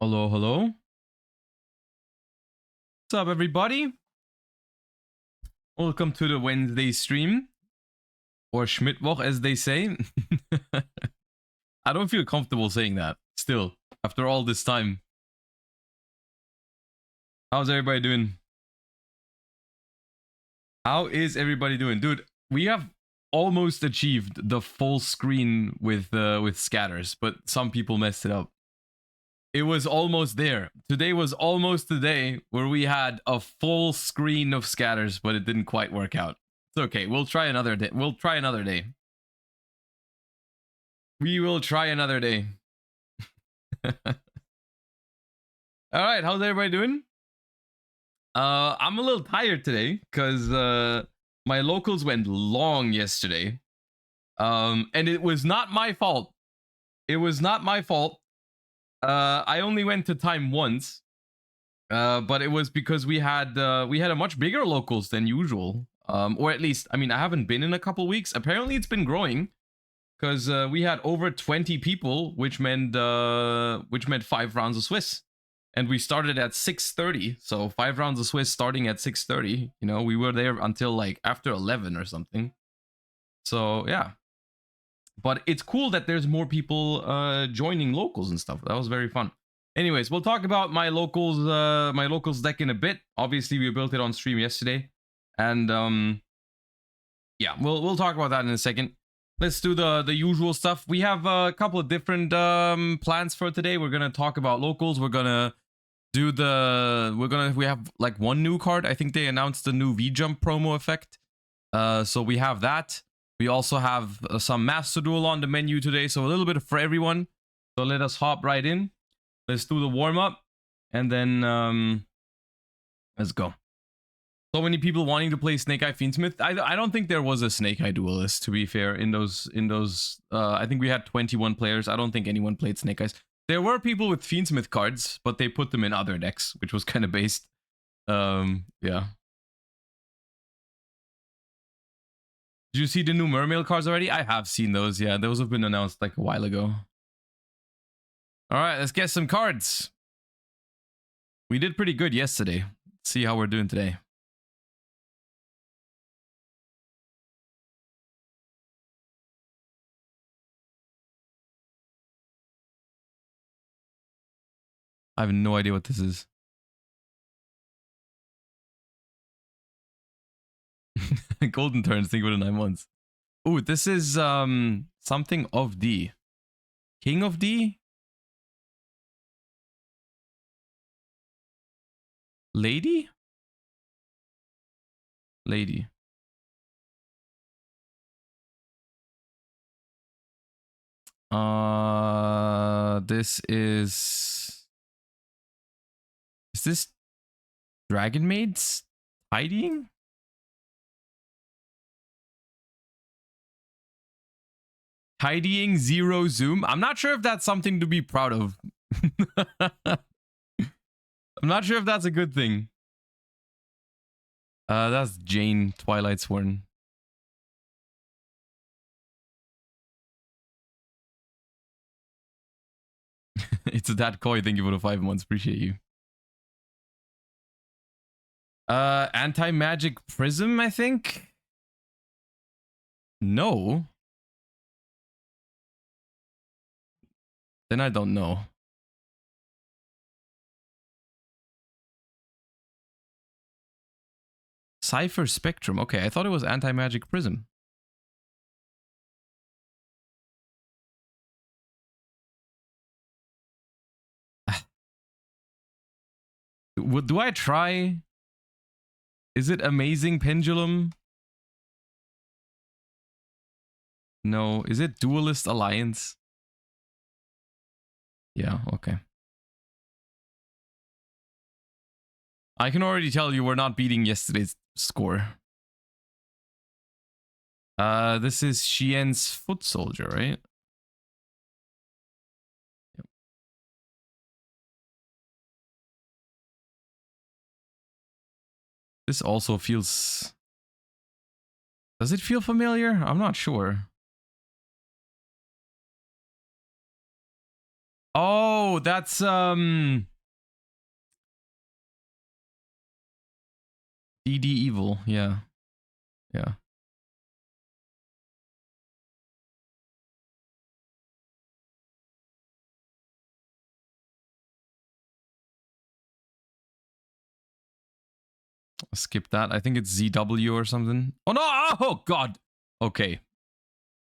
Hello, hello. What's up, everybody? Welcome to the Wednesday stream, or Schmidtwoch, as they say. I don't feel comfortable saying that, still, after all this time. How's everybody doing? How is everybody doing? Dude, we have almost achieved the full screen with scatters, but some people messed it up. It was almost there. Today was almost the day where we had a full screen of scatters, but it didn't quite work out. It's okay. We'll try another day. We'll try another day. We will try another day. All right, how's everybody doing? I'm a little tired today because my locals went long yesterday. And it was not my fault. It was not my fault. I only went to time once. But it was because we had a much bigger locals than usual. Or at least, I mean, I haven't been in a couple weeks. Apparently, it's been growing because we had over 20 people, which meant 5 rounds of Swiss, and we started at 6:30. So 5 rounds of Swiss starting at 6:30. You know, we were there until like after 11 or something. So yeah. But it's cool that there's more people joining locals and stuff. That was very fun. Anyways, we'll talk about my locals deck in a bit. Obviously, we built it on stream yesterday, and yeah, we'll talk about that in a second. Let's do the usual stuff. We have a couple of different plans for today. We're gonna talk about locals. We're gonna do we have like one new card. I think they announced the new V Jump promo effect. So we have that. We also have some Master Duel on the menu today. So a little bit for everyone. So let us hop right in. Let's do the warm up, and then let's go. So many people wanting to play Snake Eye Fiendsmith. I don't think there was a Snake Eye Duelist, to be fair. In those I think we had 21 players. I don't think anyone played Snake Eyes. There were people with Fiendsmith cards, but they put them in other decks, which was kind of based. Yeah. Did you see the new Mermail cards already? I have seen those. Yeah, those have been announced like a while ago. All right, let's get some cards. We did pretty good yesterday. Let's see how we're doing today. I have no idea what this is. Golden turns, think about the 9 months. Ooh, this is something of D. King of D? Lady? Lady. This is this Dragon Maids tidying? Tidying 0 zoom. I'm not sure if that's something to be proud of. I'm not sure if that's a good thing. That's Jane, Twilight Sworn. It's that coy. Thank you for the 5 months. Appreciate you. Anti-magic prism, I think. No. Then I don't know. Cypher Spectrum. Okay, I thought it was anti-magic prism. Do I try? Is it Amazing Pendulum? No. Is it Duelist Alliance? Yeah, okay. I can already tell you we're not beating yesterday's score. This is Xian's Foot Soldier, right? Yep. This also feels... Does it feel familiar? I'm not sure. Oh, that's DD Evil. Yeah. Yeah. I'll skip that. I think it's ZW or something. Oh no! Oh god. Okay.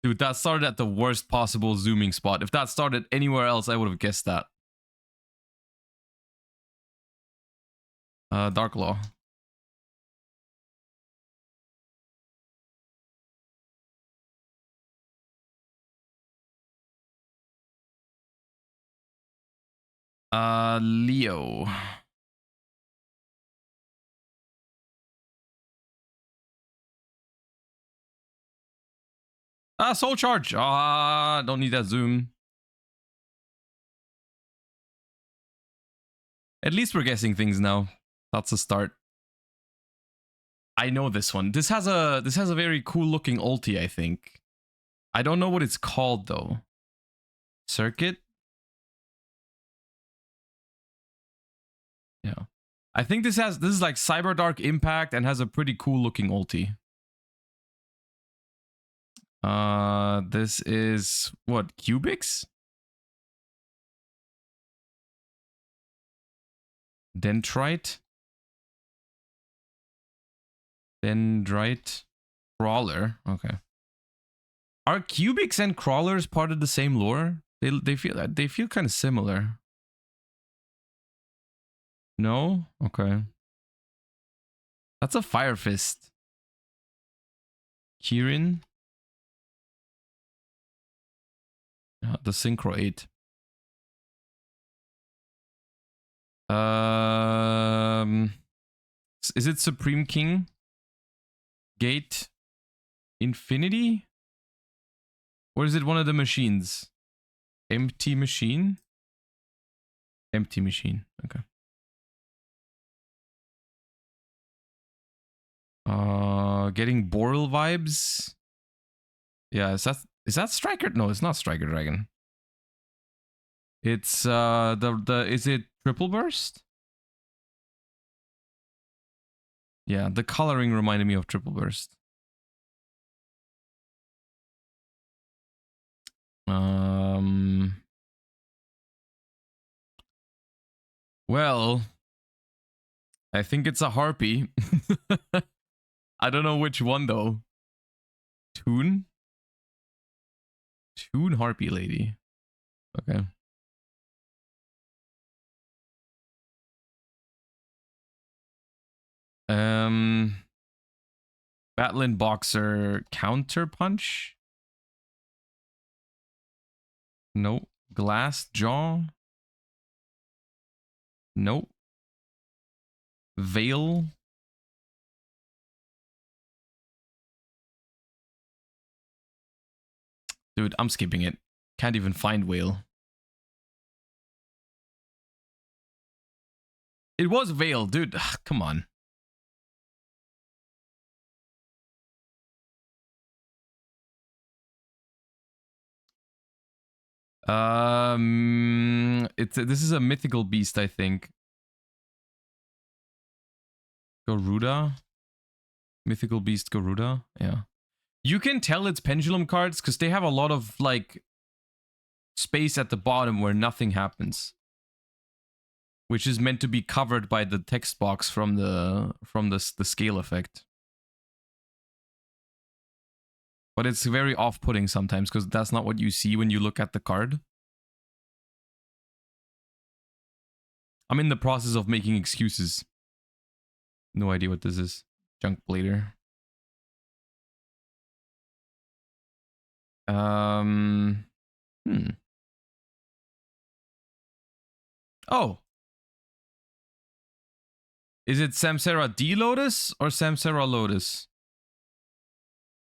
Dude, that started at the worst possible zooming spot. If that started anywhere else, I would have guessed that. Dark Law. Leo. Soul Charge. Don't need that zoom. At least we're guessing things now. That's a start. I know this one. This has a very cool looking ulti, I think. I don't know what it's called though. Circuit? Yeah. I think this is like Cyber Dark Impact and has a pretty cool looking ulti. This is what, Cubics? Dendrite? Dendrite Crawler. Okay. Are Cubics and Crawlers part of the same lore? They feel kind of similar. No? Okay. That's a Fire Fist. Kirin. The Synchro 8. Is it Supreme King? Gate? Infinity? Or is it one of the machines? Empty Machine? Empty Machine. Okay. Getting Boral vibes. Yeah, is that Striker? No, it's not Striker Dragon. It's is it Triple Burst? Yeah, the coloring reminded me of Triple Burst. Well, I think it's a harpy. I don't know which one though. Toon? Toon Harpy Lady. Okay. Batlin Boxer Counter Punch? Nope. Glass Jaw? Nope. Veil? Dude, I'm skipping it. Can't even find Whale. It was Veil, dude. Ugh, come on. This is a mythical beast, I think. Garuda? Mythical beast Garuda? Yeah. You can tell it's pendulum cards because they have a lot of like space at the bottom where nothing happens, which is meant to be covered by the text box from the scale effect. But it's very off-putting sometimes because that's not what you see when you look at the card. I'm in the process of making excuses. No idea what this is. Junk Blader. Oh. Is it Samsara D Lotus or Samsara Lotus?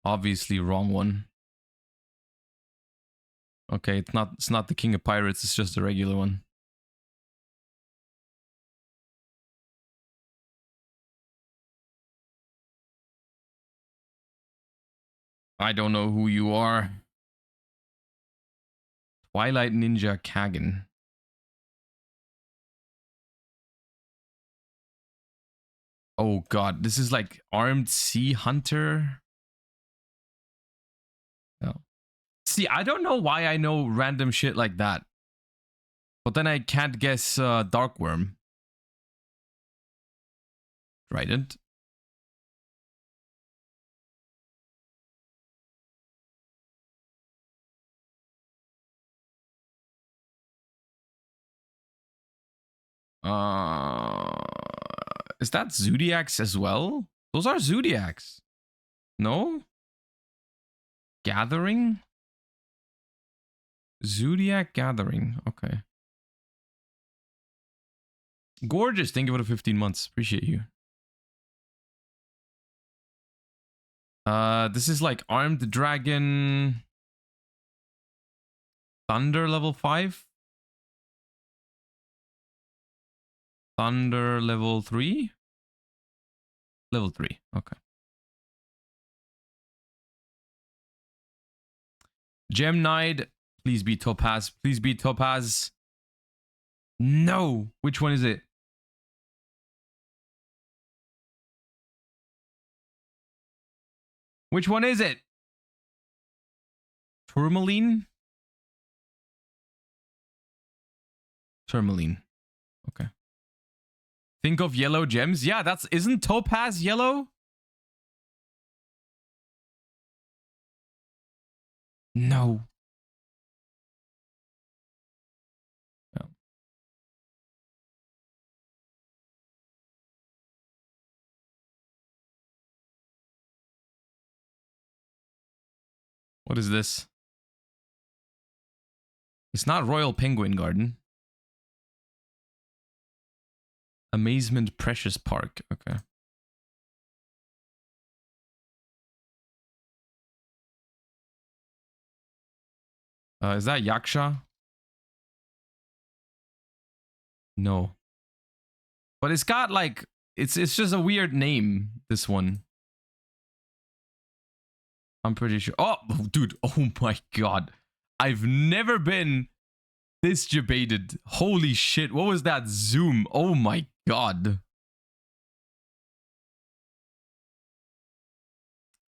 Obviously wrong one. Okay, it's not the King of Pirates, it's just a regular one. I don't know who you are. Twilight Ninja Kagan. Oh god, this is like armed sea hunter. No. See, I don't know why I know random shit like that. But then I can't guess dark worm. Trident. Is that Zodiacs as well? Those are Zodiacs. No? Gathering? Zodiac Gathering. Okay. Gorgeous. Thank you for the 15 months. Appreciate you. This is like Armed Dragon. Thunder level 5. Thunder level 3. Level 3. Okay. Gem Knight. Please be Topaz. Please be Topaz. No. Which one is it? Which one is it? Tourmaline? Tourmaline. Okay. Think of yellow gems. Yeah, that's... Isn't Topaz yellow? No. No. What is this? It's not Royal Penguin Garden. Amazement Precious Park. Okay. Is that Yaksha? No. But it's got like... It's just a weird name, this one. I'm pretty sure. Oh, dude. Oh my god. I've never been this debated. Holy shit. What was that zoom? Oh my god.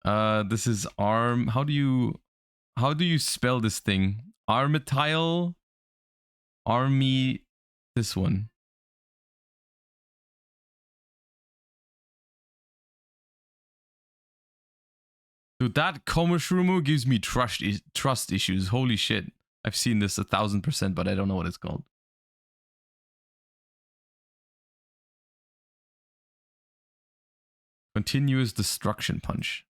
This is arm. How do you spell this thing? Armitile? Army. This one. Dude, that Komoshrumu gives me trust issues. Holy shit. I've seen this 1000%, but I don't know what it's called. Continuous Destruction Punch.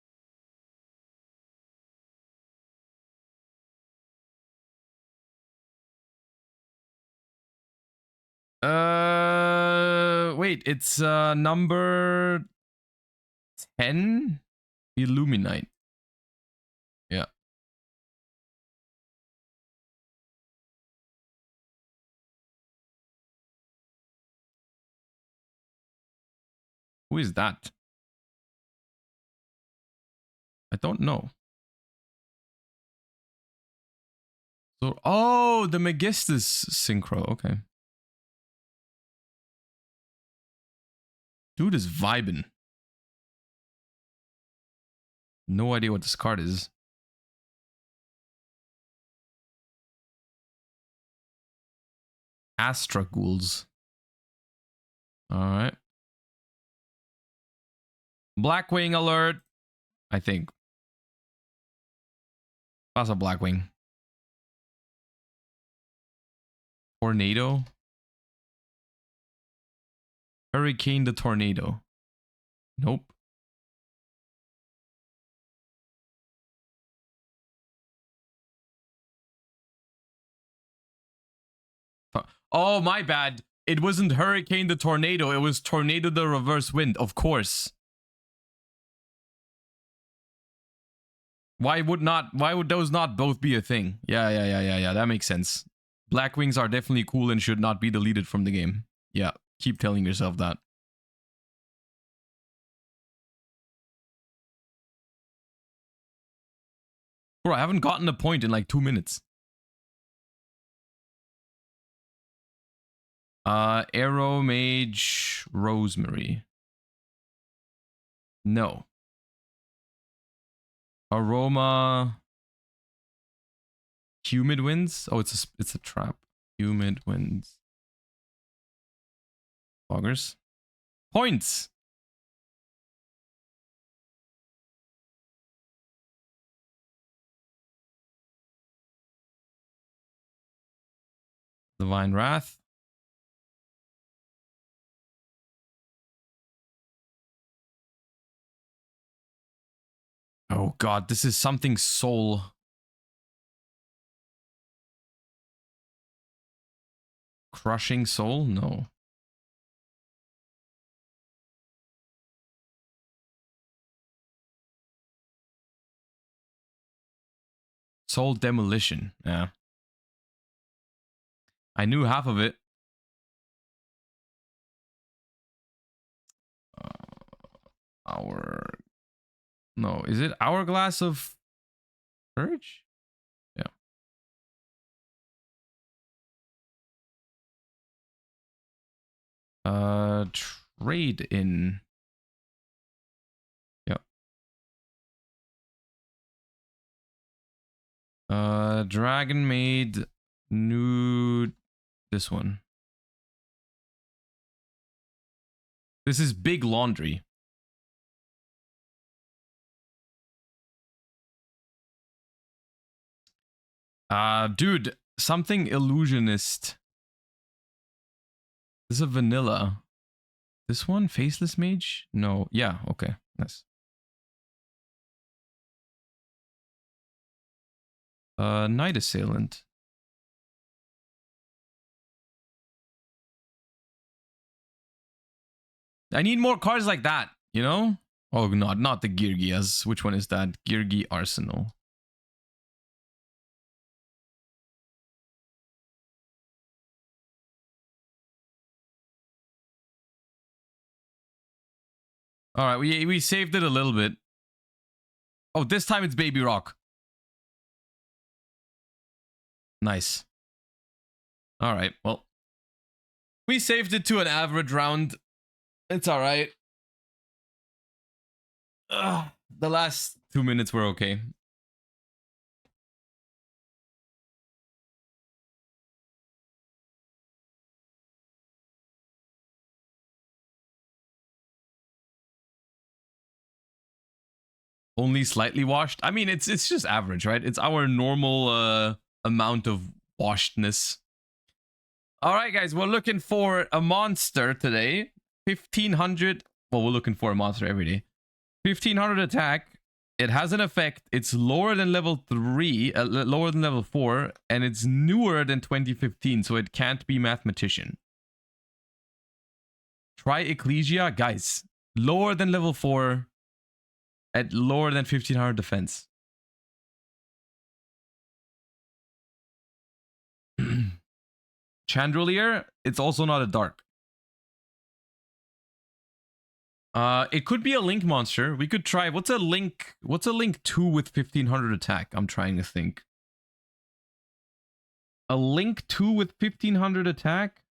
Wait, it's number 10? Illuminate. Yeah. Who is that? I don't know. So, oh, the Megistus synchro. Okay. Dude is vibing. No idea what this card is. Astra Ghouls. Alright. Blackwing alert. I think. That's a Blackwing. Tornado. Hurricane the Tornado. Nope. Oh, my bad. It wasn't Hurricane the Tornado. It was Tornado the Reverse Wind. Of course. Why would those not both be a thing? Yeah. That makes sense. Blackwings are definitely cool and should not be deleted from the game. Yeah, keep telling yourself that. Bro, I haven't gotten a point in like 2 minutes. Arrow Mage Rosemary. No. Aroma. Humid winds. Oh, it's a trap. Humid winds. Foggers. Points. Divine Wrath. Oh god, this is something soul. Crushing soul? No. Soul demolition. Yeah. I knew half of it. No, is it Hourglass of Courage? Yeah. Trade in. Yeah. Dragon Maid new this one. This is Big Laundry. Dude, something illusionist. This is a vanilla. This one, Faceless Mage? No. Yeah, okay. Nice. Night Assailant. I need more cards like that, you know? Oh, not the Girgias. Which one is that? Girgi Arsenal. All right, we saved it a little bit. Oh, this time it's Baby Rock. Nice. All right, well. We saved it to an average round. It's all right. The last 2 minutes were okay. Only slightly washed. I mean, it's just average, right? It's our normal amount of washedness. All right, guys, we're looking for a monster today. 1500. Well, we're looking for a monster every day. 1500 attack. It has an effect. It's lower than level 3, lower than level 4, and it's newer than 2015, so it can't be Mathematician. Try Ecclesia. Guys, lower than level 4 at lower than 1500 defense. Chandelier, it's also not a dark. It could be a link monster. We could try. What's a link 2 with 1500 attack? I'm trying to think. A link 2 with 1500 attack?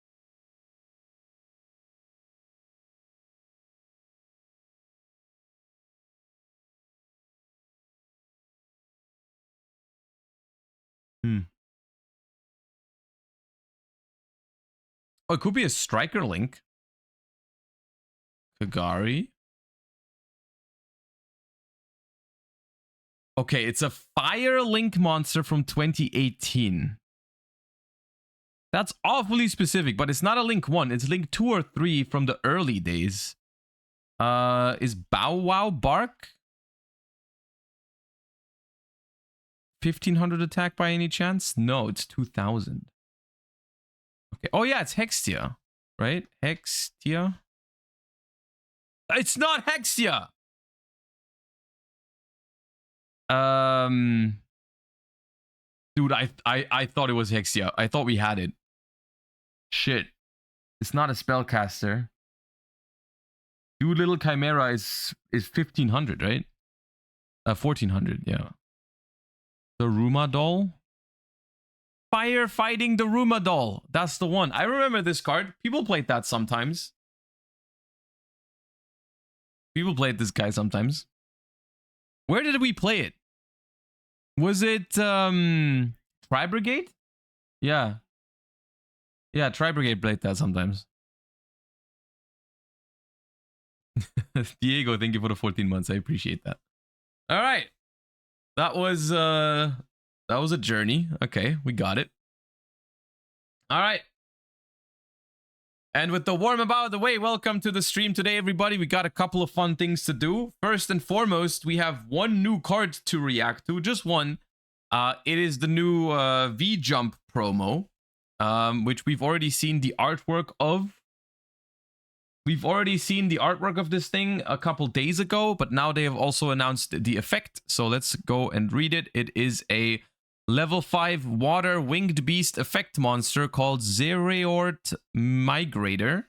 Oh, it could be a striker link. Kagari. Okay, it's a fire link monster from 2018. That's awfully specific, but it's not a link 1. It's link 2 or 3 from the early days. Is Bow Wow Bark 1500 attack by any chance? No, it's 2000. Okay. Oh yeah, it's Hextia, right? Hextia. It's not Hextia. Dude, I thought it was Hextia. I thought we had it. Shit. It's not a spellcaster. Doolittle Chimera is 1500, right? 1400, yeah. The Ruma doll. Firefighting the Ruma doll. That's the one. I remember this card. People played that sometimes. People played this guy sometimes. Where did we play it? Was it Tri Brigade? Yeah. Yeah, Tri Brigade played that sometimes. Diego, thank you for the 14 months. I appreciate that. All right. That was a journey. Okay, we got it. All right. And with the warm-up out of the way, welcome to the stream today, everybody. We got a couple of fun things to do. First and foremost, we have one new card to react to, just one. It is the new V-Jump promo, which we've already seen the artwork of. We've already seen the artwork of this thing a couple days ago, but now they have also announced the effect. So let's go and read it. It is a level 5 water winged beast effect monster called Zereort Migrator.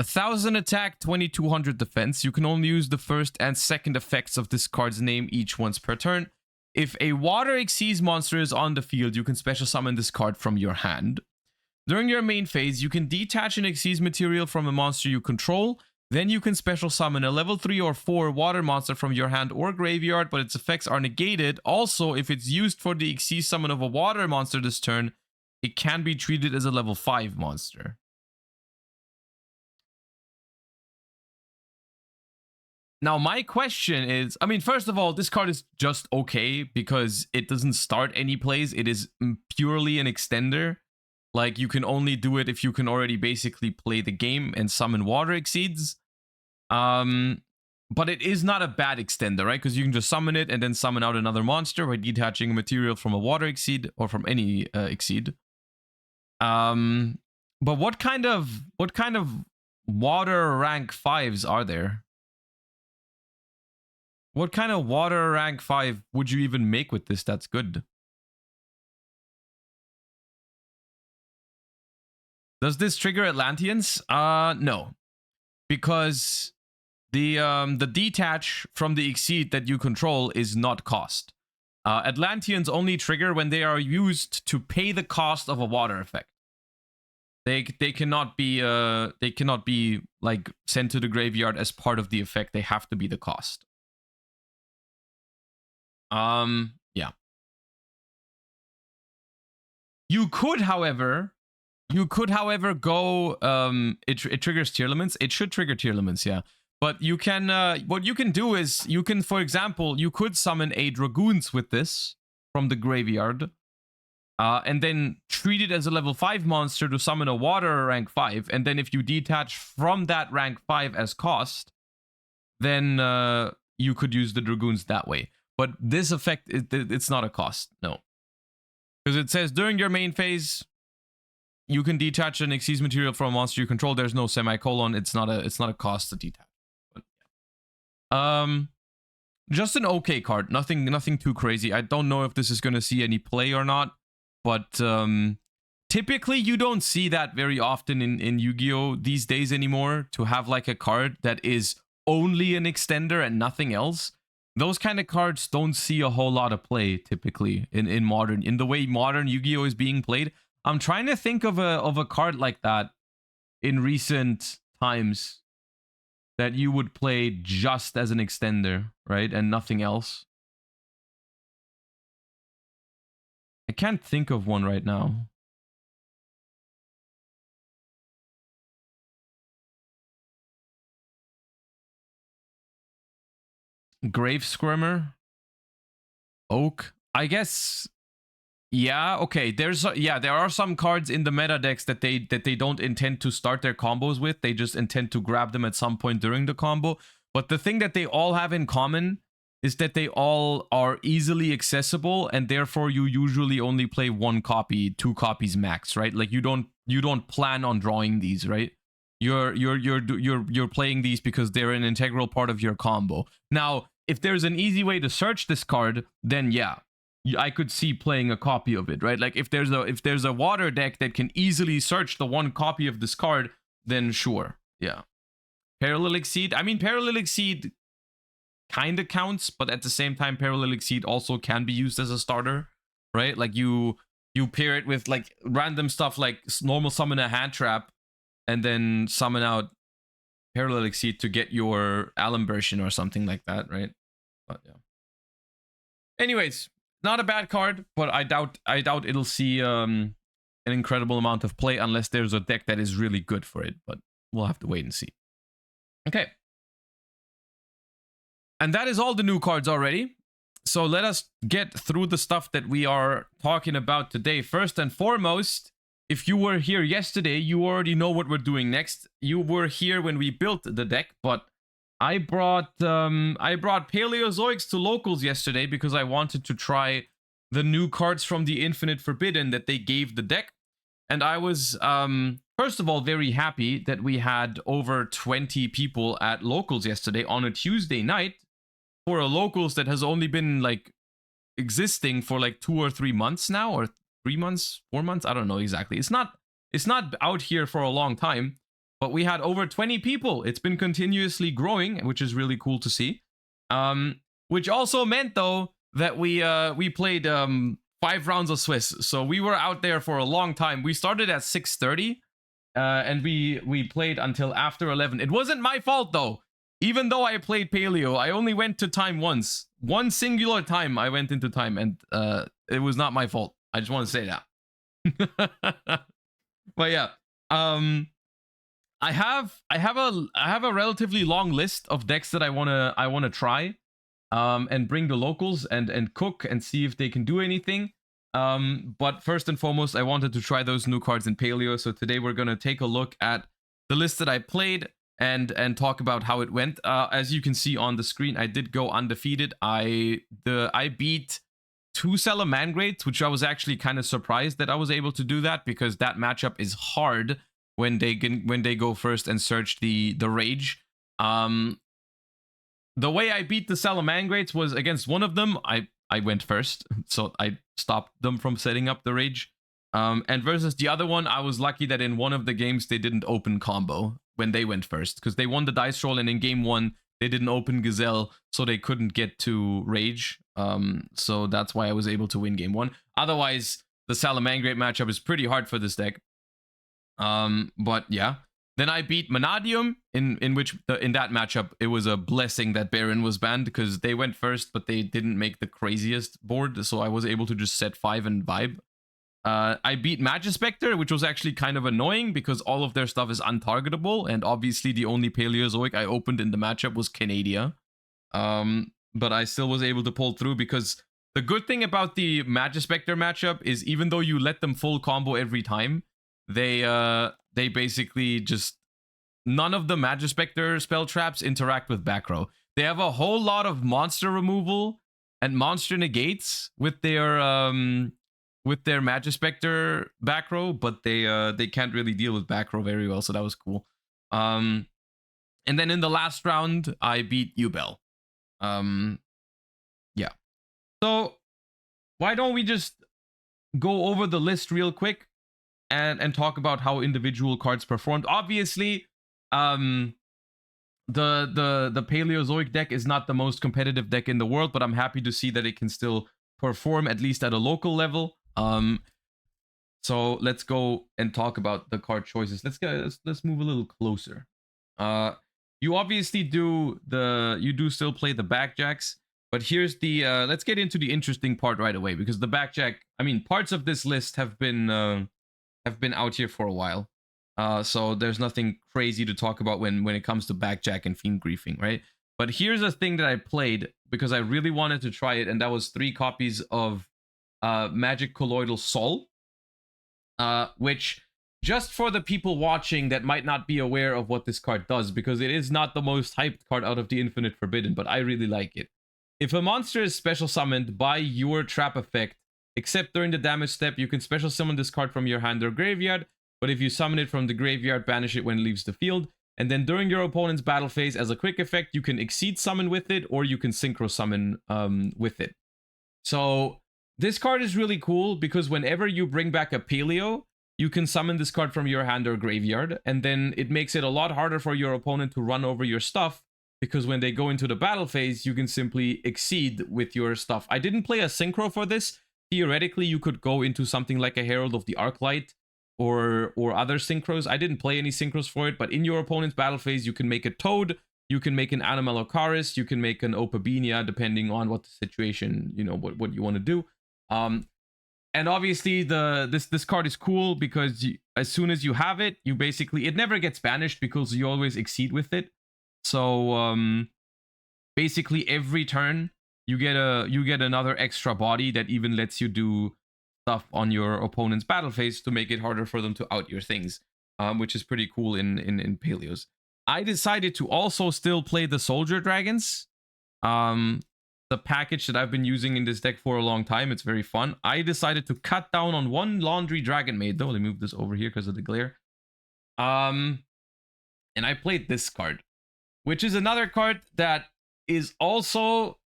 1000 attack, 2200 defense. You can only use the first and second effects of this card's name each once per turn. If a water Xyz monster is on the field, you can special summon this card from your hand. During your main phase, you can detach an Xyz material from a monster you control. Then you can special summon a level 3 or 4 water monster from your hand or graveyard, but its effects are negated. Also, if it's used for the Xyz summon of a water monster this turn, it can be treated as a level 5 monster. Now, my question is, I mean, first of all, this card is just okay because it doesn't start any plays. It is purely an extender. Like, you can only do it if you can already basically play the game and summon water Xyz. But it is not a bad extender, right? Because you can just summon it and then summon out another monster by detaching a material from a water Xyz or from any Xyz. But what kind of water rank 5s are there? What kind of water rank 5 would you even make with this that's good? Does this trigger Atlanteans? No. Because the detach from the Xyz that you control is not cost. Atlanteans only trigger when they are used to pay the cost of a water effect. They cannot be like sent to the graveyard as part of the effect. They have to be the cost. Yeah. You could, however, go it triggers tier limits. It should trigger tier limits, yeah. But you can what you can do is you can, for example, you could summon a Dragoons with this from the graveyard. And then treat it as a level 5 monster to summon a water rank 5. And then if you detach from that rank 5 as cost, then you could use the Dragoons that way. But this effect, it's not a cost, no. Because it says during your main phase, you can detach an Xyz material from a monster you control. There's no semicolon. It's not a cost to detach. But, yeah. Just an okay card. Nothing too crazy. I don't know if this is gonna see any play or not. But typically you don't see that very often in Yu-Gi-Oh! These days anymore, to have like a card that is only an extender and nothing else. Those kind of cards don't see a whole lot of play typically in the way modern Yu-Gi-Oh! Is being played. I'm trying to think of a card like that in recent times that you would play just as an extender, right? And nothing else. I can't think of one right now. Grave Squirmer, Oak. I guess. Yeah. Okay. There are some cards in the meta decks that they don't intend to start their combos with. They just intend to grab them at some point during the combo. But the thing that they all have in common is that they all are easily accessible, and therefore you usually only play 1 copy, 2 copies max, right? Like you don't plan on drawing these, right? You're playing these because they're an integral part of your combo. Now, if there's an easy way to search this card, then yeah, I could see playing a copy of it, right? Like if there's a water deck that can easily search the 1 copy of this card, then sure, yeah. Parallel Seed. I mean, Parallel Seed kind of counts, but at the same time, Parallel Seed also can be used as a starter, right? Like you pair it with like random stuff like normal summon a hand trap, and then summon out Parallel Exceed to get your alum version or something like that, right? But yeah. Anyways, not a bad card, but I doubt it'll see an incredible amount of play unless there's a deck that is really good for it. But we'll have to wait and see. Okay. And that is all the new cards already. So let us get through the stuff that we are talking about today. First and foremost, if you were here yesterday, you already know what we're doing next. You were here when we built the deck, but I brought Paleozoics to locals yesterday because I wanted to try the new cards from the Infinite Forbidden that they gave the deck. And I was, first of all, very happy that we had over 20 people at locals yesterday on a Tuesday night for a locals that has only been like existing for like 2 or 3 months now, or 3 months, 4 months. I don't know exactly. It's not out here for a long time, but we had over 20 people. It's been continuously growing, which is really cool to see. Which also meant though that we played 5 rounds of Swiss. So we were out there for a long time. We started at 6:30 and we played until after 11. It wasn't my fault though. Even though I played Paleo, I only went to time once. One singular time I went into time, and it was not my fault. I just want to say that. But yeah, I have a relatively long list of decks that I wanna try, and bring to locals and cook and see if they can do anything. But first and foremost, I wanted to try those new cards in Paleo. So today we're gonna take a look at the list that I played and talk about how it went. As you can see on the screen, I did go undefeated. I beat 2 Salamangreats, which I was actually kind of surprised that I was able to do that, because that matchup is hard when they go first and search the rage. The way I beat the Salamangreats was against one of them. I went first, so I stopped them from setting up the rage. And versus the other one, I was lucky that in one of the games they didn't open combo when they went first, because they won the dice roll, and in game 1 they didn't open Gazelle, so they couldn't get to rage. So that's why I was able to win game 1. Otherwise, the Salamangrate matchup is pretty hard for this deck. But yeah. Then I beat Manadium, in that matchup, it was a blessing that Baron was banned, because they went first, but they didn't make the craziest board, so I was able to just set 5 and vibe. I beat Magispector, which was actually kind of annoying because all of their stuff is untargetable, and obviously the only Paleozoic I opened in the matchup was Canadia. But I still was able to pull through, because the good thing about the Magispector matchup is even though you let them full combo every time, they basically just... None of the Magispector spell traps interact with back row. They have a whole lot of monster removal and monster negates with their Magispector back row, but they can't really deal with back row very well, so that was cool. And then in the last round, I beat Ubel. Yeah. So why don't we just go over the list real quick and talk about how individual cards performed. Obviously, the Paleozoic deck is not the most competitive deck in the world, but I'm happy to see that it can still perform, at least at a local level. So let's go and talk about the card choices. Let's move a little closer. You obviously do still play the backjacks, but here's the let's get into the interesting part right away, because the backjack, I mean, parts of this list have been out here for a while. So there's nothing crazy to talk about when it comes to backjack and fiend griefing, right? But here's a thing that I played because I really wanted to try it, and that was 3 copies of Magic Colloidal Sol, which, just for the people watching that might not be aware of what this card does, because it is not the most hyped card out of the Infinite Forbidden, but I really like it. If a monster is special summoned by your trap effect, except during the damage step, you can special summon this card from your hand or graveyard, but if you summon it from the graveyard, banish it when it leaves the field. And then during your opponent's battle phase, as a quick effect, you can exceed summon with it, or you can synchro summon with it. So this card is really cool because whenever you bring back a Paleo, you can summon this card from your hand or graveyard, and then it makes it a lot harder for your opponent to run over your stuff, because when they go into the battle phase, you can simply exceed with your stuff. I didn't play a synchro for this. Theoretically, you could go into something like a Herald of the Arclight or other synchros. I didn't play any synchros for it, but in your opponent's battle phase, you can make a Toad, you can make an Animalocaris, you can make an Opabinia, depending on what the situation, you know, what you want to do. And obviously this card is cool because as soon as you have it, you basically, it never gets banished because you always exceed with it. So basically every turn you get another extra body that even lets you do stuff on your opponent's battle phase to make it harder for them to out your things, which is pretty cool in Paleos. I decided to also still play the Soldier Dragons. The package that I've been using in this deck for a long time. It's very fun. I decided to cut down on one Laundry Dragon Maid, though. Let me move this over here because of the glare. And I played this card, which is another card that is also,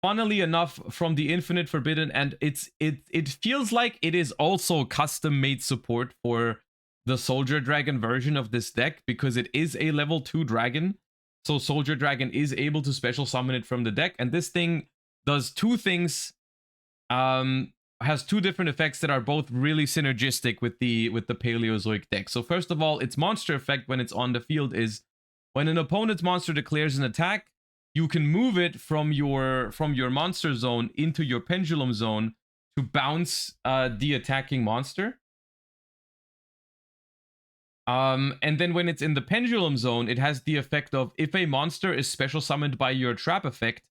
funnily enough, from the Infinite Forbidden, and it feels like it is also custom-made support for the Soldier Dragon version of this deck, because it is a level 2 dragon. So Soldier Dragon is able to special summon it from the deck, and this thing does two things. Has two different effects that are both really synergistic with the Paleozoic deck. So first of all, its monster effect when it's on the field is when an opponent's monster declares an attack, you can move it from your monster zone into your pendulum zone to bounce the attacking monster. And then when it's in the pendulum zone, it has the effect of if a monster is special summoned by your trap effect,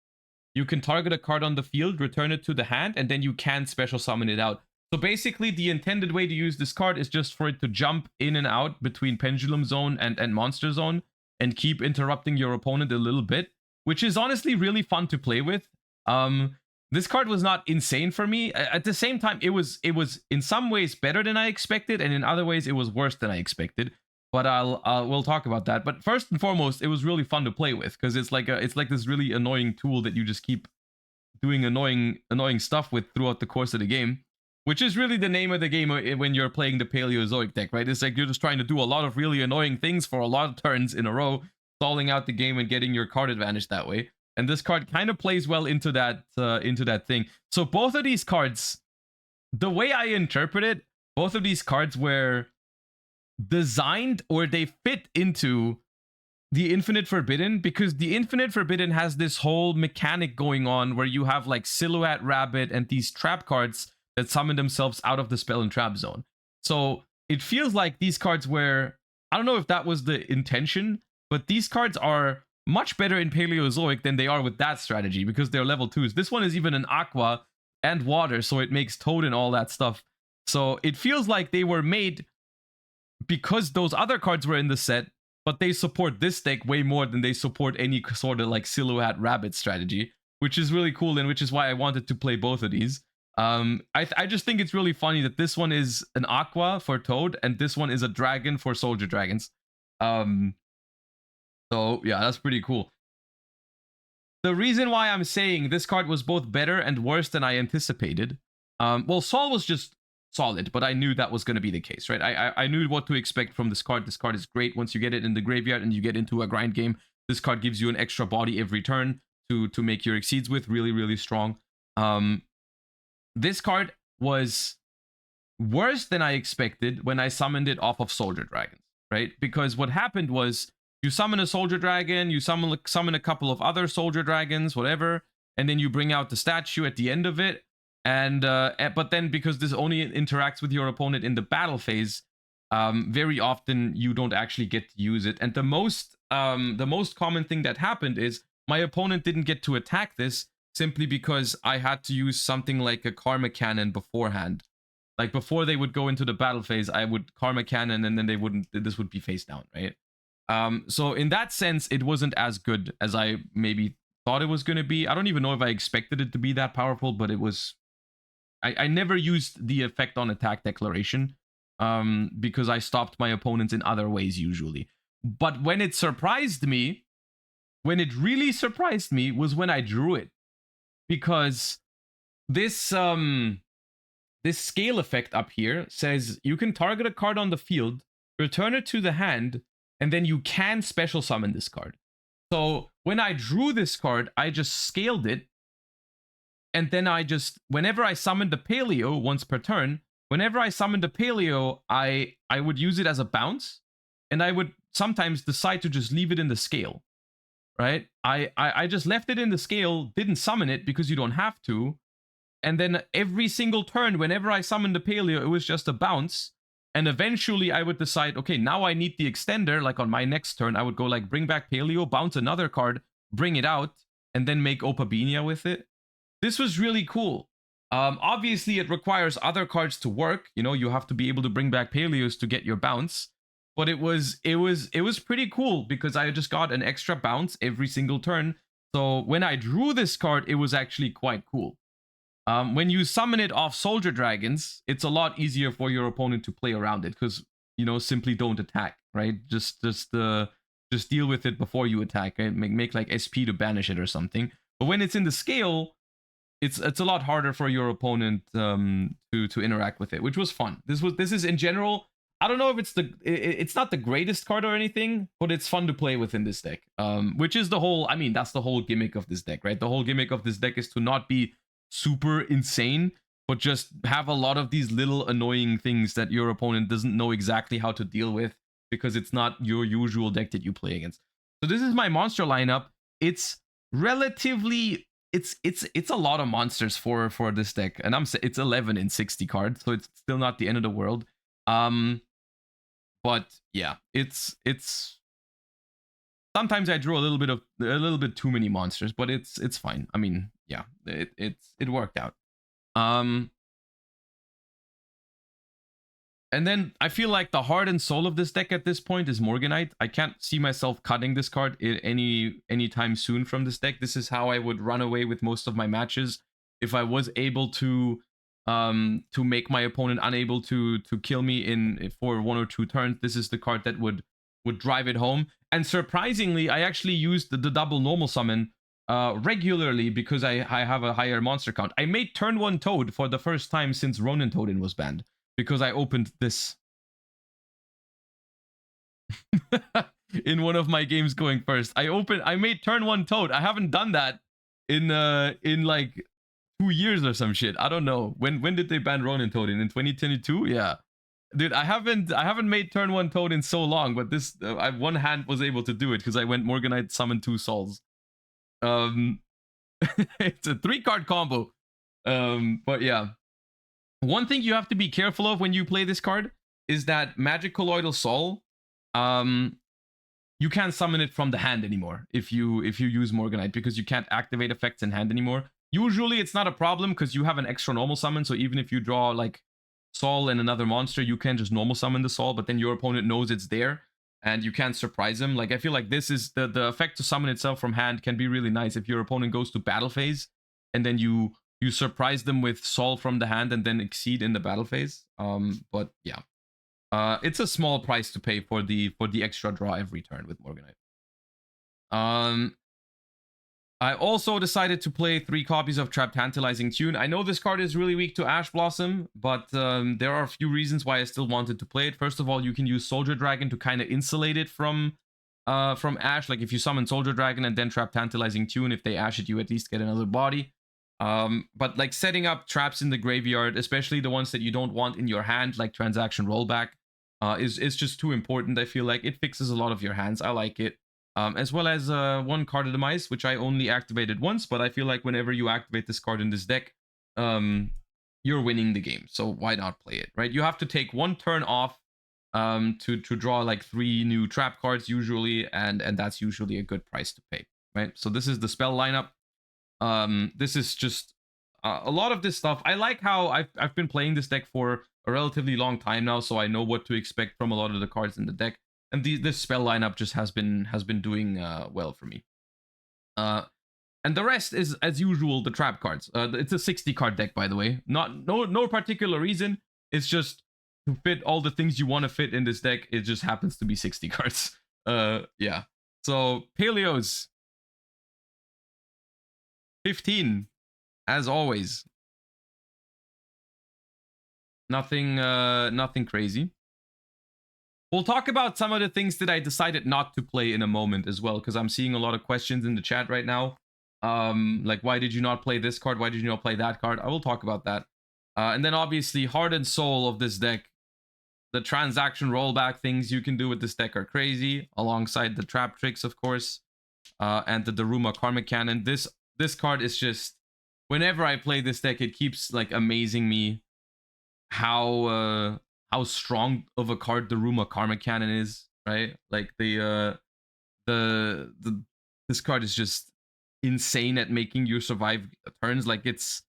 you can target a card on the field, return it to the hand, and then you can special summon it out. So basically, the intended way to use this card is just for it to jump in and out between pendulum zone and monster zone and keep interrupting your opponent a little bit, which is honestly really fun to play with. This card was not insane for me. At the same time, it was in some ways better than I expected, and in other ways it was worse than I expected. But we'll talk about that. But first and foremost, it was really fun to play with because it's like this really annoying tool that you just keep doing annoying stuff with throughout the course of the game, which is really the name of the game when you're playing the Paleozoic deck, right? It's like you're just trying to do a lot of really annoying things for a lot of turns in a row, stalling out the game and getting your card advantage that way. And this card kind of plays well into that thing. So both of these cards, the way I interpret it, both of these cards were designed, or they fit into the Infinite Forbidden, because the Infinite Forbidden has this whole mechanic going on where you have like Silhouette Rabbit and these trap cards that summon themselves out of the spell and trap zone. So it feels like these cards were, I don't know if that was the intention, but these cards are much better in Paleozoic than they are with that strategy because they're level 2s. This one is even an aqua and water, so it makes Toad and all that stuff. So it feels like they were made because those other cards were in the set, but they support this deck way more than they support any sort of like Silhouette Rabbit strategy, which is really cool, and which is why I wanted to play both of these. I just think it's really funny that this one is an aqua for Toad and this one is a dragon for Soldier Dragons. So yeah, that's pretty cool. The reason why I'm saying this card was both better and worse than I anticipated, well, Sol was just solid, but I knew that was going to be the case, right? I knew what to expect from this card. This card is great once you get it in the graveyard and you get into a grind game. This card gives you an extra body every turn to make your exceeds with. Really, really strong. This card was worse than I expected when I summoned it off of Soldier Dragons, right? Because what happened was you summon a Soldier Dragon, you summon a couple of other Soldier Dragons, whatever, and then you bring out the statue at the end of it. And but then because this only interacts with your opponent in the battle phase, very often you don't actually get to use it. And the most common thing that happened is my opponent didn't get to attack this simply because I had to use something like a Karma Cannon beforehand. Like before they would go into the battle phase, I would Karma Cannon and then this would be face down, right? So in that sense, it wasn't as good as I maybe thought it was going to be. I don't even know if I expected it to be that powerful, but it was. I never used the effect on attack declaration because I stopped my opponents in other ways usually. But when it surprised me, when it really surprised me was when I drew it, because this scale effect up here says you can target a card on the field, return it to the hand, and then you can special summon this card. So when I drew this card, I just scaled it. And then whenever I summoned the Paleo once per turn, whenever I summoned a Paleo, I would use it as a bounce, and I would sometimes decide to just leave it in the scale, right? I just left it in the scale, didn't summon it because you don't have to, and then every single turn, whenever I summoned the Paleo, it was just a bounce. And eventually I would decide, okay, now I need the extender. Like on my next turn, I would go like bring back Paleo, bounce another card, bring it out, and then make Opabinia with it. This was really cool. Obviously, it requires other cards to work. You know, you have to be able to bring back Paleos to get your bounce. But it was pretty cool because I just got an extra bounce every single turn. So when I drew this card, it was actually quite cool. When you summon it off Soldier Dragons, it's a lot easier for your opponent to play around it because, you know, simply don't attack, right? Just deal with it before you attack, right? Make like SP to banish it or something. But when it's in the scale, it's a lot harder for your opponent to interact with it, which was fun. This is in general, I don't know if it's not the greatest card or anything, but it's fun to play with in this deck. Which is the whole, I mean, that's the whole gimmick of this deck, right? The whole gimmick of this deck is to not be super insane, but just have a lot of these little annoying things that your opponent doesn't know exactly how to deal with because it's not your usual deck that you play against. So this is my monster lineup. It's relatively, it's a lot of monsters for this deck, and it's 11 in 60 cards, so it's still not the end of the world. But yeah, it's sometimes I drew a little bit too many monsters, but it's fine. I mean, yeah, it worked out. And then I feel like the heart and soul of this deck at this point is Morganite. I can't see myself cutting this card anytime soon from this deck. This is how I would run away with most of my matches if I was able to make my opponent unable to kill me for 1 or 2 turns. This is the card that would drive it home. And surprisingly, I actually used the double normal summon regularly because I have a higher monster count. I made turn 1 Toad for the first time since Ronin Toadin was banned because I opened this in one of my games going first. I made turn 1 Toad. I haven't done that in like 2 years or some shit. I don't know. When did they ban Ronin Toadin? In 2022? Yeah. Dude, I haven't made turn 1 Toad in so long, but this one hand was able to do it because I went Morganite, summon 2 souls. It's a 3-card combo. But yeah, one thing you have to be careful of when you play this card is that Magic Colloidal Soul, you can't summon it from the hand anymore if you use Morganite because you can't activate effects in hand anymore. Usually it's not a problem because you have an extra normal summon, so even if you draw like Sol and another monster, you can just normal summon the Sol, but then your opponent knows it's there and you can't surprise him. Like, I feel like this is the effect to summon itself from hand can be really nice if your opponent goes to battle phase and then you surprise them with Sol from the hand and then exceed in the battle phase. But yeah, it's a small price to pay for the extra draw every turn with Morganite. I also decided to play 3 copies of Trap Tantalizing Tune. I know this card is really weak to Ash Blossom, but there are a few reasons why I still wanted to play it. First of all, you can use Soldier Dragon to kind of insulate it from Ash. Like if you summon Soldier Dragon and then Trap Tantalizing Tune, if they Ash it, you at least get another body. But like setting up traps in the graveyard, especially the ones that you don't want in your hand, like Transaction Rollback, is just too important. I feel like it fixes a lot of your hands. I like it. As well as 1 Card of the Mice, which I only activated once, but I feel like whenever you activate this card in this deck, you're winning the game. So why not play it, right? You have to take 1 turn off to draw like 3 new trap cards usually, and that's usually a good price to pay, right? So this is the spell lineup. This is just a lot of this stuff. I like how I've been playing this deck for a relatively long time now, so I know what to expect from a lot of the cards in the deck. And this spell lineup just has been doing well for me. And the rest is, as usual, the trap cards. It's a 60-card deck, by the way. No particular reason. It's just to fit all the things you want to fit in this deck. It just happens to be 60 cards. Yeah. So Paleos 15, as always. Nothing crazy. We'll talk about some of the things that I decided not to play in a moment as well, because I'm seeing a lot of questions in the chat right now. Like, why did you not play this card? Why did you not play that card? I will talk about that. And then obviously heart and soul of this deck. The transaction rollback things you can do with this deck are crazy, alongside the trap tricks, of course, and the Daruma Karmic Cannon. This card is just, whenever I play this deck, it keeps like amazing me how strong of a card the Daruma Karmic Cannon is, right? Like the this card is just insane at making you survive turns. Like it's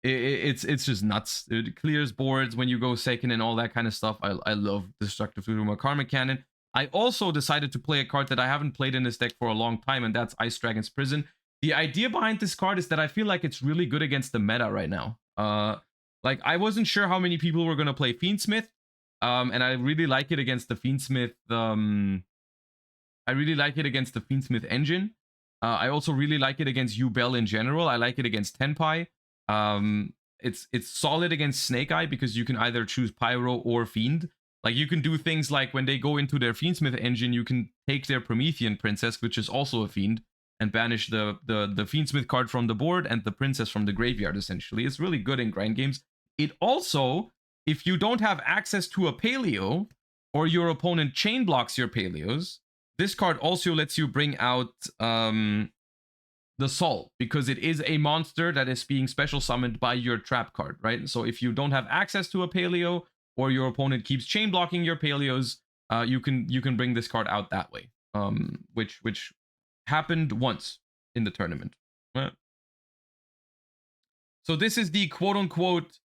just nuts. It clears boards when you go second and all that kind of stuff. I love Destructive Daruma Karmic Cannon. I also decided to play a card that I haven't played in this deck for a long time, and that's Ice Dragon's Prison. The idea behind this card is that I feel like it's really good against the meta right now. Like I wasn't sure how many people were gonna play Fiendsmith, and I really like it against the Fiendsmith. I really like it against the Fiendsmith engine. I also really like it against Yubel in general. I like it against Tenpai. It's solid against Snake Eye because you can either choose Pyro or Fiend. Like you can do things like when they go into their Fiendsmith engine, you can take their Promethean Princess, which is also a Fiend, and banish the Fiendsmith card from the board and the Princess from the graveyard, essentially. It's really good in grind games. It also, if you don't have access to a Paleo, or your opponent chain blocks your Paleos, this card also lets you bring out the Soul, because it is a monster that is being special summoned by your trap card, right? So if you don't have access to a Paleo, or your opponent keeps chain blocking your Paleos, you can bring this card out that way, which happened once in the tournament. So this is the quote unquote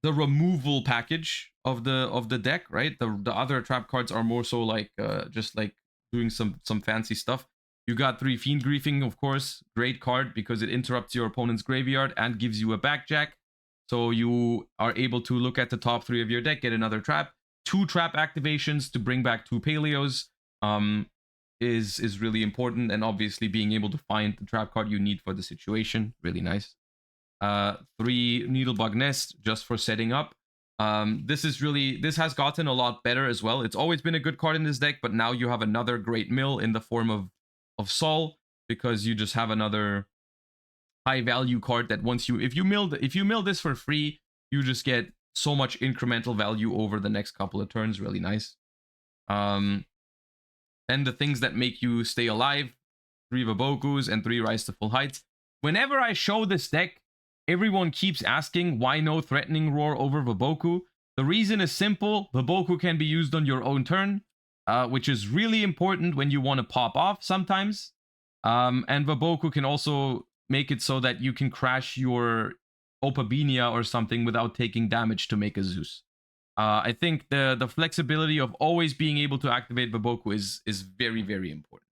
the removal package of the deck, right? The other trap cards are more so like just like doing some fancy stuff. You got 3 Fiend Griefing, of course, great card because it interrupts your opponent's graveyard and gives you a backjack. So you are able to look at the top 3 of your deck, get another trap. 2 trap activations to bring back 2 Paleos is really important, and obviously being able to find the trap card you need for the situation, really nice. 3 Needlebug Nest just for setting up. This has gotten a lot better as well. It's always been a good card in this deck, but now you have another great mill in the form of Sol, because you just have another high value card that once if you mill this for free, you just get so much incremental value over the next couple of turns. Really nice. And the things that make you stay alive: 3 Vabokus and 3 Rise to Full Heights. Whenever I show this deck, everyone keeps asking why no Threatening Roar over Vaboku. The reason is simple: Vaboku can be used on your own turn, which is really important when you want to pop off sometimes. And Vaboku can also make it so that you can crash your Opabinia or something without taking damage to make a Zeus. I think the flexibility of always being able to activate Vaboku is very, very important.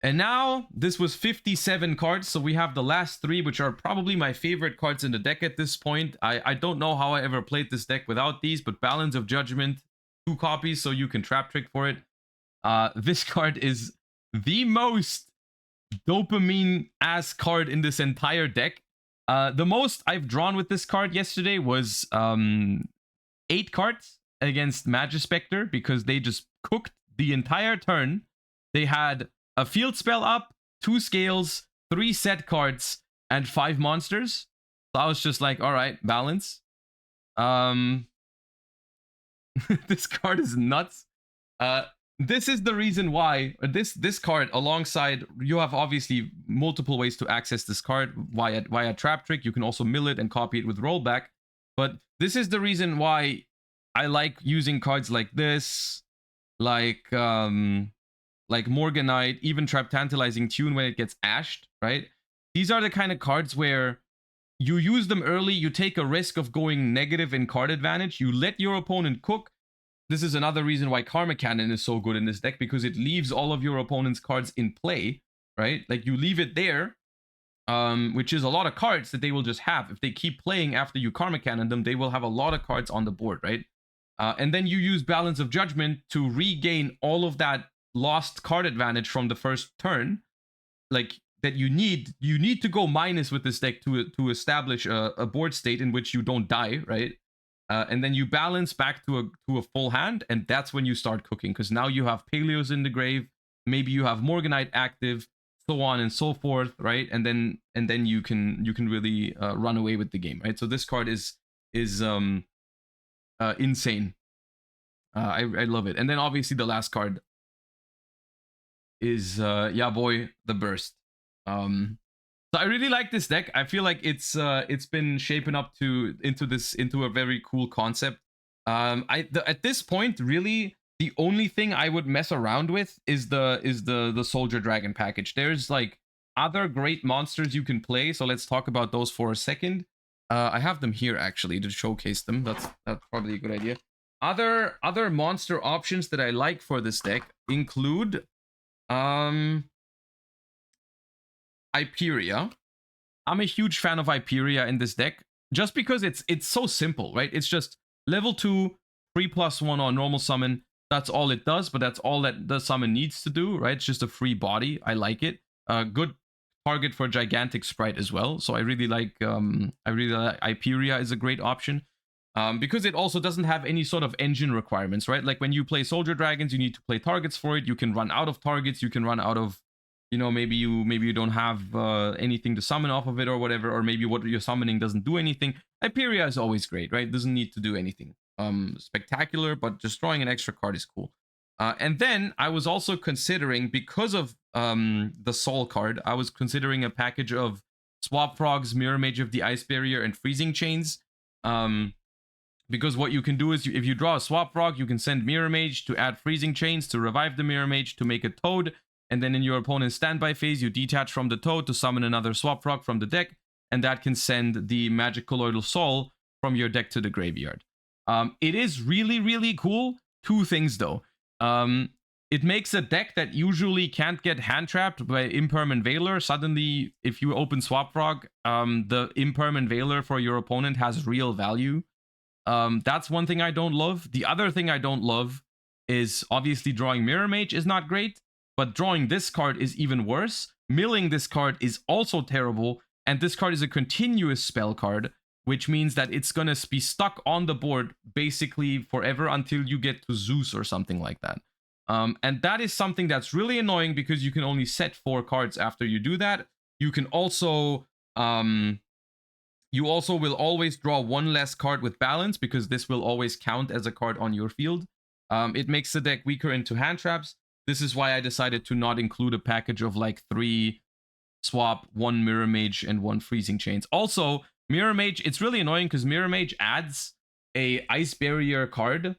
And now, this was 57 cards, so we have the last 3, which are probably my favorite cards in the deck at this point. I don't know how I ever played this deck without these, but Balance of Judgment, 2 copies, so you can trap trick for it. This card is the most dopamine-ass card in this entire deck. The most I've drawn with this card yesterday was 8 cards against Magispector, because they just cooked the entire turn. They had a field spell up, 2 scales, 3 set cards, and 5 monsters. So I was just like, all right, balance. This card is nuts. This is the reason why this card, alongside, you have obviously multiple ways to access this card via trap trick. You can also mill it and copy it with rollback. But this is the reason why I like using cards like this, like Morganite, even Trap Tantalizing Tune when it gets ashed, right? These are the kind of cards where you use them early, you take a risk of going negative in card advantage, you let your opponent cook. This is another reason why Karmic Cannon is so good in this deck, because it leaves all of your opponent's cards in play, right? Like, you leave it there, which is a lot of cards that they will just have. If they keep playing after you Karmic Cannon them, they will have a lot of cards on the board, right? And then you use Balance of Judgment to regain all of that lost card advantage from the first turn, like, that you need to go minus with this deck to establish a board state in which you don't die, right? And then you balance back to a full hand, and that's when you start cooking, because now you have Paleos in the grave, maybe you have Morganite active, so on and so forth, right? And then you can really run away with the game, right? So this card is insane. I love it. And then obviously the last card is yeah boy, the burst. So I really like this deck. I feel like it's been shaping up into a very cool concept. At this point, really, the only thing I would mess around with is the Soldier Dragon package. There's like other great monsters you can play, so let's talk about those for a second. I have them here actually to showcase them. That's probably a good idea. Other monster options that I like for this deck include Hyperia. I'm a huge fan of Hyperia in this deck, just because it's so simple, right? It's just level 2, 3+1 on normal summon. That's all it does, but that's all that the summon needs to do, right? It's just a free body. I like it. Good target for Gigantic Sprite as well. So I really like Hyperia is a great option. Because it also doesn't have any sort of engine requirements, right? Like when you play Soldier Dragons, you need to play targets for it. You can run out of targets. You can run out of, you know, maybe you don't have anything to summon off of it or whatever, or maybe what you're summoning doesn't do anything. Hyperia is always great, right? Doesn't need to do anything spectacular, but just drawing an extra card is cool. And then I was also considering, because of the Soul card, I was considering a package of Swap Frogs, Mirror Mage of the Ice Barrier, and Freezing Chains. Because what you can do is, if you draw a Swap Frog, you can send Mirror Mage to add Freezing Chains to revive the Mirror Mage to make a Toad, and then in your opponent's standby phase, you detach from the Toad to summon another Swap Frog from the deck, and that can send the Magic Colloidal Soul from your deck to the graveyard. It is really, really cool. Two things though. It makes a deck that usually can't get hand-trapped by Impermanent Veiler. Suddenly, if you open Swap Frog, the Impermanent Veiler for your opponent has real value. That's one thing I don't love. The other thing I don't love is, obviously, drawing Mirror Mage is not great, but drawing this card is even worse. Milling this card is also terrible, and this card is a continuous spell card, which means that it's gonna be stuck on the board basically forever until you get to Zeus or something like that. And that is something that's really annoying, because you can only set 4 cards after you do that. You can also you also will always draw 1 less card with balance, because this will always count as a card on your field. It makes the deck weaker into hand traps. This is why I decided to not include a package of like 3 swap, 1 Mirror Mage, and 1 Freezing Chains. Also, Mirror Mage, it's really annoying because Mirror Mage adds a Ice Barrier card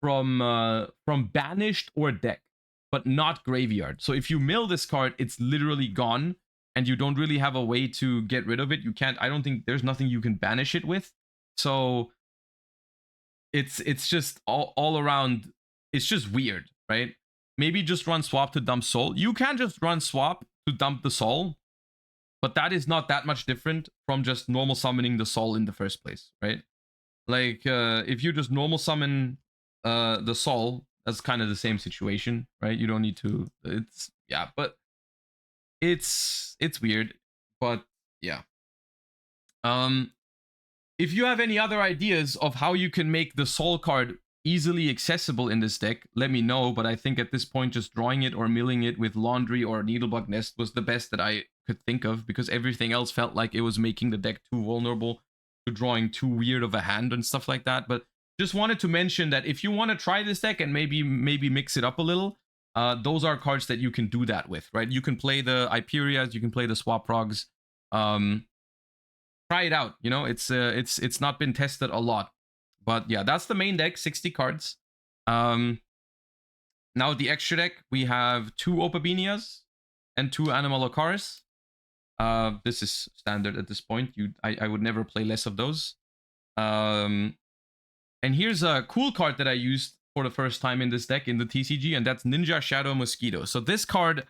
from banished or deck, but not graveyard. So if you mill this card, it's literally gone, and you don't really have a way to get rid of it. You can't, I don't think there's nothing you can banish it with. So it's just all around, it's just weird, right? Maybe just run swap to dump soul. You can just run swap to dump the soul, but that is not that much different from just normal summoning the soul in the first place, right? Like if you just normal summon the soul, that's kind of the same situation, right? You don't need to, it's, yeah, but it's weird, but yeah. If you have any other ideas of how you can make the soul card easily accessible in this deck, let me know. But I think at this point, just drawing it or milling it with Laundry or Needlebug Nest was the best that I could think of, because everything else felt like it was making the deck too vulnerable to drawing too weird of a hand and stuff like that. But just wanted to mention that if you want to try this deck and maybe mix it up a little, those are cards that you can do that with, right? You can play the Hyperias, you can play the Swap Frogs. Try it out, you know, it's not been tested a lot. But yeah, that's the main deck, 60 cards. Now the extra deck, we have 2 Opabinias and 2 Animalocaris. This is standard at this point. I would never play less of those. And here's a cool card that I used for the first time in this deck in the TCG, and that's Ninja Shadow Mosquito. So this card,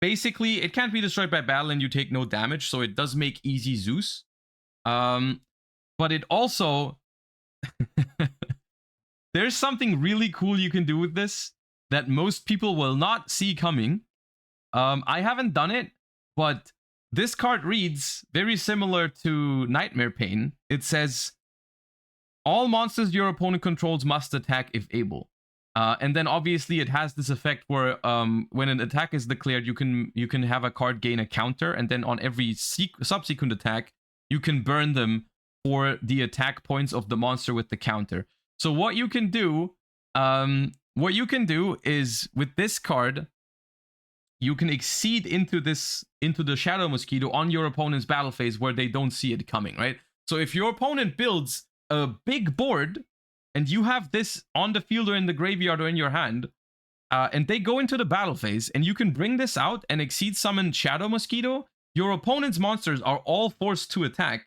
basically, it can't be destroyed by battle and you take no damage, so it does make easy Zeus. But it also... There's something really cool you can do with this that most people will not see coming. I haven't done it, but this card reads very similar to Nightmare Pain. It says, all monsters your opponent controls must attack if able. And then obviously it has this effect where when an attack is declared, you can have a card gain a counter, and then on every subsequent attack, you can burn them for the attack points of the monster with the counter. So what you can do is with this card, you can exceed into the Shadow Mosquito on your opponent's battle phase where they don't see it coming, right? So if your opponent builds a big board and you have this on the field or in the graveyard or in your hand, and they go into the battle phase, and you can bring this out and exceed summon Shadow Mosquito, your opponent's monsters are all forced to attack.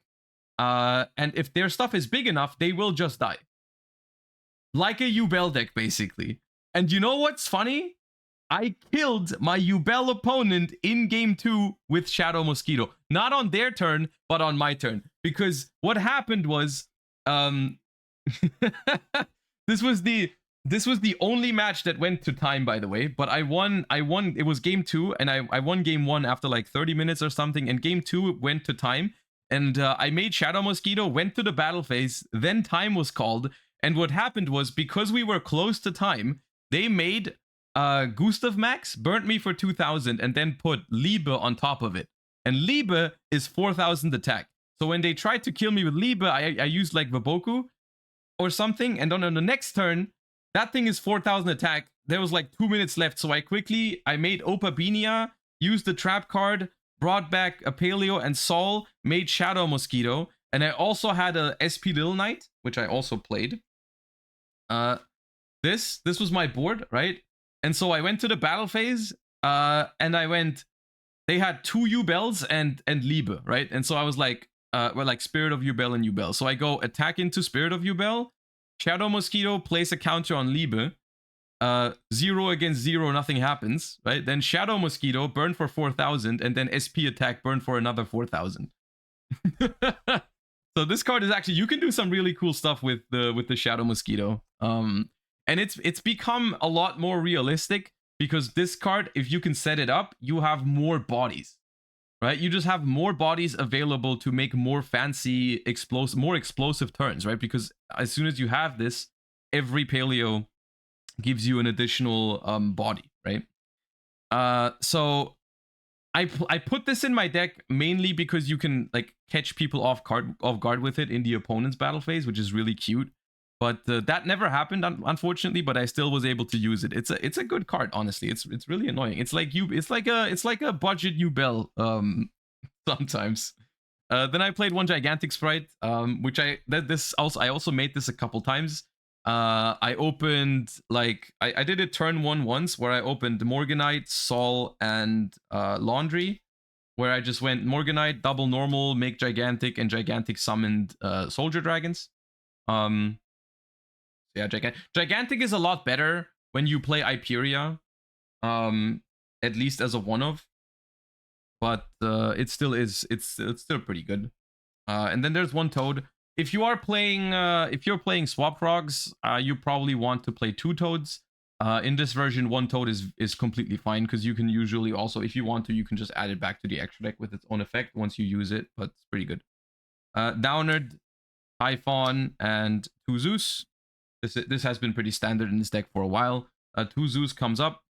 And if their stuff is big enough, they will just die. Like a Yubel deck, basically. And you know what's funny? I killed my Yubel opponent in game 2 with Shadow Mosquito. Not on their turn, but on my turn. Because what happened was... this was the only match that went to time, by the way, but I won. It was game 2, and I won game 1 after like 30 minutes or something, and game 2 went to time, and I made Shadow Mosquito, went to the battle phase, then time was called, and what happened was, because we were close to time, they made Gustav Max, burnt me for 2000, and then put Liebe on top of it, and Liebe is 4000 attack. So when they tried to kill me with Liebe, I used like Vaboku or something, and then on the next turn, that thing is 4000 attack. There was like 2 minutes left, so I made Opabinia, used the trap card, brought back a Paleo and Sol, made Shadow Mosquito, and I also had a SP Little Knight, which I also played. This was my board, right? And so I went to the battle phase, and they had 2 Yubels and Liebe, right? And so I was like, like Spirit of Yubel and Yubel. So I go attack into Spirit of Yubel, Shadow Mosquito, place a counter on Liebe, 0 against 0, nothing happens, right? Then Shadow Mosquito, burn for 4000, and then SP attack, burn for another 4000. So this card is actually, you can do some really cool stuff with the Shadow Mosquito. And it's become a lot more realistic, because this card, if you can set it up, you have more bodies. Right, you just have more bodies available to make more fancy, more explosive turns, right? Because as soon as you have this, every Paleo gives you an additional body, right? So I put this in my deck mainly because you can like catch people off guard with it in the opponent's battle phase, which is really cute. But that never happened, unfortunately. But I still was able to use it. It's a good card, honestly. It's really annoying. It's like a budget Yubel sometimes. Then I played one Gigantic Sprite, which I also made this a couple times. I opened like I did it turn 1 once, where I opened Morganite, Sol, and Laundry, where I just went Morganite, double normal, make Gigantic, and Gigantic summoned Soldier Dragons. Yeah, Gigantic is a lot better when you play Hyperia, at least as a one-of. But it still is. It's still pretty good. And then there's one Toad. If you're playing Swap Frogs, you probably want to play 2 Toads. In this version, 1 Toad is completely fine, because you can usually also, if you want to, you can just add it back to the extra deck with its own effect once you use it. But it's pretty good. Downard, Typhon, and 2 Zeus. This has been pretty standard in this deck for a while. 2 Zeus comes up.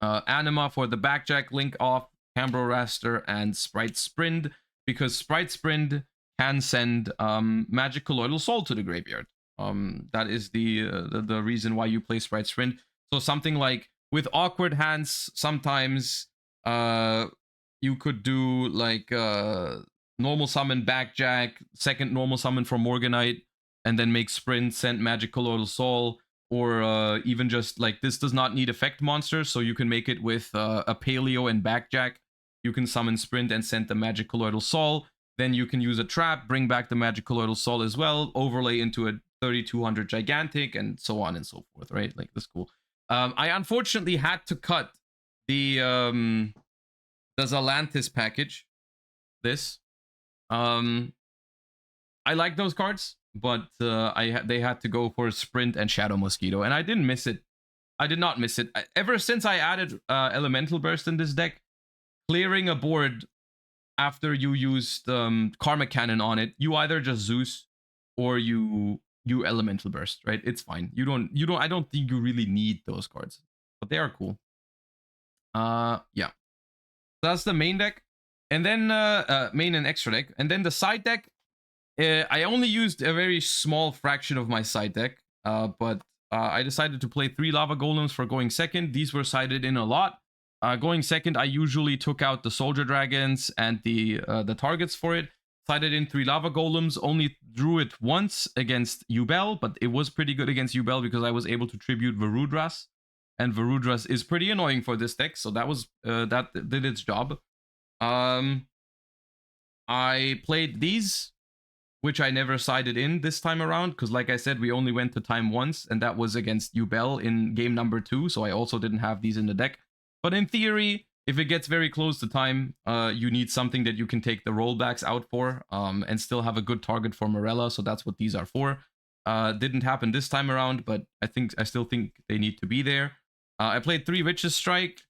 Anima for the backjack, Link off, Cambro Raster, and Sprite Sprint, because Sprite Sprint can send Magic Colloidal Soul to the graveyard. That is the reason why you play Sprite Sprint. So something like with awkward hands, sometimes you could do like normal summon backjack, second normal summon for Morganite, and then make Sprint, send Magic Colloidal Soul, or even just like this does not need effect monsters, so you can make it with a Paleo and backjack. You can summon Sprint and send the Magic Colloidal Soul. Then you can use a trap, bring back the Magic Colloidal Soul as well, overlay into a 3200 Gigantic, and so on and so forth, right? Like, that's cool. I unfortunately had to cut the Zalantis package. I like those cards, but they had to go for Sprint and Shadow Mosquito, and I didn't miss it. I did not miss it. Ever since I added Elemental Burst in this deck, clearing a board after you used Karma Cannon on it, you either just Zeus or you you Elemental Burst, right? It's fine. You don't. I don't think you really need those cards, but they are cool. Yeah. So that's the main deck, and then main and extra deck, and then the side deck. I only used a very small fraction of my side deck, but I decided to play 3 Lava Golems for going second. These were sided in a lot. Going second, I usually took out the Soldier Dragons and the targets for it. Sided in 3 Lava Golems, only drew it once against Yubel, but it was pretty good against Yubel because I was able to tribute Varudras. And Varudras is pretty annoying for this deck, so that was that did its job. I played these, which I never sided in this time around, because like I said, we only went to time once, and that was against Yubel in game number 2, so I also didn't have these in the deck. But in theory, if it gets very close to time, you need something that you can take the rollbacks out for, and still have a good target for Morella, so that's what these are for. Didn't happen this time around, but I still think they need to be there. I played 3 Witch's Strike.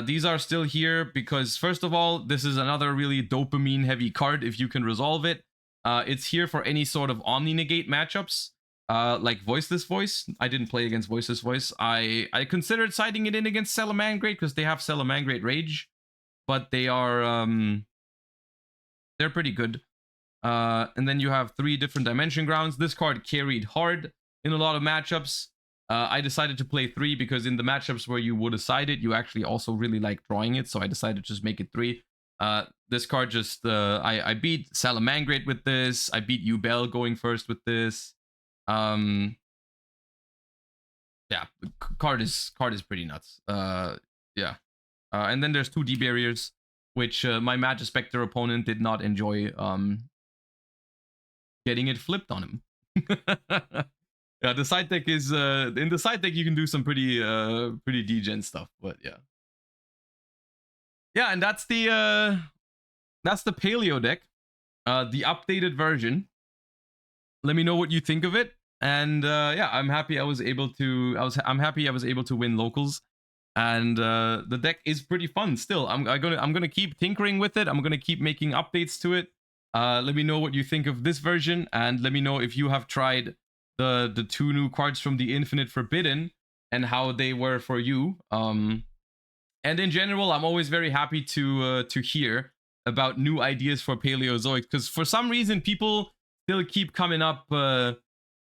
These are still here because, first of all, this is another really dopamine-heavy card if you can resolve it. It's here for any sort of Omni-Negate matchups, like Voiceless Voice. I didn't play against Voiceless Voice. I considered siding it in against Salamangreat because they have Salamangreat Rage, but they are they're pretty good. And then you have 3 different Dimension Grounds. This card carried hard in a lot of matchups. I decided to play 3 because in the matchups where you would have sided, you actually also really like drawing it, so I decided to just make it 3. This card just I beat Salamangreat with this. I beat Yubel going first with this. Yeah, card is pretty nuts. Yeah. And then there's 2 D barriers, which my Magispector opponent did not enjoy getting it flipped on him. Yeah, the side deck is in the side deck you can do some pretty degen stuff, but yeah. Yeah, and that's the Paleo deck, the updated version. Let me know what you think of it, and yeah, I'm happy I was able to. I'm happy I was able to win locals, and the deck is pretty fun. Still, I'm gonna keep tinkering with it. I'm gonna keep making updates to it. Let me know what you think of this version, and let me know if you have tried the 2 new cards from the Infinite Forbidden and how they were for you. And in general, I'm always very happy to hear about new ideas for Paleozoic, because for some reason people still keep coming up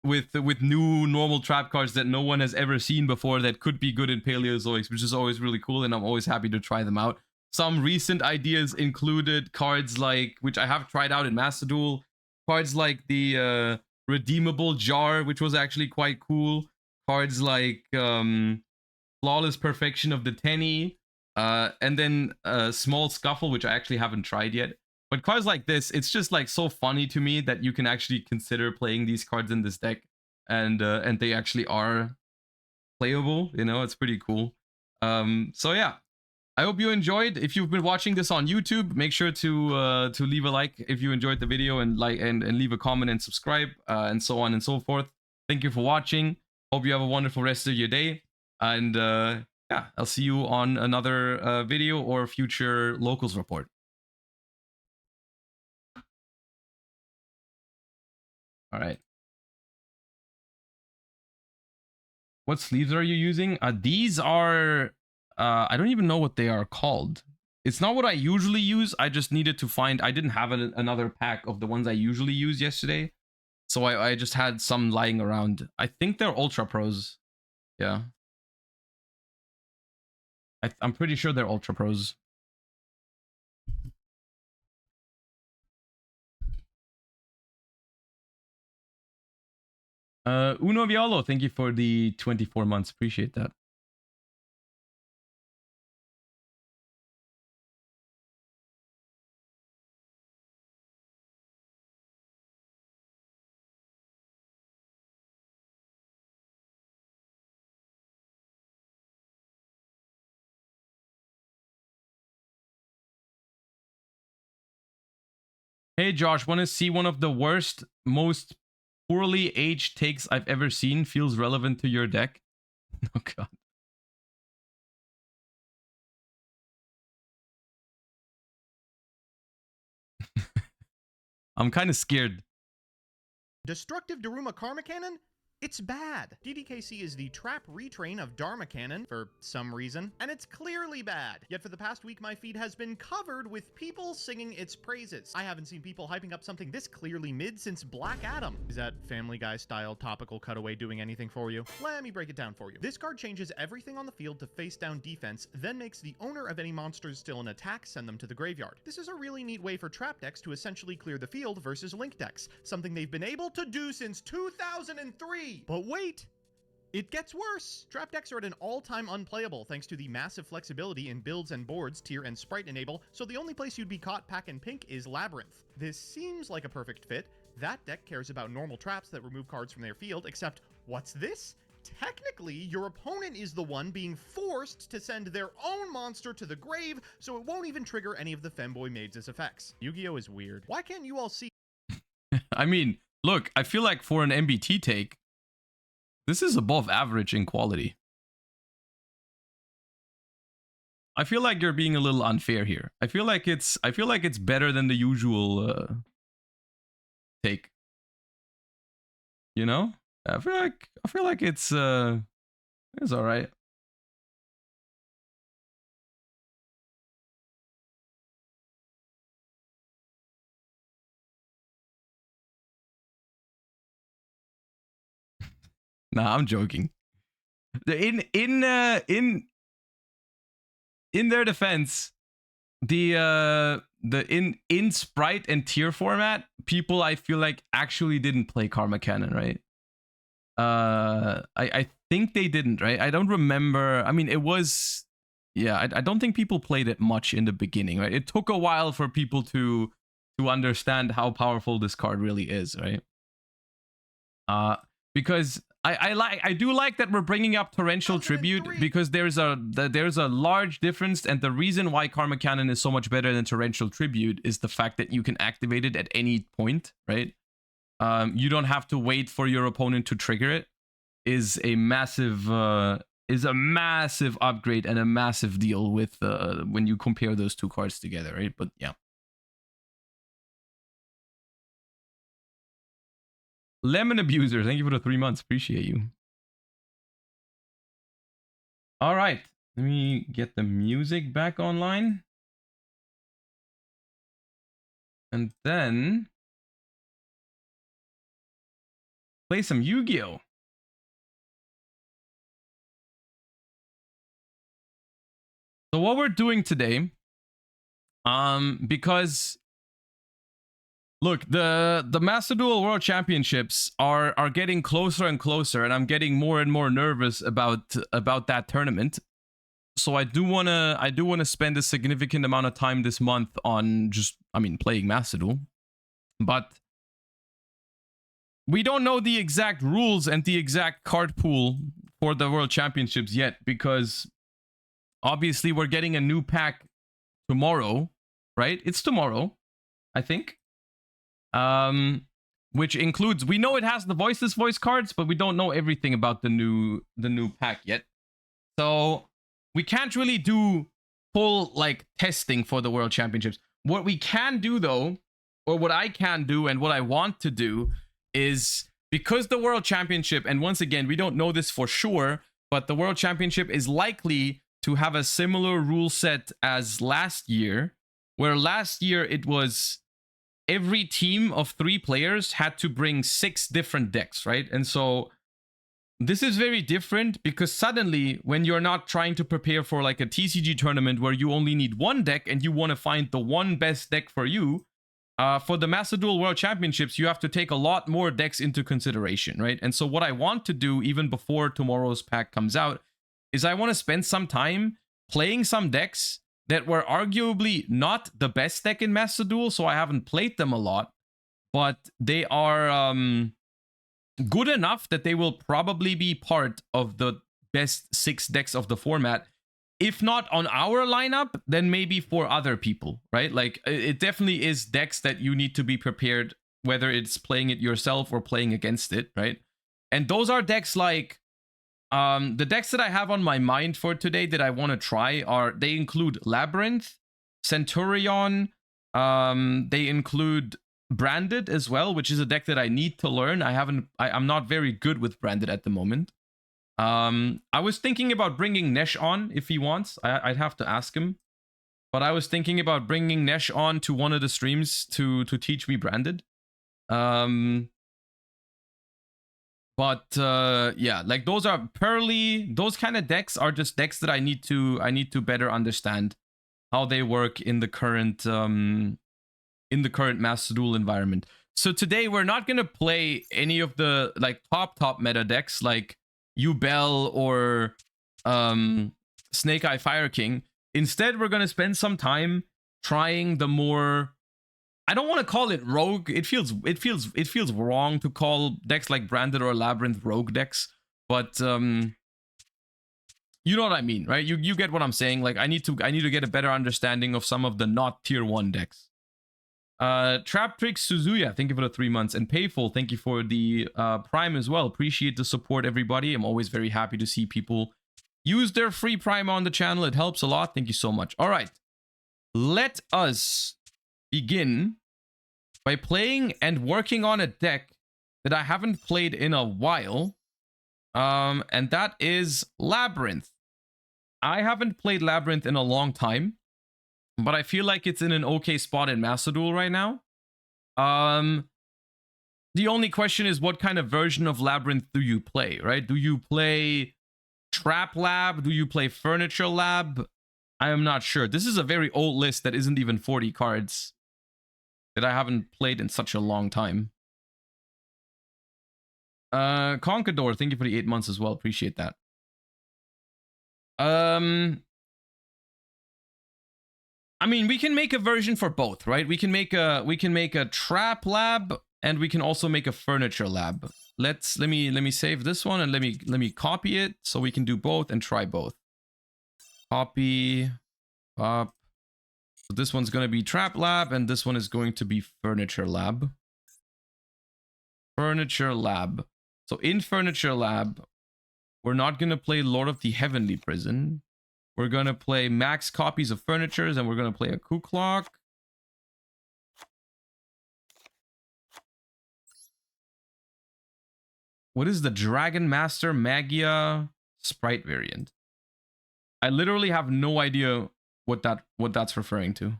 with new normal trap cards that no one has ever seen before that could be good in Paleozoics, which is always really cool, and I'm always happy to try them out. Some recent ideas included cards like, which I have tried out in Master Duel, cards like the Redeemable Jar, which was actually quite cool. Cards like Flawless Perfection of the Tenny, and then Small Scuffle, which I actually haven't tried yet. But cards like this, it's just like so funny to me that you can actually consider playing these cards in this deck, and they actually are playable. You know, it's pretty cool. So yeah, I hope you enjoyed. If you've been watching this on YouTube, make sure to leave a like if you enjoyed the video, and leave a comment and subscribe, and so on and so forth. Thank you for watching. Hope you have a wonderful rest of your day, and yeah, I'll see you on another video or future locals report. All right. What sleeves are you using? These are I don't even know what they are called. It's not what I usually use. I just needed to find. I didn't have another pack of the ones I usually use yesterday, so I just had some lying around. I think they're Ultra Pros. Yeah, I'm pretty sure they're Ultra Pros. Uno Violo, thank you for the 24 months. Appreciate that. Hey Josh, want to see one of the worst, most poorly aged takes I've ever seen? Feels relevant to your deck. Oh god. I'm kind of scared. Destructive Daruma Karma Cannon? It's bad. DDKC is the trap retrain of Dharma Cannon for some reason, and it's clearly bad. Yet for the past week, my feed has been covered with people singing its praises. I haven't seen people hyping up something this clearly mid since Black Adam. Is that Family Guy style topical cutaway doing anything for you? Let me break it down for you. This card changes everything on the field to face down defense, then makes the owner of any monsters still in attack send them to the graveyard. This is a really neat way for trap decks to essentially clear the field versus link decks, something they've been able to do since 2003. But wait! It gets worse! Trap decks are at an all-time unplayable thanks to the massive flexibility in builds and boards tier and sprite enable, so the only place you'd be caught pack and pink is Labrynth. This seems like a perfect fit. That deck cares about normal traps that remove cards from their field, except what's this? Technically, your opponent is the one being forced to send their own monster to the grave, so it won't even trigger any of the Femboy Maids' effects. Yu-Gi-Oh! Is weird. Why can't you all see? I mean, look, I feel like for an MBT take, this is above average in quality. I feel like you're being a little unfair here. I feel like it's better than the usual take. You know? I feel like it's all right. Nah, I'm joking. In their defense, the in sprite and tier format, people I feel like actually didn't play Karma Cannon, right? I think they didn't, right? I don't remember. I mean, it was, yeah. I don't think people played it much in the beginning, right? It took a while for people to understand how powerful this card really is, right? Because I do like that we're bringing up Torrential Tribute, because there's a large difference, and the reason why Karma Cannon is so much better than Torrential Tribute is the fact that you can activate it at any point, right? You don't have to wait for your opponent to trigger it. Is a massive upgrade and a massive deal with when you compare those two cards together, right? But yeah. Lemon Abuser, thank you for the 3 months. Appreciate you. All right, let me get the music back online. And then play some Yu-Gi-Oh! So what we're doing today, because look, the Master Duel World Championships are getting closer and closer, and I'm getting more and more nervous about that tournament. So I do wanna spend a significant amount of time this month on just, I mean, playing Master Duel. But we don't know the exact rules and the exact card pool for the World Championships yet, because obviously we're getting a new pack tomorrow, right? It's tomorrow, I think. Which includes, we know it has the Voiceless Voice cards, but we don't know everything about the new pack yet. So we can't really do full like testing for the World Championships. What we can do though, or what I can do and what I want to do, is because the World Championship, and once again, we don't know this for sure, but the World Championship is likely to have a similar rule set as last year, where last year it was every team of 3 players had to bring 6 different decks, right? And so this is very different, because suddenly when you're not trying to prepare for like a TCG tournament where you only need 1 deck and you want to find the one best deck for you, for the Master Duel World Championships, you have to take a lot more decks into consideration, right? And so what I want to do, even before tomorrow's pack comes out, is I want to spend some time playing some decks that were arguably not the best deck in Master Duel, so I haven't played them a lot, but they are good enough that they will probably be part of the best 6 decks of the format. If not on our lineup, then maybe for other people, right? Like, it definitely is decks that you need to be prepared, whether it's playing it yourself or playing against it, right? And those are decks like, the decks that I have on my mind for today that I want to try they include Labrynth, Centurion, they include Branded as well, which is a deck that I need to learn. I'm not very good with Branded at the moment. I was thinking about bringing Nesh on if he wants. I'd have to ask him. But I was thinking about bringing Nesh on to one of the streams to teach me Branded. But yeah, like those are Pearly. Those kind of decks are just decks that I need to better understand how they work in the current Master Duel environment. So today we're not gonna play any of the like top meta decks like Yubel or Snake Eye Fire King. Instead, we're gonna spend some time trying the more, I don't want to call it rogue. It feels wrong to call decks like Branded or Labrynth rogue decks, but you know what I mean, right? You get what I'm saying. Like I need to get a better understanding of some of the not tier 1 decks. Trap Trick Suzuya, thank you for the 3 months, and Payful, thank you for the Prime as well. Appreciate the support, everybody. I'm always very happy to see people use their free Prime on the channel. It helps a lot. Thank you so much. All right, let us begin by playing and working on a deck that I haven't played in a while, and that is Labrynth. I haven't played Labrynth in a long time, but I feel like it's in an okay spot in Master Duel right now. The only question is, what kind of version of Labrynth do you play, right? Do you play Trap Lab? Do you play Furniture Lab? I am not sure. This is a very old list that isn't even 40 cards that I haven't played in such a long time. Conquador, thank you for the 8 months as well. Appreciate that. I mean, we can make a version for both, right? We can make a Trap Lab and we can also make a Furniture Lab. Let me save this one and let me copy it so we can do both and try both. Copy up. So this one's going to be Trap Lab and this one is going to be Furniture Lab. Furniture Lab. So in Furniture Lab, we're not going to play Lord of the Heavenly Prison. We're going to play max copies of Furnitures and we're going to play a Coup Clock. What is the Dragon Master Magia Sprite variant? I literally have no idea what that's referring to.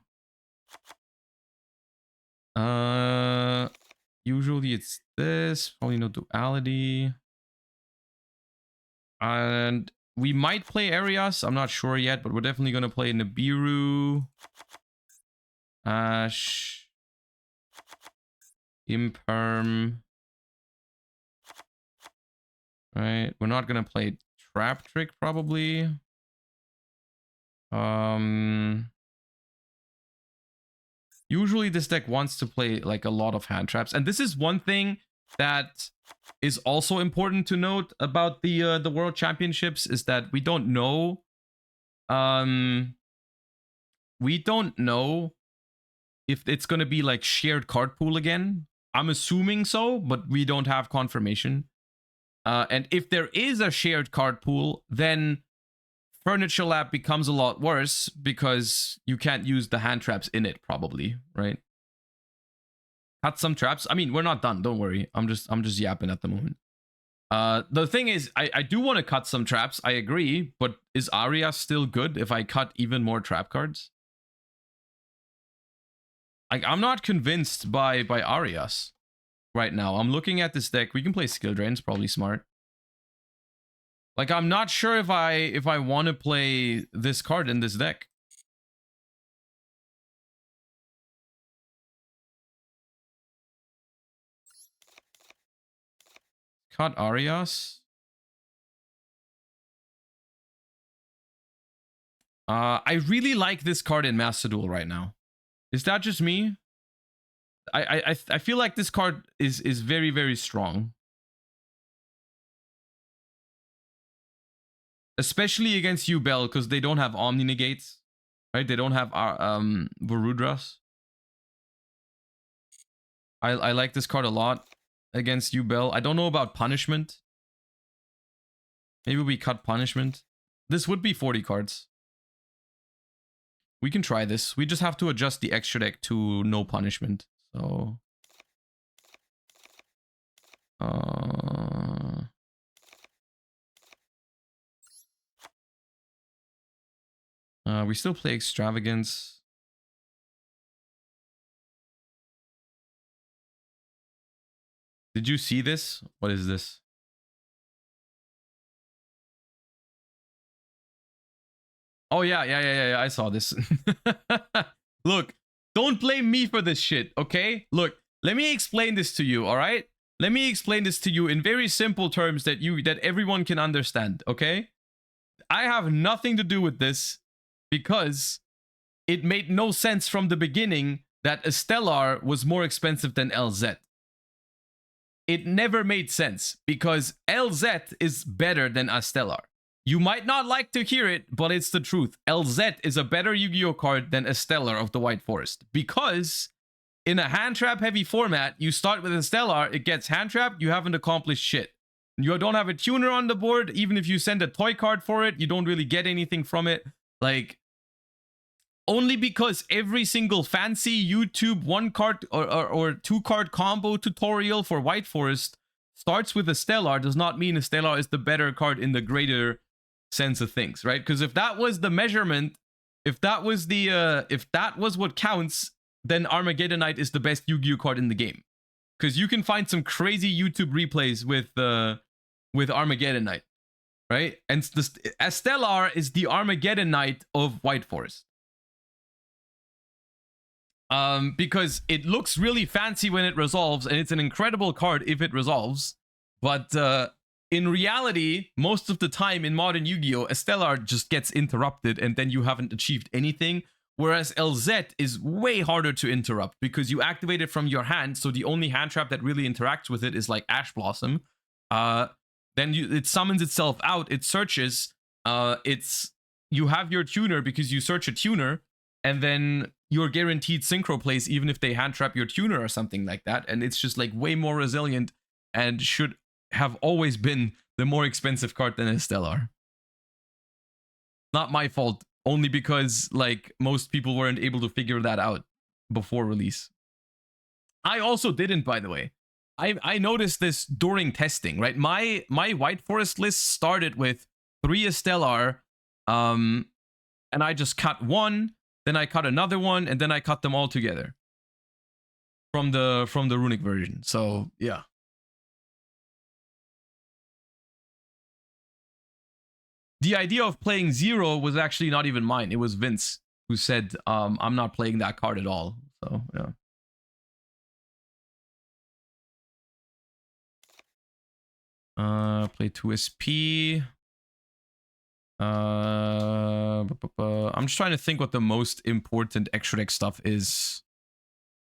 Usually it's this, probably no duality. And we might play Arias, I'm not sure yet, but we're definitely going to play Nibiru, Ash, Imperm. Right, we're not going to play Trap Trick probably. Usually this deck wants to play like a lot of hand traps, and this is one thing that is also important to note about the World Championships is that we don't know if it's going to be like shared card pool again. I'm assuming so, but we don't have confirmation. And if there is a shared card pool, then Furniture Lab becomes a lot worse because you can't use the hand traps in it, probably, right? Cut some traps. I mean, we're not done. Don't worry. I'm just yapping at the moment. The thing is, I do want to cut some traps. I agree, but is Arias still good if I cut even more trap cards? Like, I'm not convinced by Arias right now. I'm looking at this deck. We can play Skill Drains, probably smart. Like, I'm not sure if I want to play this card in this deck. Cut Arias. I really like this card in Master Duel right now. Is that just me? I feel like this card is very, very strong. Especially against Yubel, because they don't have Omni Negates. Right? They don't have Varudras. I like this card a lot against Yubel. I don't know about Punishment. Maybe we cut Punishment. This would be 40 cards. We can try this. We just have to adjust the extra deck to no punishment. So We still play Extravagance. Did you see this? What is this? Oh yeah. I saw this. Look, don't blame me for this shit, okay? Look, let me explain this to you, all right? Let me explain this to you in very simple terms that everyone can understand, okay? I have nothing to do with this because it made no sense from the beginning that a Stellar was more expensive than LZ. It never made sense because LZ is better than a Stellar. You might not like to hear it, but it's the truth. LZ is a better Yu-Gi-Oh card than a Stellar of the White Forest because in a hand trap heavy format, you start with a Stellar, it gets hand trapped, you haven't accomplished shit. You don't have a tuner on the board. Even if you send a toy card for it, you don't really get anything from it. Like, only because every single fancy YouTube 1-card or 2-card combo tutorial for White Forest starts with a Stellar does not mean a Stellar is the better card in the greater sense of things, right? Because if that was the measurement, if that was what counts, then Armageddonite is the best Yu-Gi-Oh card in the game. Because you can find some crazy YouTube replays with Armageddonite, right? And a Stellar is the Armageddonite of White Forest. Because it looks really fancy when it resolves, and it's an incredible card if it resolves. But in reality, most of the time in modern Yu-Gi-Oh, a Stellar just gets interrupted, and then you haven't achieved anything. Whereas LZ is way harder to interrupt because you activate it from your hand, so the only hand trap that really interacts with it is like Ash Blossom. Then it summons itself out, it searches. You have your tuner because you search a tuner, and then you're guaranteed synchro plays even if they hand trap your tuner or something like that. And it's just like way more resilient and should have always been the more expensive card than a Stellar. Not my fault, only because like most people weren't able to figure that out before release. I also didn't, by the way. I noticed this during testing, right? My White Forest list started with 3 Stellar, and I just cut one, then I cut another one, and then I cut them all together from the runic version. So yeah. The idea of playing 0 was actually not even mine. It was Vince who said, I'm not playing that card at all. So yeah. Play 2 SP. I'm just trying to think what the most important extra deck stuff is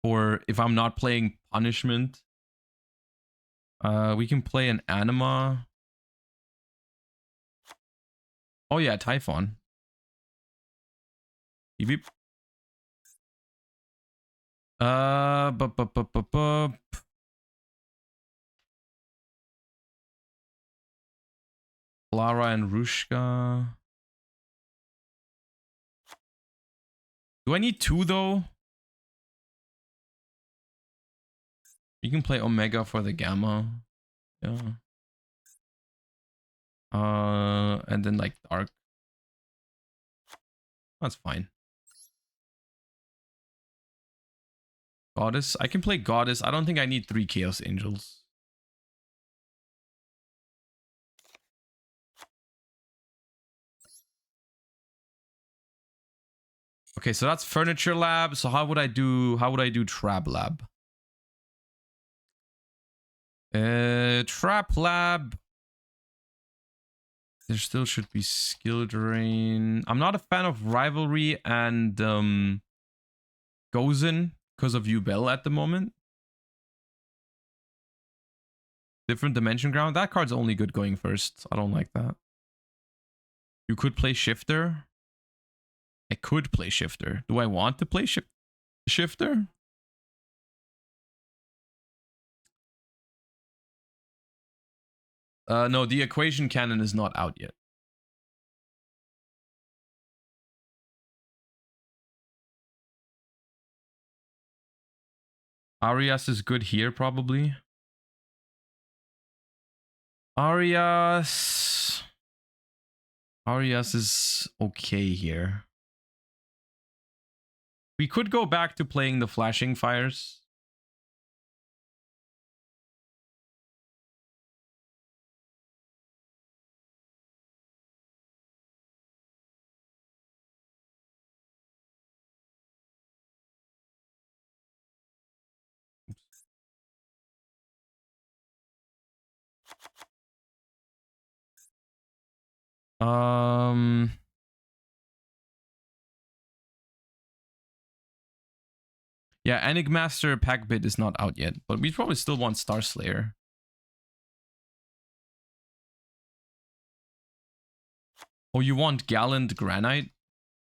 for if I'm not playing Punishment. We can play an Anima. Oh yeah, Typhon. Beep. Clara and Rushka. Do I need 2 though? You can play Omega for the Gamma. Yeah. And then like Dark. That's fine. Goddess. I can play Goddess. I don't think I need 3 Chaos Angels. Okay, so that's Furniture Lab. So how would I do Trap Lab? Trap Lab. There still should be Skill Drain. I'm not a fan of Rivalry and Gozen because of Yubel at the moment. Different Dimension Ground. That card's only good going first. I don't like that. You could play Shifter. I could play Shifter. Do I want to play Shifter? No, the Equation Cannon is not out yet. Arias is good here, probably. Arias. Arias is okay here. We could go back to playing the flashing fires. Yeah, Enigmaster pack bid is not out yet, but we probably still want Star Slayer. Oh, you want Gallant Granite?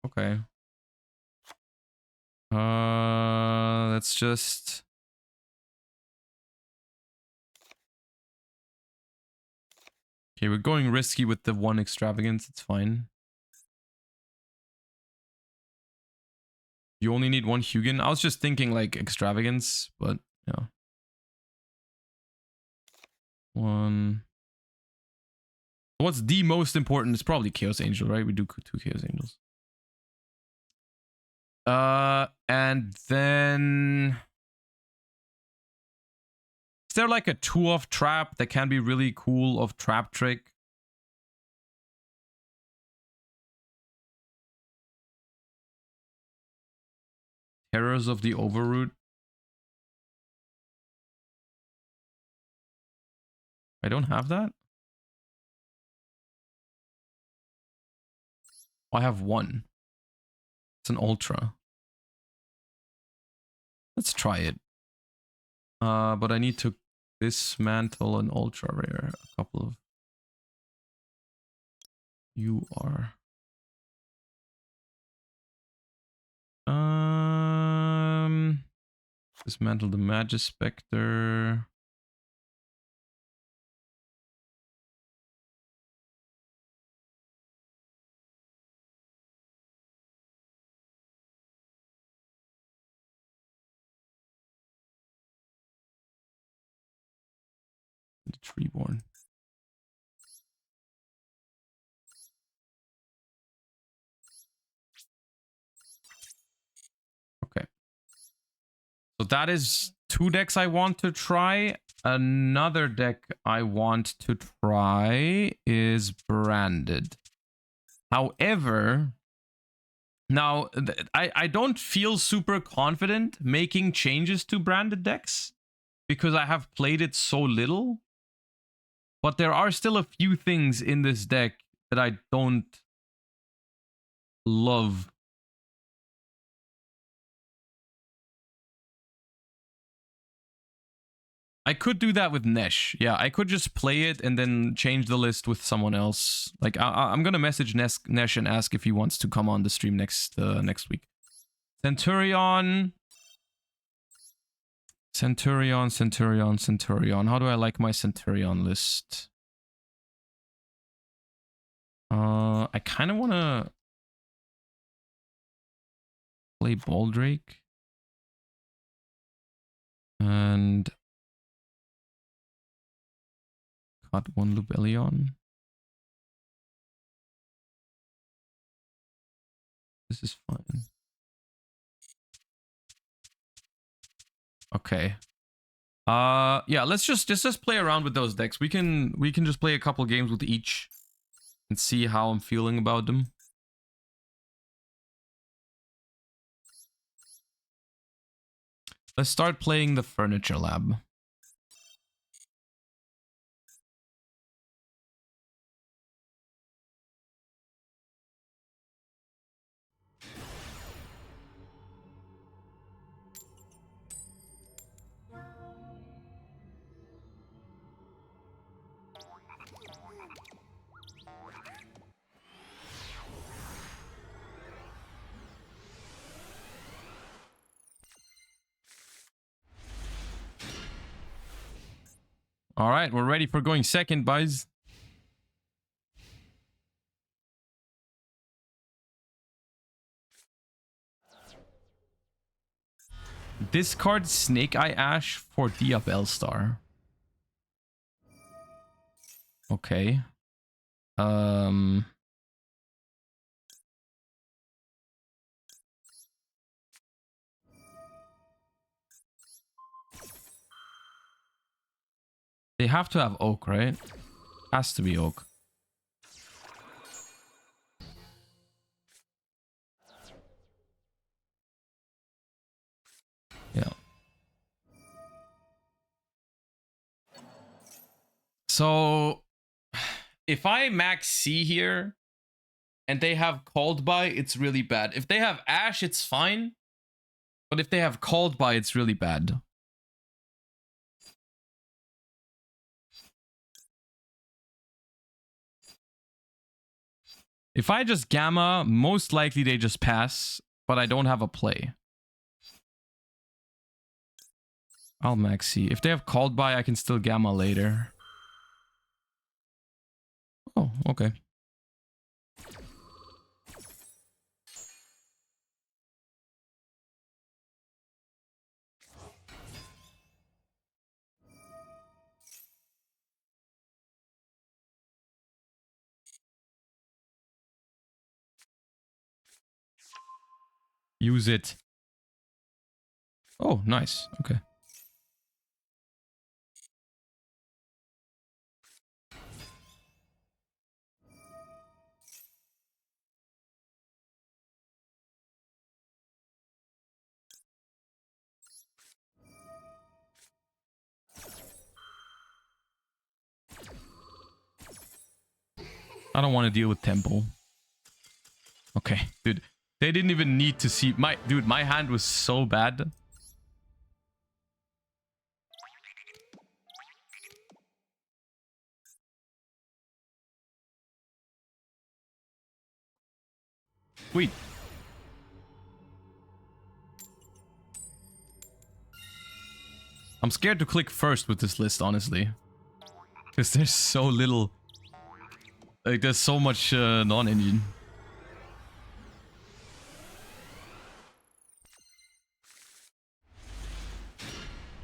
Okay. Let's just... Okay, we're going risky with the one extravagance. It's fine. You only need one Hugin. I was just thinking like extravagance, but yeah. One. What's the most important? It's probably Chaos Angel, right? We do 2 Chaos Angels. And then is there like a 2-off trap that can be really cool of trap trick? Terrors of the Overroot. I don't have that. I have one. It's an ultra. Let's try it. But I need to dismantle an ultra rare. A couple of. You are. Dismantle the Magispector. The Treeborn. Okay. So that is 2 decks I want to try. Another deck I want to try is Branded. However, now I don't feel super confident making changes to Branded decks because I have played it so little. But there are still a few things in this deck that I don't love. I could do that with Nesh. Yeah, I could just play it and then change the list with someone else. Like I'm gonna message Nesh and ask if he wants to come on the stream next week. Centurion. Centurion. How do I like my Centurion list? I kind of want to play Baldrake. And cut one Lubellion. This is fine. Okay. Yeah, let's just play around with those decks. We can just play a couple games with each and see how I'm feeling about them. Let's start playing the Furniture Lab. All right, we're ready for going second, boys. Discard Snake Eye Ash for Dia Bellstar. Okay. Um. They have to have oak, right? Has to be oak. Yeah. So if I max C here and they have called by, it's really bad. If they have Ash, it's fine. But if they have called by, it's really bad. If I just Gamma, most likely they just pass, but I don't have a play. I'll max C. If they have called by, I can still Gamma later. Oh, okay. Use it. Oh, nice. Okay. I don't want to deal with Temple. Okay, dude. They didn't even need to see my... Dude, my hand was so bad. Wait. I'm scared to click first with this list, honestly. Because there's so little... Like, there's so much non-engine.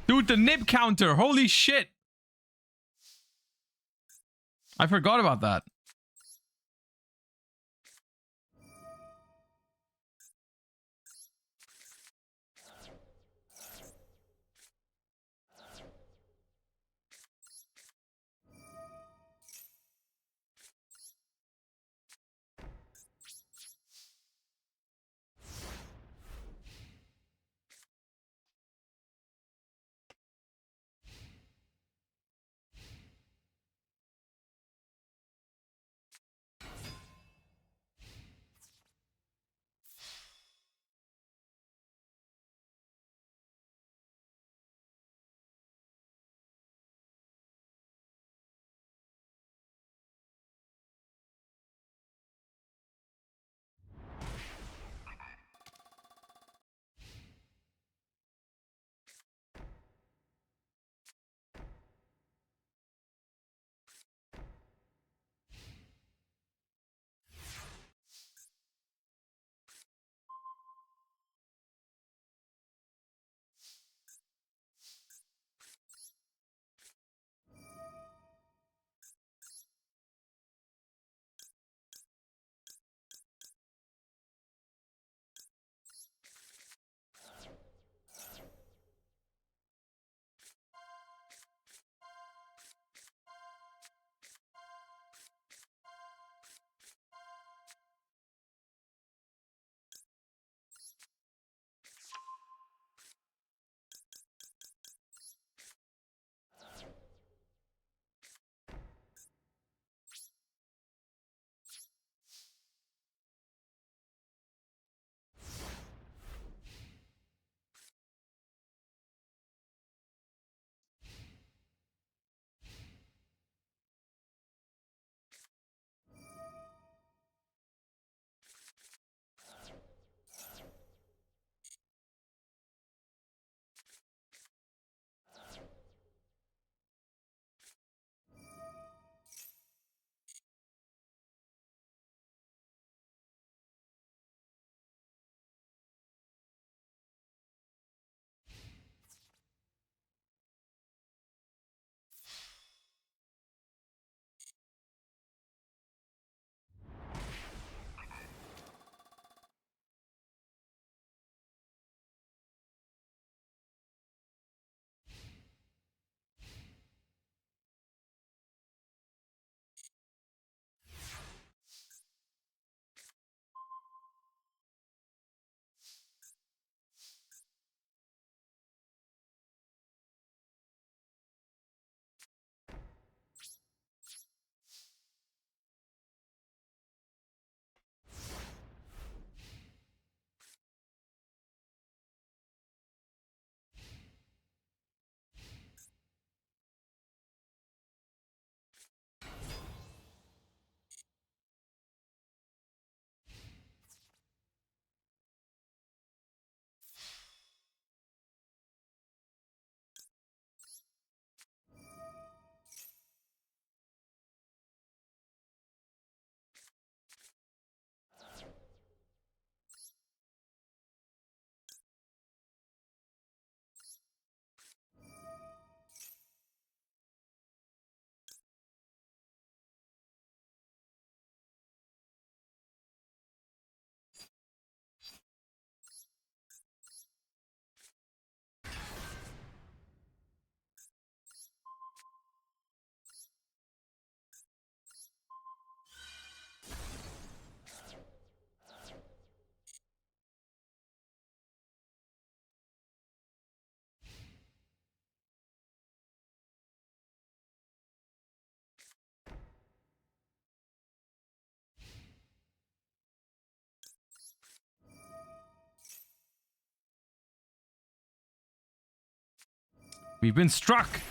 Dude, the nib counter! Holy shit! I forgot about that. We've been struck.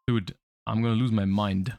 Dude, I'm gonna lose my mind.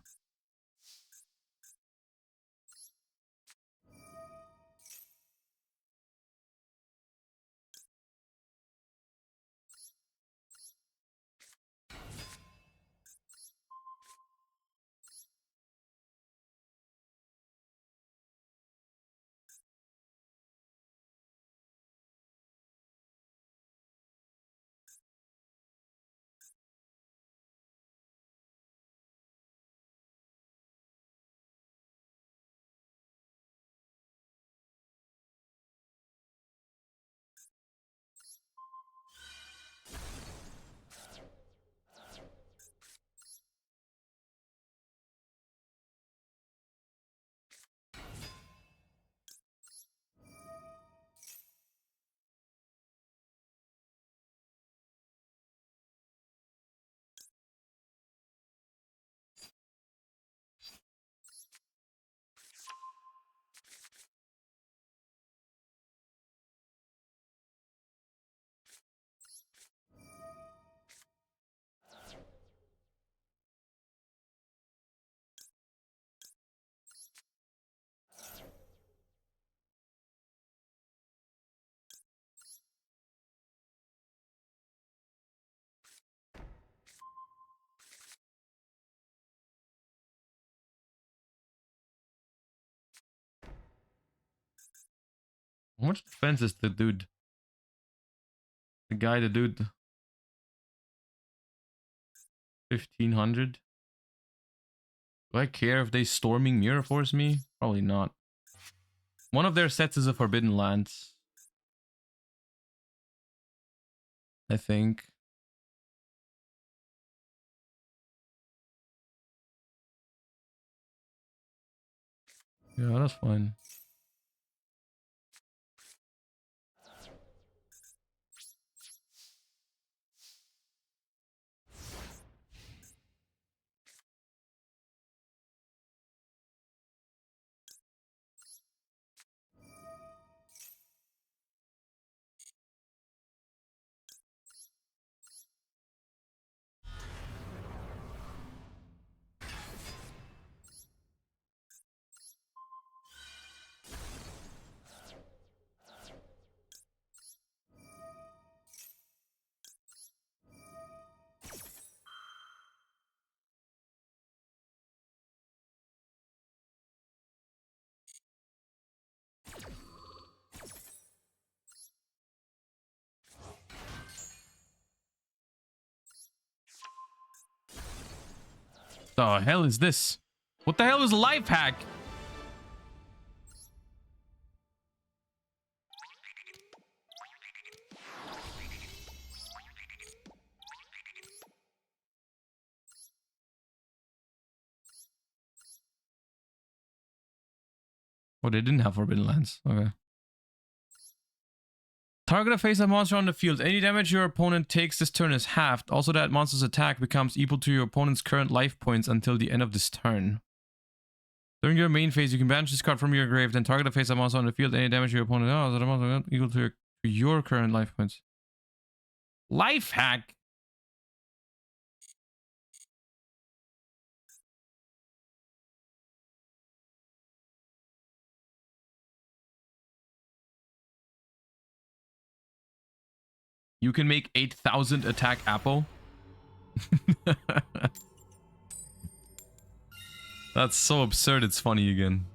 How much defense is the dude? The dude. 1500. Do I care if they storming mirror force me? Probably not. One of their sets is a forbidden lance, I think. Yeah, that's fine. The hell is this? What the hell is a life hack? Oh, they didn't have forbidden lands. Okay. Target a face-up monster on the field. Any damage your opponent takes this turn is halved. Also, that monster's attack becomes equal to your opponent's current life points until the end of this turn. During your main phase, you can banish this card from your grave, then target a face-up monster on the field. Any damage your opponent does, that monster equal to your current life points. Life hack. You can make 8,000 attack Apple. That's so absurd, it's funny again.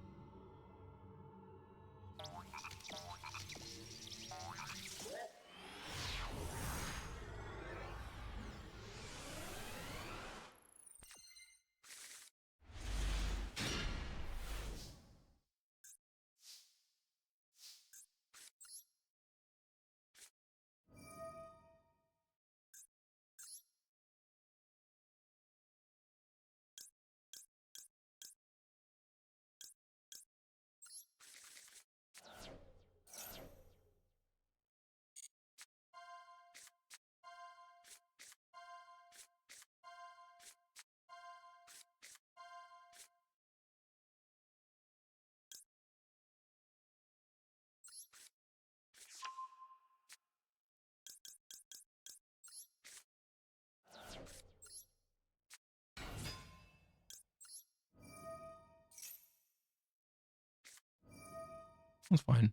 That's fine.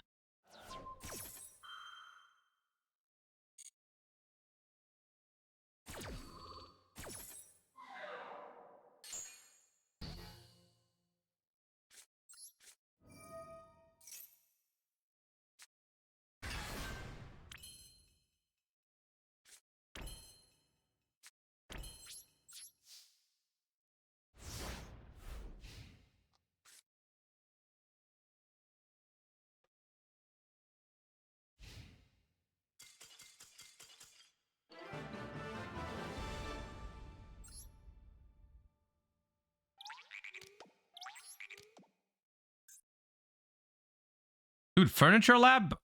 Dude, Furniture Lab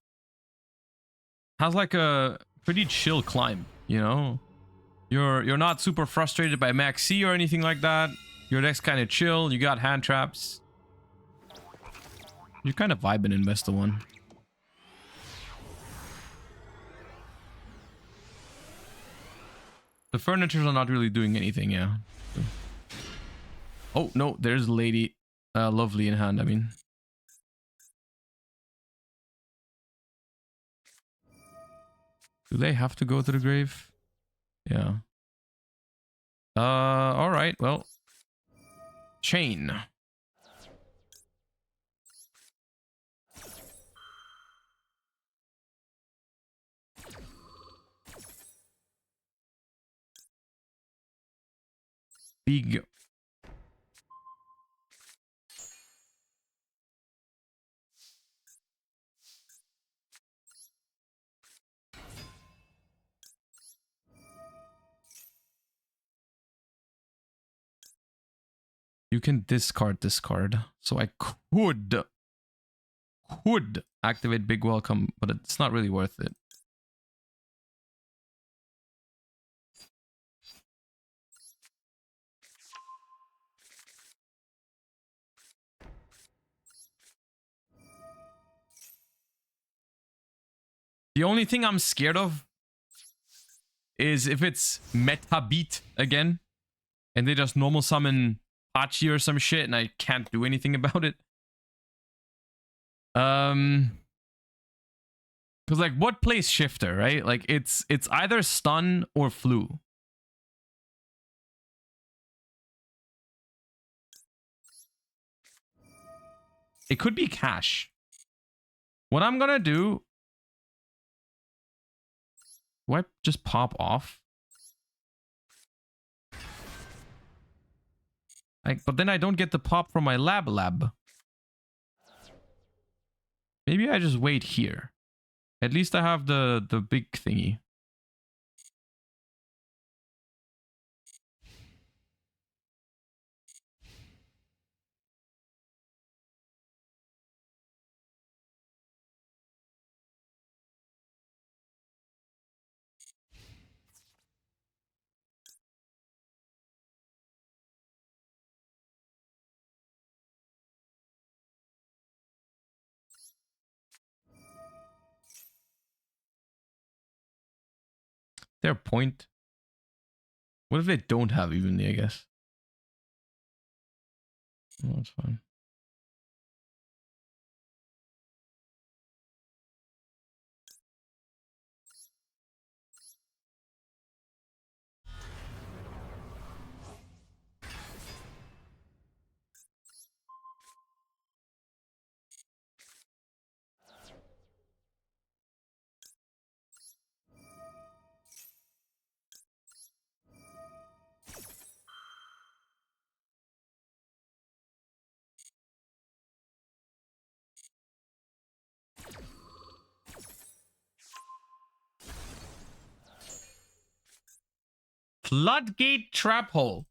has like a pretty chill climb, you know? You're not super frustrated by Max C or anything like that. Your deck's kind of chill. You got hand traps. You're kind of vibing in Vesta 1. The furnitures are not really doing anything, yeah. Oh, no, there's Lady Lovely in hand, I mean. Do they have to go to the grave? Yeah. All right, well. Chain. Big. You can discard this card. So I could activate Big Welcome, but it's not really worth it. The only thing I'm scared of is if it's meta beat again and they just normal summon Hachi or some shit and I can't do anything about it. Because like what plays Shifter, right? Like it's either stun or flu. It could be cash. What I'm gonna do I just pop off? But then I don't get the pop from my lab. Maybe I just wait here. At least I have the big thingy. Their point. What if they don't have evenly, I guess? Oh, that's fine. Floodgate Trap Hole.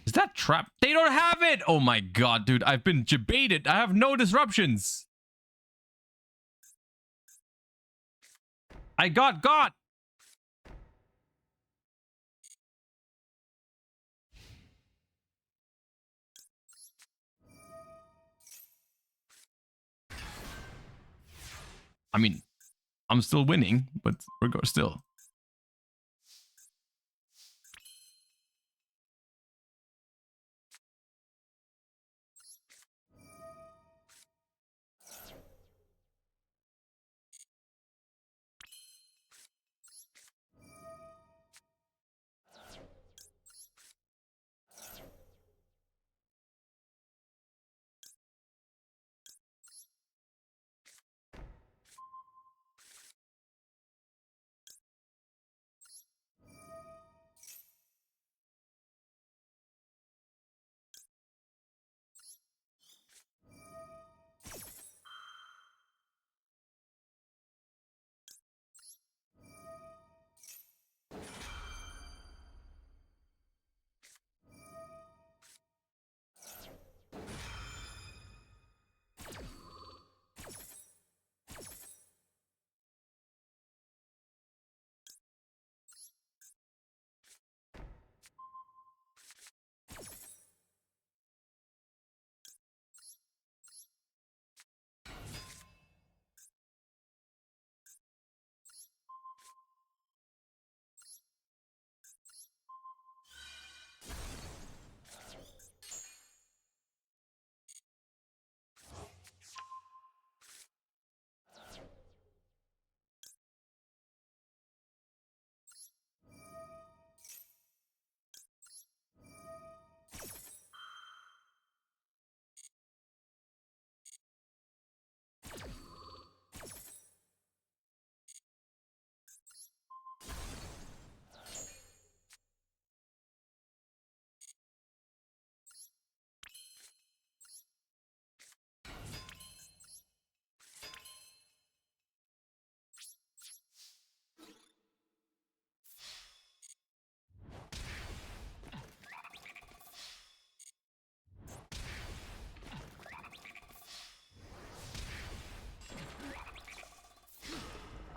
Is that trap? They don't have it! Oh my god, dude. I've been debated. I have no disruptions. I got. I mean, I'm still winning, but we're still.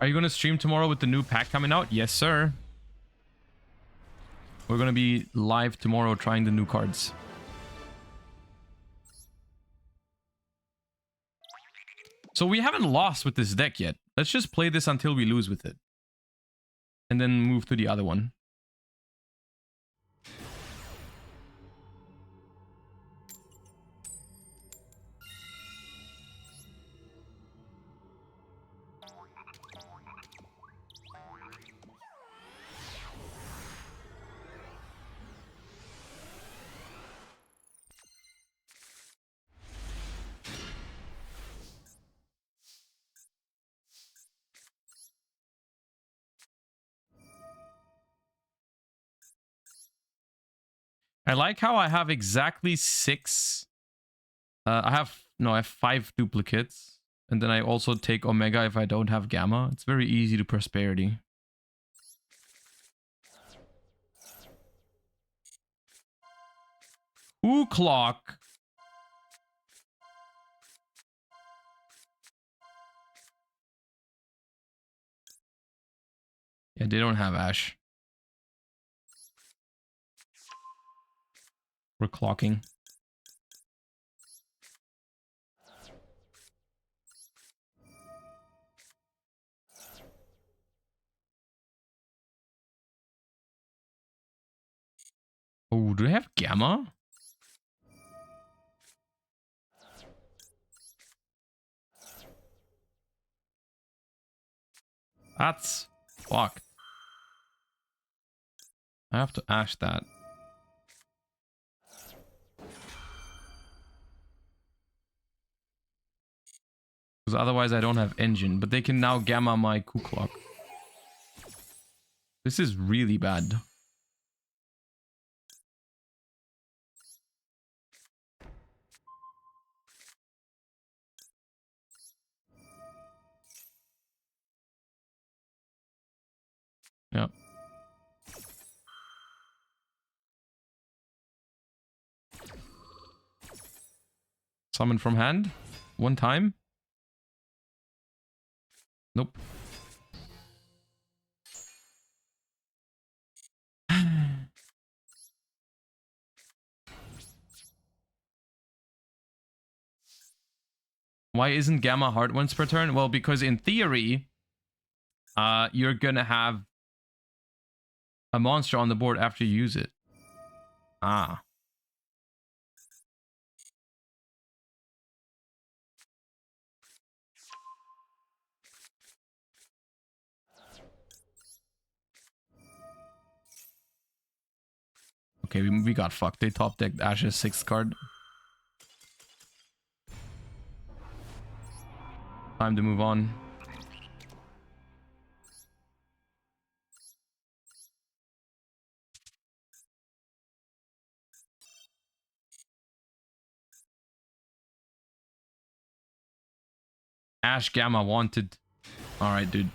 Are you going to stream tomorrow with the new pack coming out? Yes, sir. We're going to be live tomorrow trying the new cards. So we haven't lost with this deck yet. Let's just play this until we lose with it. And then move to the other one. I like how I have exactly 6. I have 5 duplicates. And then I also take Omega if I don't have Gamma. It's very easy to prosperity. Ooh, clock. Yeah, they don't have Ash. We're clocking. Oh, do they have Gamma? That's fucked. I have to Ash that. Because otherwise I don't have engine. But they can now Gamma my Ku Clock. This is really bad. Yeah. Summon from hand. 1 time. Nope. Why isn't Gamma hard once per turn? Well, because in theory, you're gonna have a monster on the board after you use it. Ah. Okay, we got fucked. They top decked Ash's 6th card. Time to move on. Ash Gamma wanted. Alright, dude.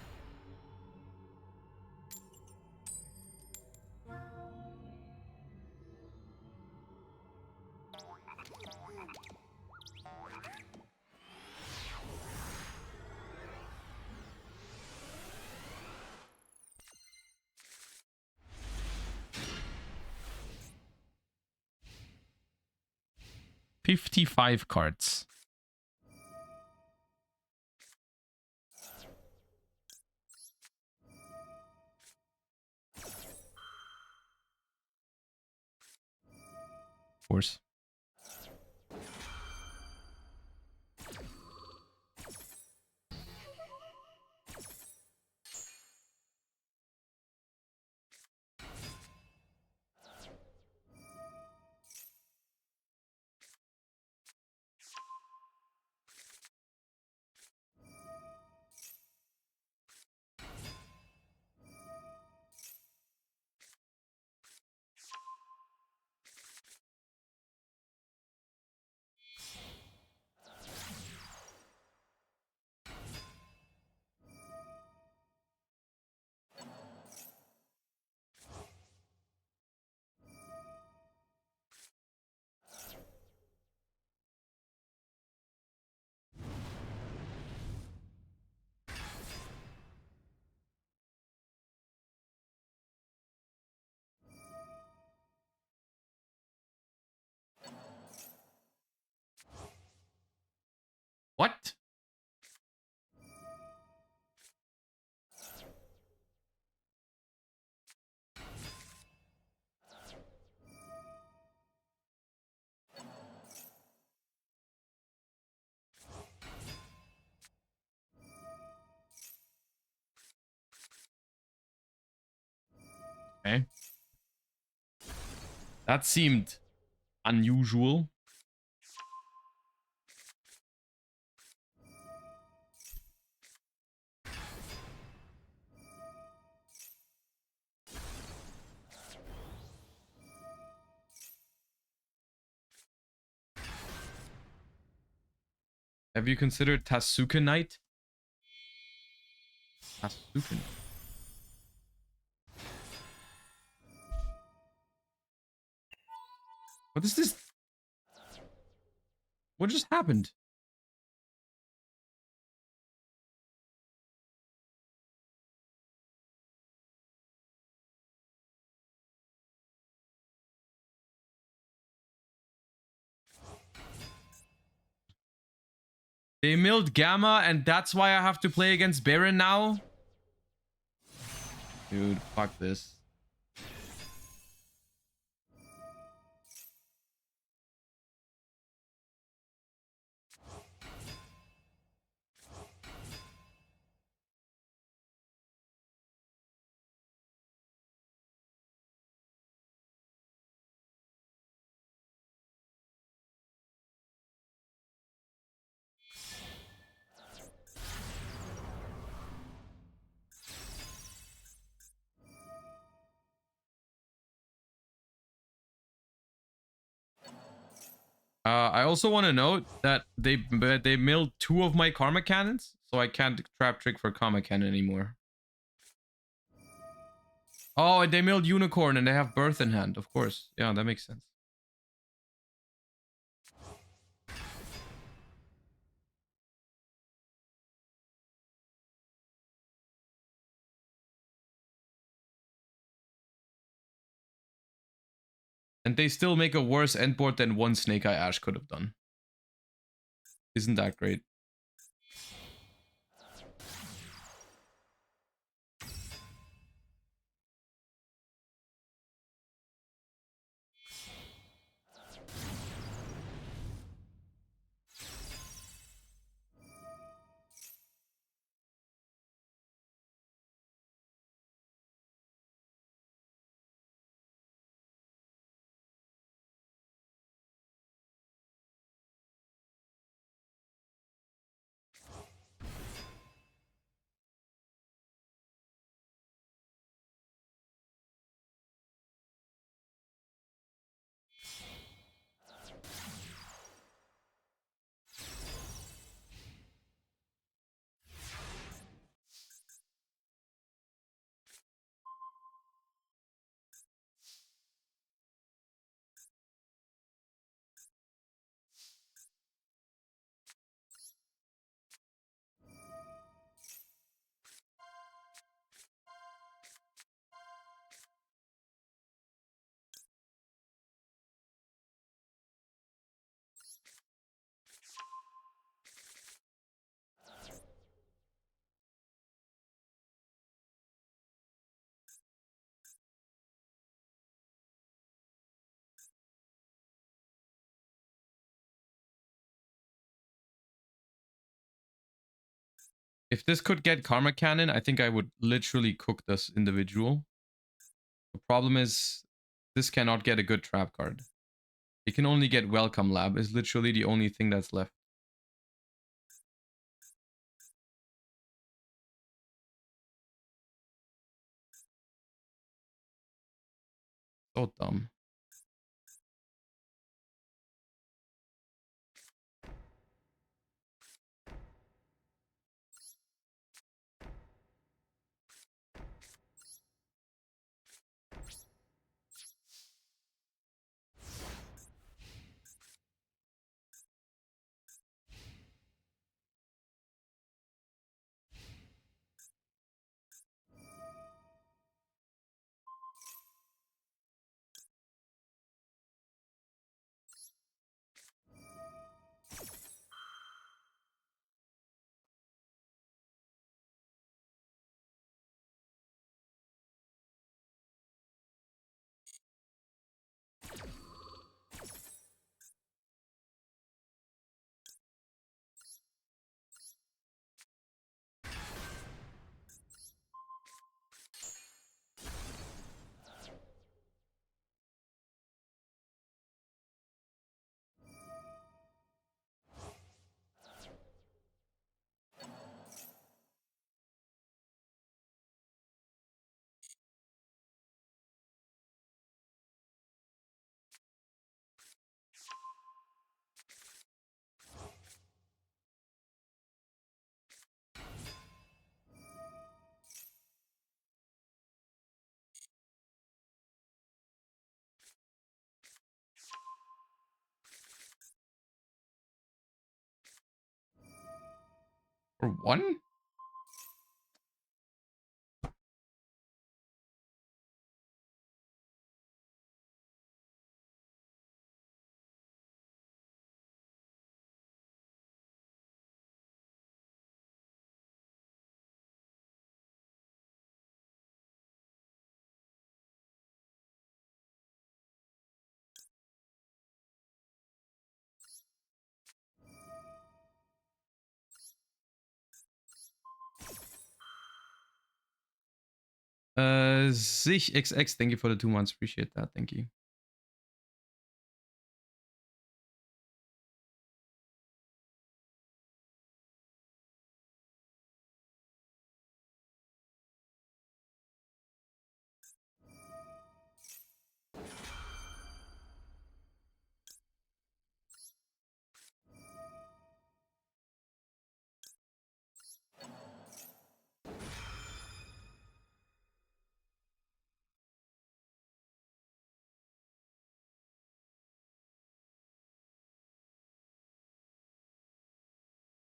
$55 cards. Of course. Okay. That seemed unusual. Have you considered Tasuka Knight? Tasuka Knight. What is this? What just happened? They milled Gamma and that's why I have to play against Baron now? Dude, fuck this. I also want to note that they milled 2 of my Karma Cannons, so I can't trap trick for Karma Cannon anymore. Oh, and they milled Unicorn and they have Birth in hand, of course. Yeah, that makes sense. And they still make a worse endboard than one Snake Eye Ash could have done. Isn't that great? If this could get Karma Cannon, I think I would literally cook this individual. The problem is, this cannot get a good trap card. It can only get Welcome Lab, is literally the only thing that's left. So dumb. For one? Sich XX, thank you for the 2 months. Appreciate that. Thank you.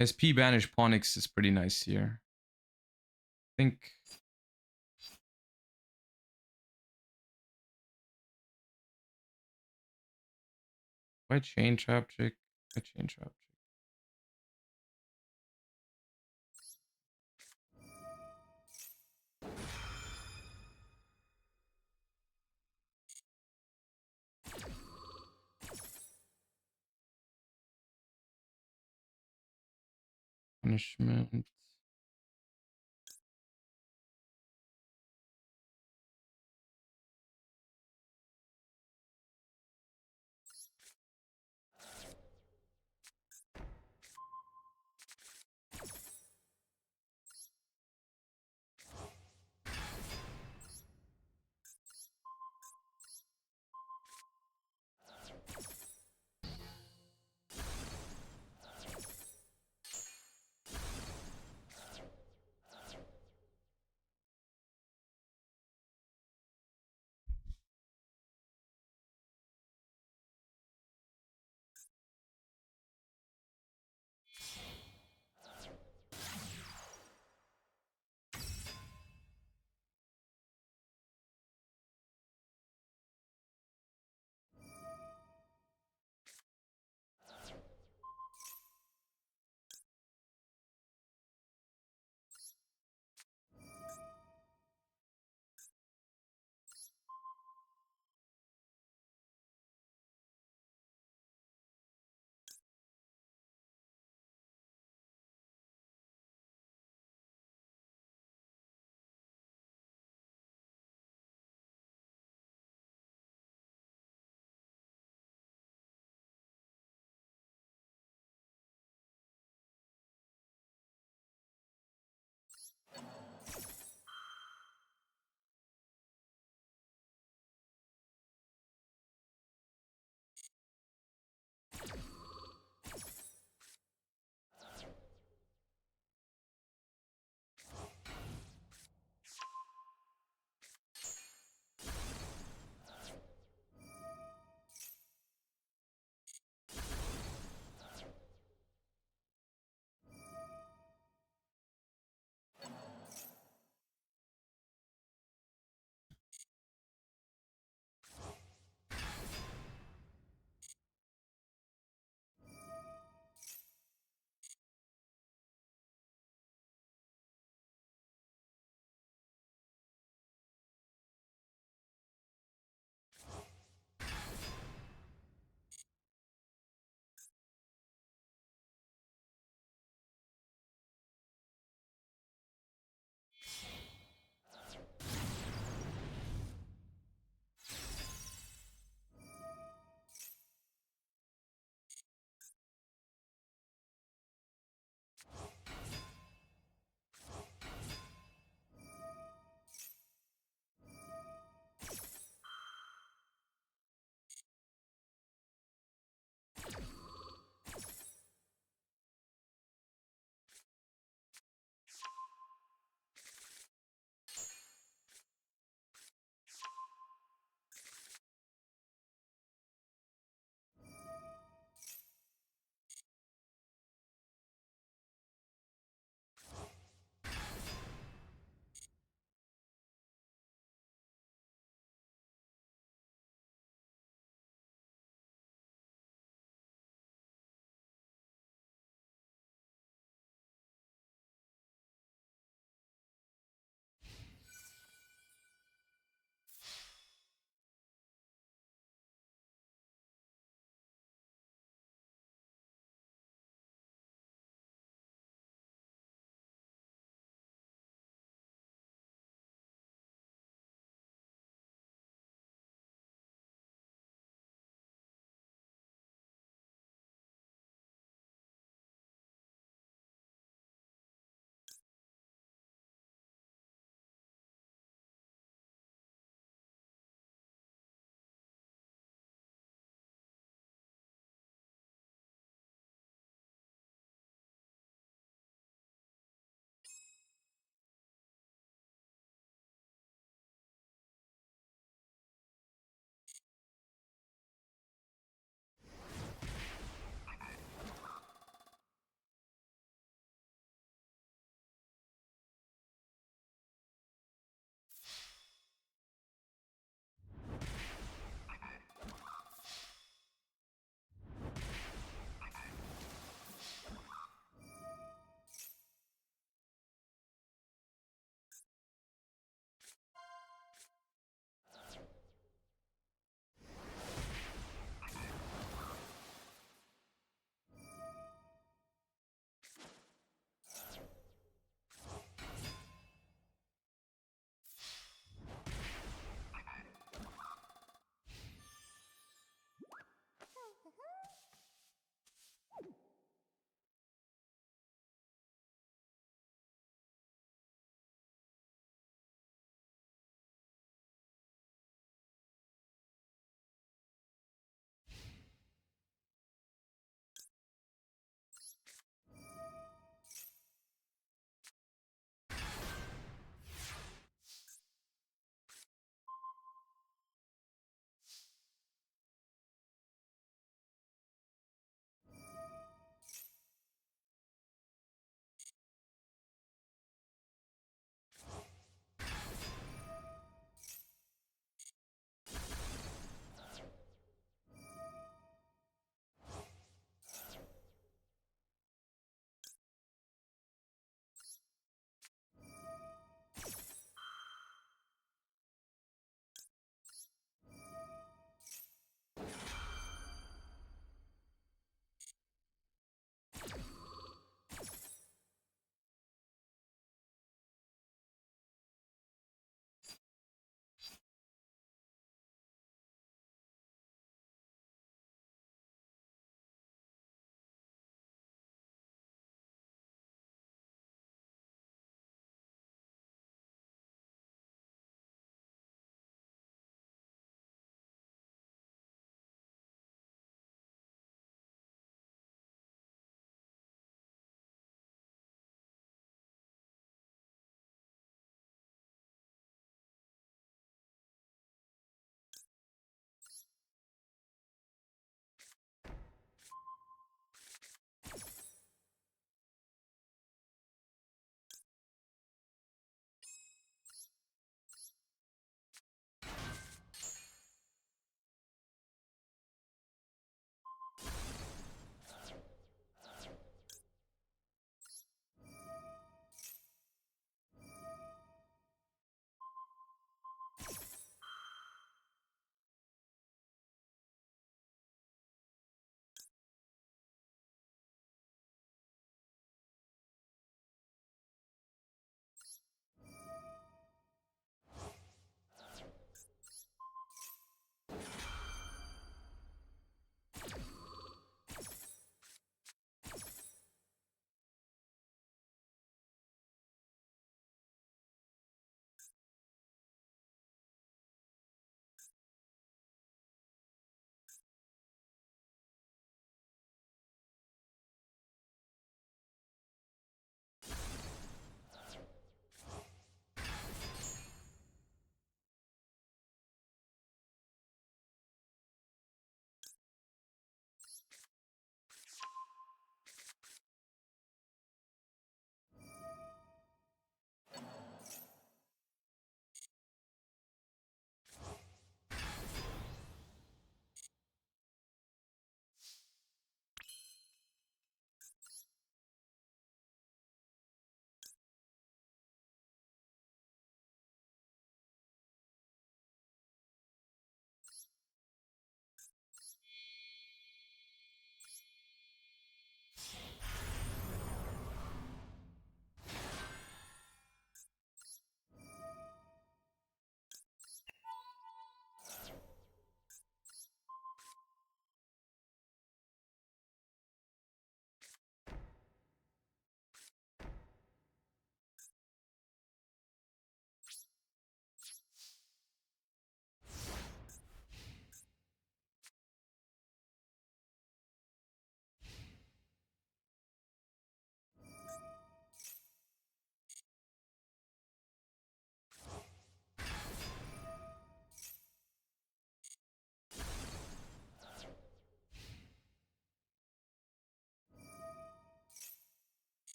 SP banish Ponix is pretty nice here. I think. Why chain trap trick? I chain trap trick. Punishment.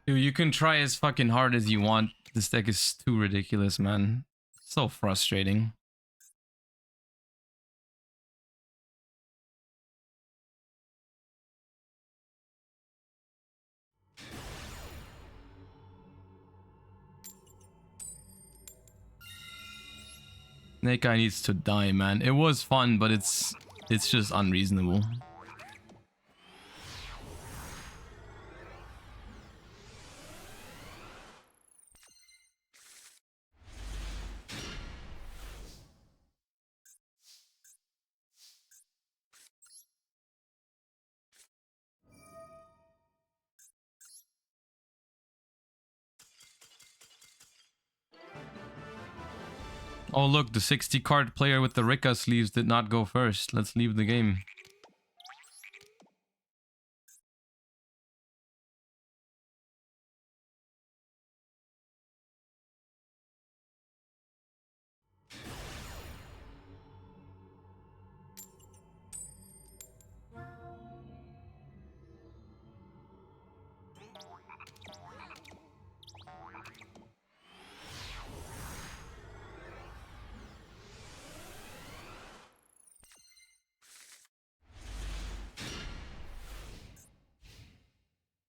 Dude, you can try as fucking hard as you want. This deck is too ridiculous, man. So frustrating. That guy needs to die, man. It was fun, but it's just unreasonable. Oh look, the 60 card player with the Rika sleeves did not go first. Let's leave the game.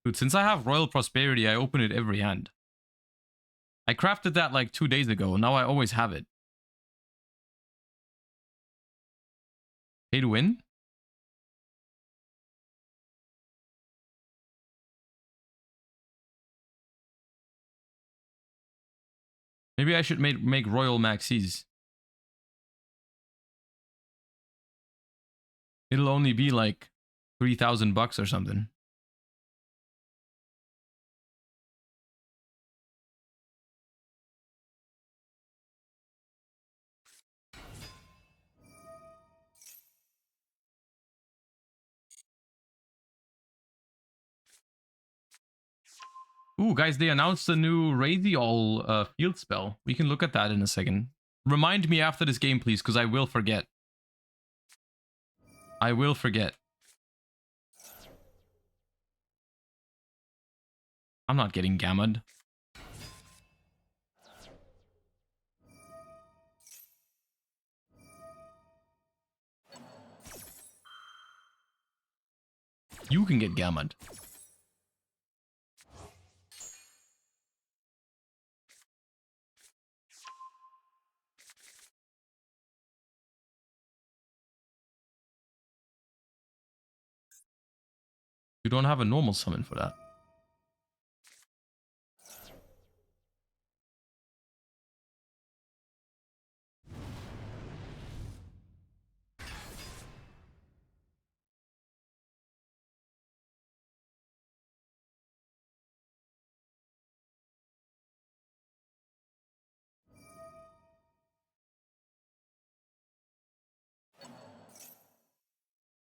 Dude, since I have Royal Prosperity, I open it every hand. I crafted that like 2 days ago. Now I always have it. Pay to win? Maybe I should make Royal Maxis. It'll only be like 3,000 bucks or something. Ooh, guys, they announced a new Radial field spell. We can look at that in a second. Remind me after this game, please, because I will forget. I will forget. I'm not getting gammaed. You can get gammaed. You don't have a normal summon for that.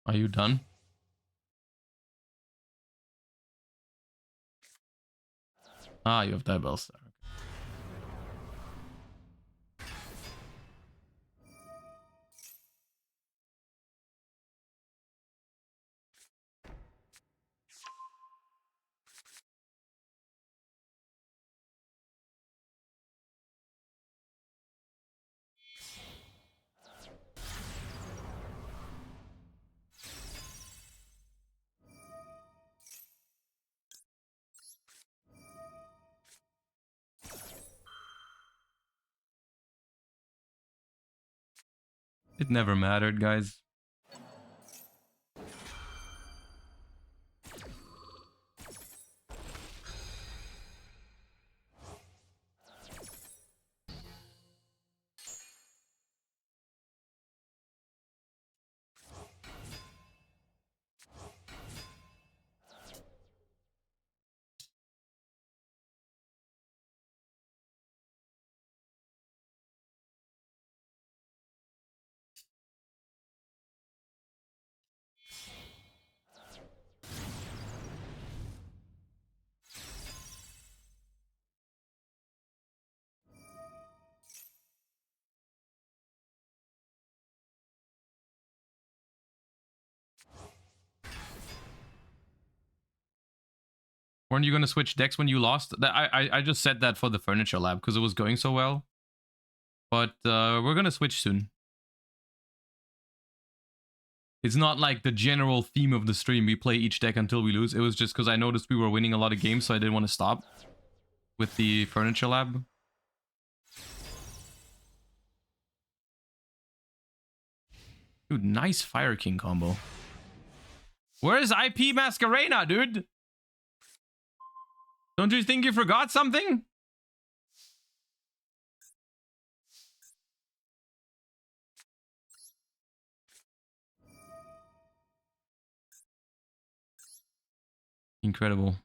Are you done? Ah, you have Diabell Star. It never mattered, guys. Weren't you going to switch decks when you lost? I just said that for the furniture lab because it was going so well. But we're going to switch soon. It's not like the general theme of the stream. We play each deck until we lose. It was just because I noticed we were winning a lot of games, so I didn't want to stop with the furniture lab. Dude, nice Fire King combo. Where's IP Masquerena, dude? Don't you think you forgot something? Incredible.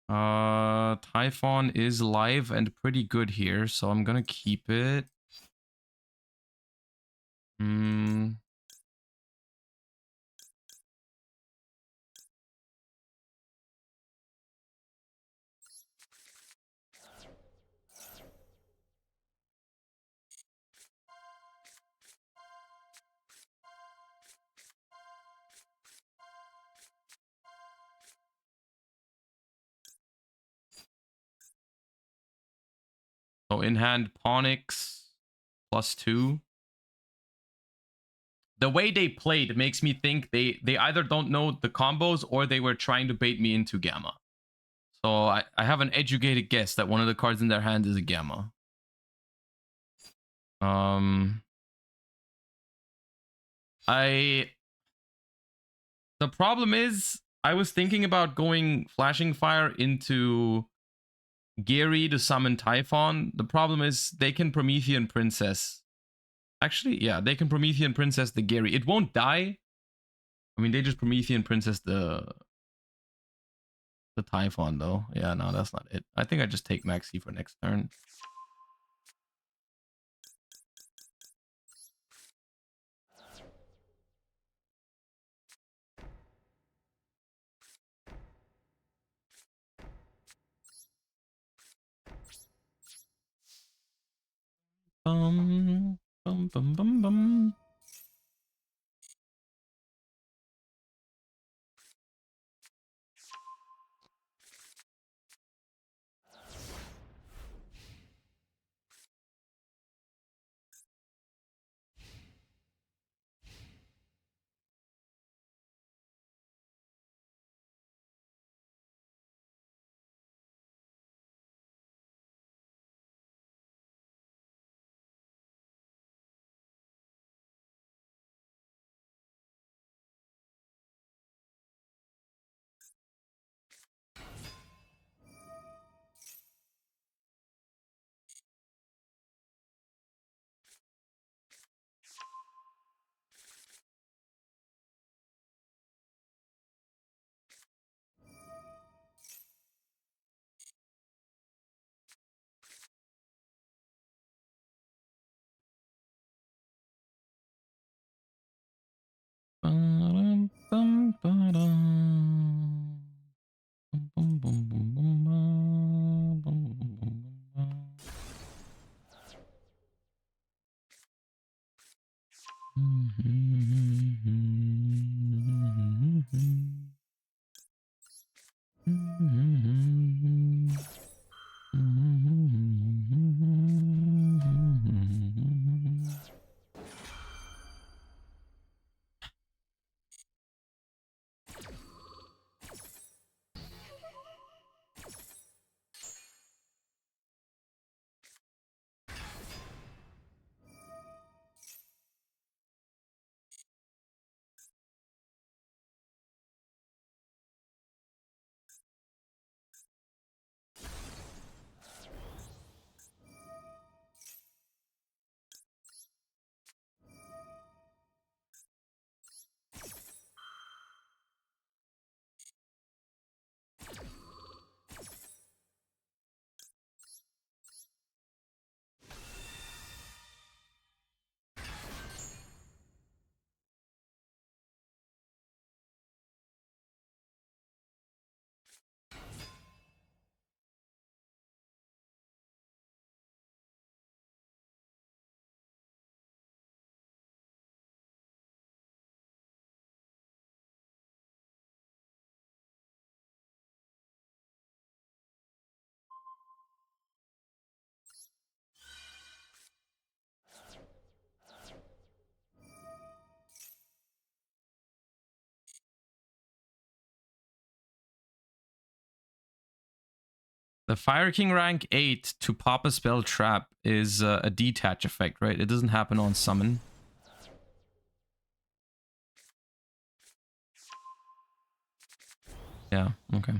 Typhon is live and pretty good here, so I'm gonna keep it. So in hand, Ponix +2. The way they played makes me think they either don't know the combos or they were trying to bait me into Gamma. So I have an educated guess that one of the cards in their hand is a Gamma. The problem is I was thinking about going Flashing Fire into Gary to summon Typhon. The problem is they can Promethean Princess. Actually, yeah, they can Promethean Princess the Gary. It won't die. I mean, they just Promethean Princess the Typhon, though. Yeah, no, that's not it. I think I just take Maxi for next turn. Bum, bum, bum, bum, bum. Ba-dum, bum, ba-dum. Bum, bum, bum, bum, bum, bum, bum, bum, bum. The Fire King rank 8 to pop a spell trap is a detach effect, right? It doesn't happen on summon. Yeah, okay.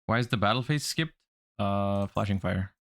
Why is the battle phase skipped? Flashing fire.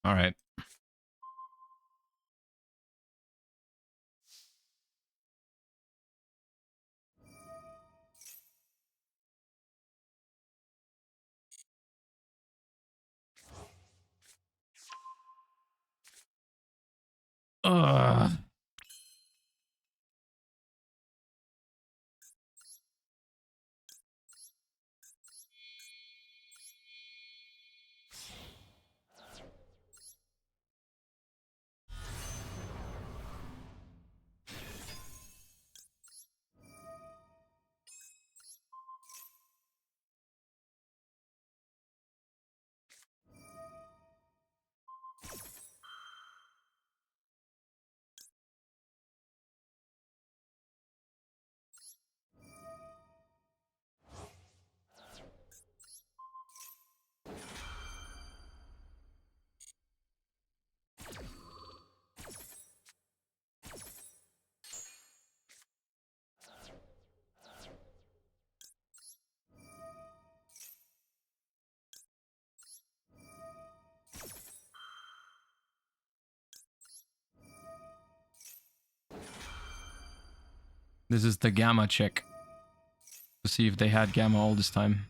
All right. Ugh. This is the gamma check. To see if they had gamma all this time.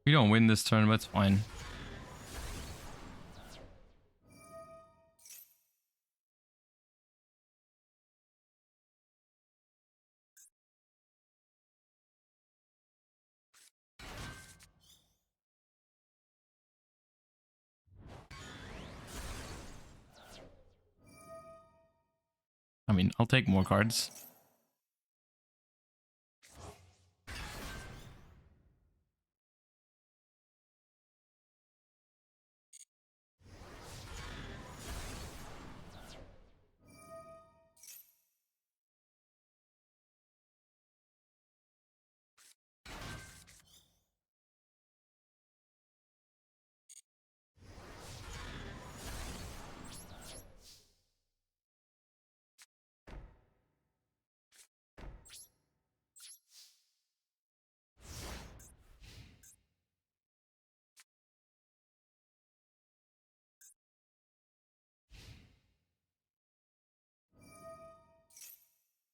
We don't win this turn, but it's fine. I mean, I'll take more cards.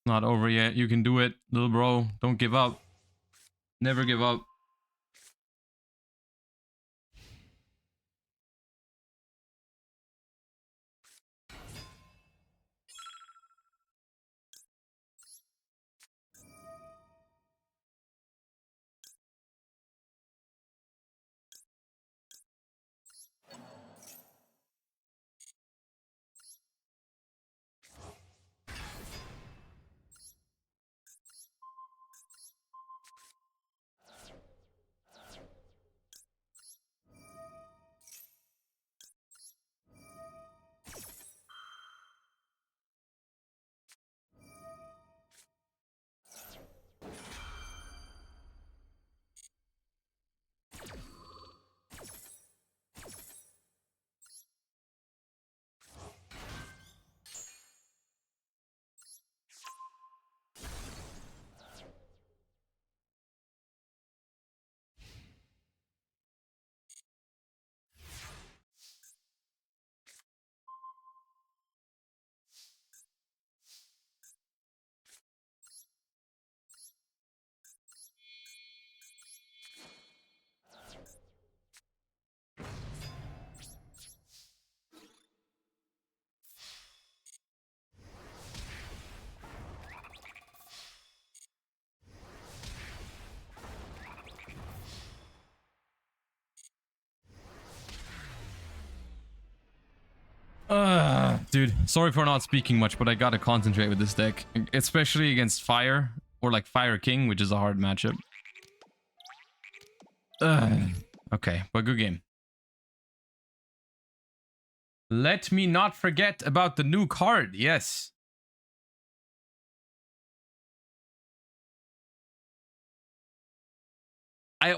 Not over yet. You can do it, little bro. Don't give up. Never give up. Dude, sorry for not speaking much, but I gotta concentrate with this deck, especially against Fire or like Fire King, which is a hard matchup. Okay, but good game. Let me not forget about the new card. Yes. I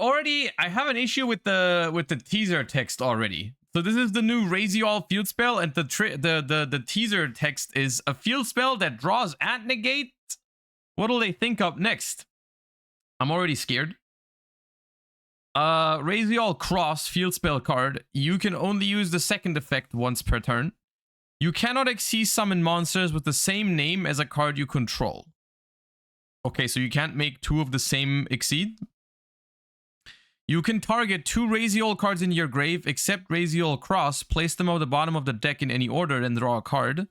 have an issue with the teaser text already. So this is the new Raise You All field spell, and the teaser text is a field spell that draws and negates. What'll they think up next? I'm already scared. Raise You All Cross field spell card. You can only use the second effect once per turn. You cannot exceed summon monsters with the same name as a card you control. Okay, so you can't make two of the same exceed. You can target 2 Raise You All cards in your grave, except Raise You All Cross, place them on the bottom of the deck in any order, and draw a card.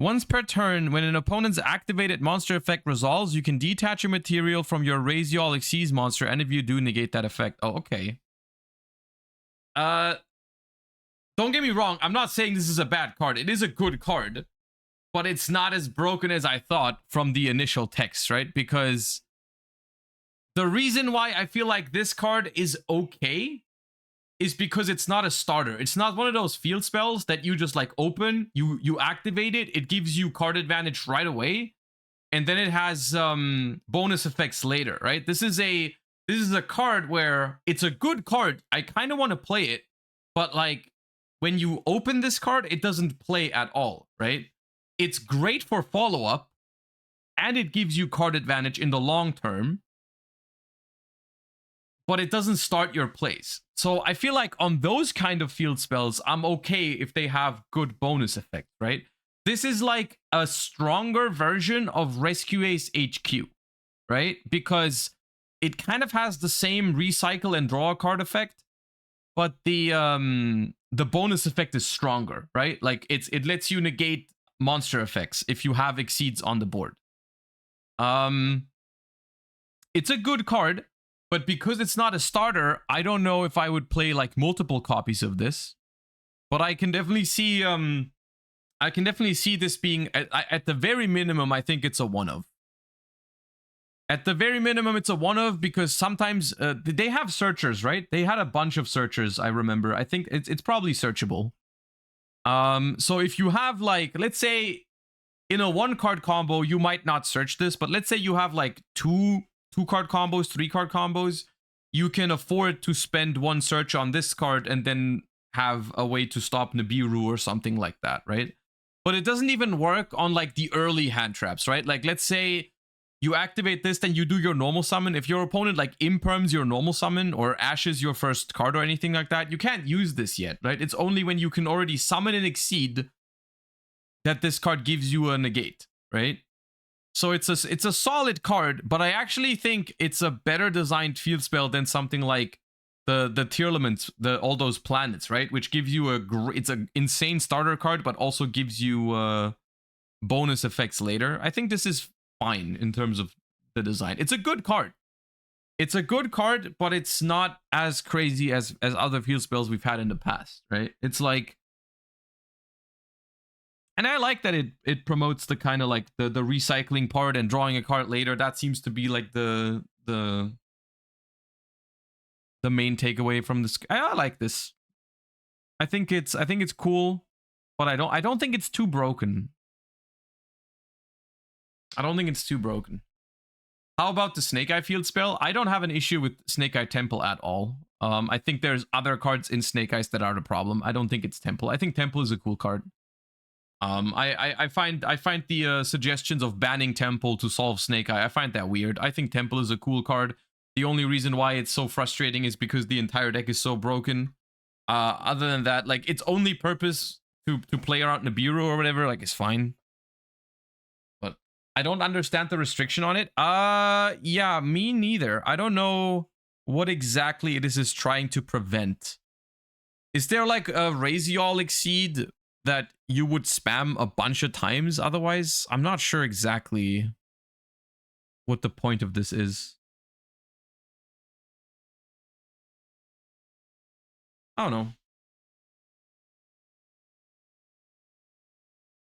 Once per turn, when an opponent's activated monster effect resolves, you can detach a material from your Raise You All Exceeds monster, and if you do, negate that effect. Oh, okay. Don't get me wrong, I'm not saying this is a bad card. It is a good card, but it's not as broken as I thought from the initial text, right? Because the reason why I feel like this card is okay is because it's not a starter. It's not one of those field spells that you just like open, you activate it, it gives you card advantage right away, and then it has bonus effects later, right? This is a card where it's a good card. I kind of want to play it, but like when you open this card, it doesn't play at all, right? It's great for follow-up, and it gives you card advantage in the long term, but it doesn't start your plays. So I feel like on those kind of field spells, I'm okay if they have good bonus effect, right? This is like a stronger version of Rescue Ace HQ, right? Because it kind of has the same recycle and draw a card effect, but the bonus effect is stronger, right? Like it lets you negate monster effects if you have exceeds on the board. It's a good card. But because it's not a starter, I don't know if I would play like multiple copies of this. But I can definitely see this being at the very minimum, I think it's a one of. At the very minimum, it's a one of, because sometimes they have searchers, right? They had a bunch of searchers, I remember. I think it's probably searchable. So if you have like, let's say in a 1-card combo, you might not search this, but let's say you have like two card combos, 3-card combos, you can afford to spend 1 search on this card and then have a way to stop Nibiru or something like that, right? But it doesn't even work on like the early hand traps, right? Like let's say you activate this, then you do your normal summon. If your opponent like imperms your normal summon or ashes your first card or anything like that, you can't use this yet, right? It's only when you can already summon and exceed that this card gives you a negate, right? So it's a solid card, but I actually think it's a better designed field spell than something like the Tearlaments, all those planets, right? Which gives you it's an insane starter card, but also gives you bonus effects later. I think this is fine in terms of the design. It's a good card. It's a good card, but it's not as crazy as other field spells we've had in the past, right? It's like, and I like that it promotes the kind of like the recycling part and drawing a card later. That seems to be like the main takeaway from this. I like this. I think it's cool, but I don't think it's too broken. I don't think it's too broken. How about the Snake Eye field spell? I don't have an issue with Snake Eye Temple at all. I think there's other cards in Snake Eyes that are the problem. I don't think it's Temple. I think Temple is a cool card. I find the suggestions of banning Temple to solve Snake Eye, I find that weird. I think Temple is a cool card. The only reason why it's so frustrating is because the entire deck is so broken. Other than that, like, its only purpose to play around Nibiru or whatever, like, is fine. But I don't understand the restriction on it. Yeah, me neither. I don't know what exactly it is trying to prevent. Is there like a Raziol Exceed that you would spam a bunch of times otherwise? I'm not sure exactly what the point of this is. I don't know.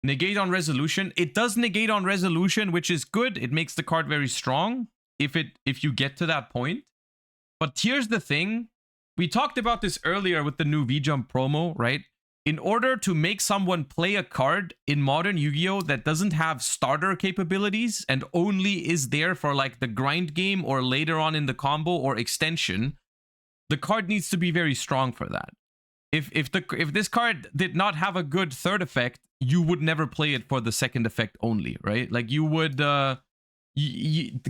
Negate on resolution. It does negate on resolution, which is good. It makes the card very strong if you get to that point. But here's the thing. We talked about this earlier with the new V-Jump promo, right? In order to make someone play a card in modern Yu-Gi-Oh! That doesn't have starter capabilities and only is there for like the grind game or later on in the combo or extension, the card needs to be very strong for that. If this card did not have a good third effect, you would never play it for the second effect only, right? Like you would the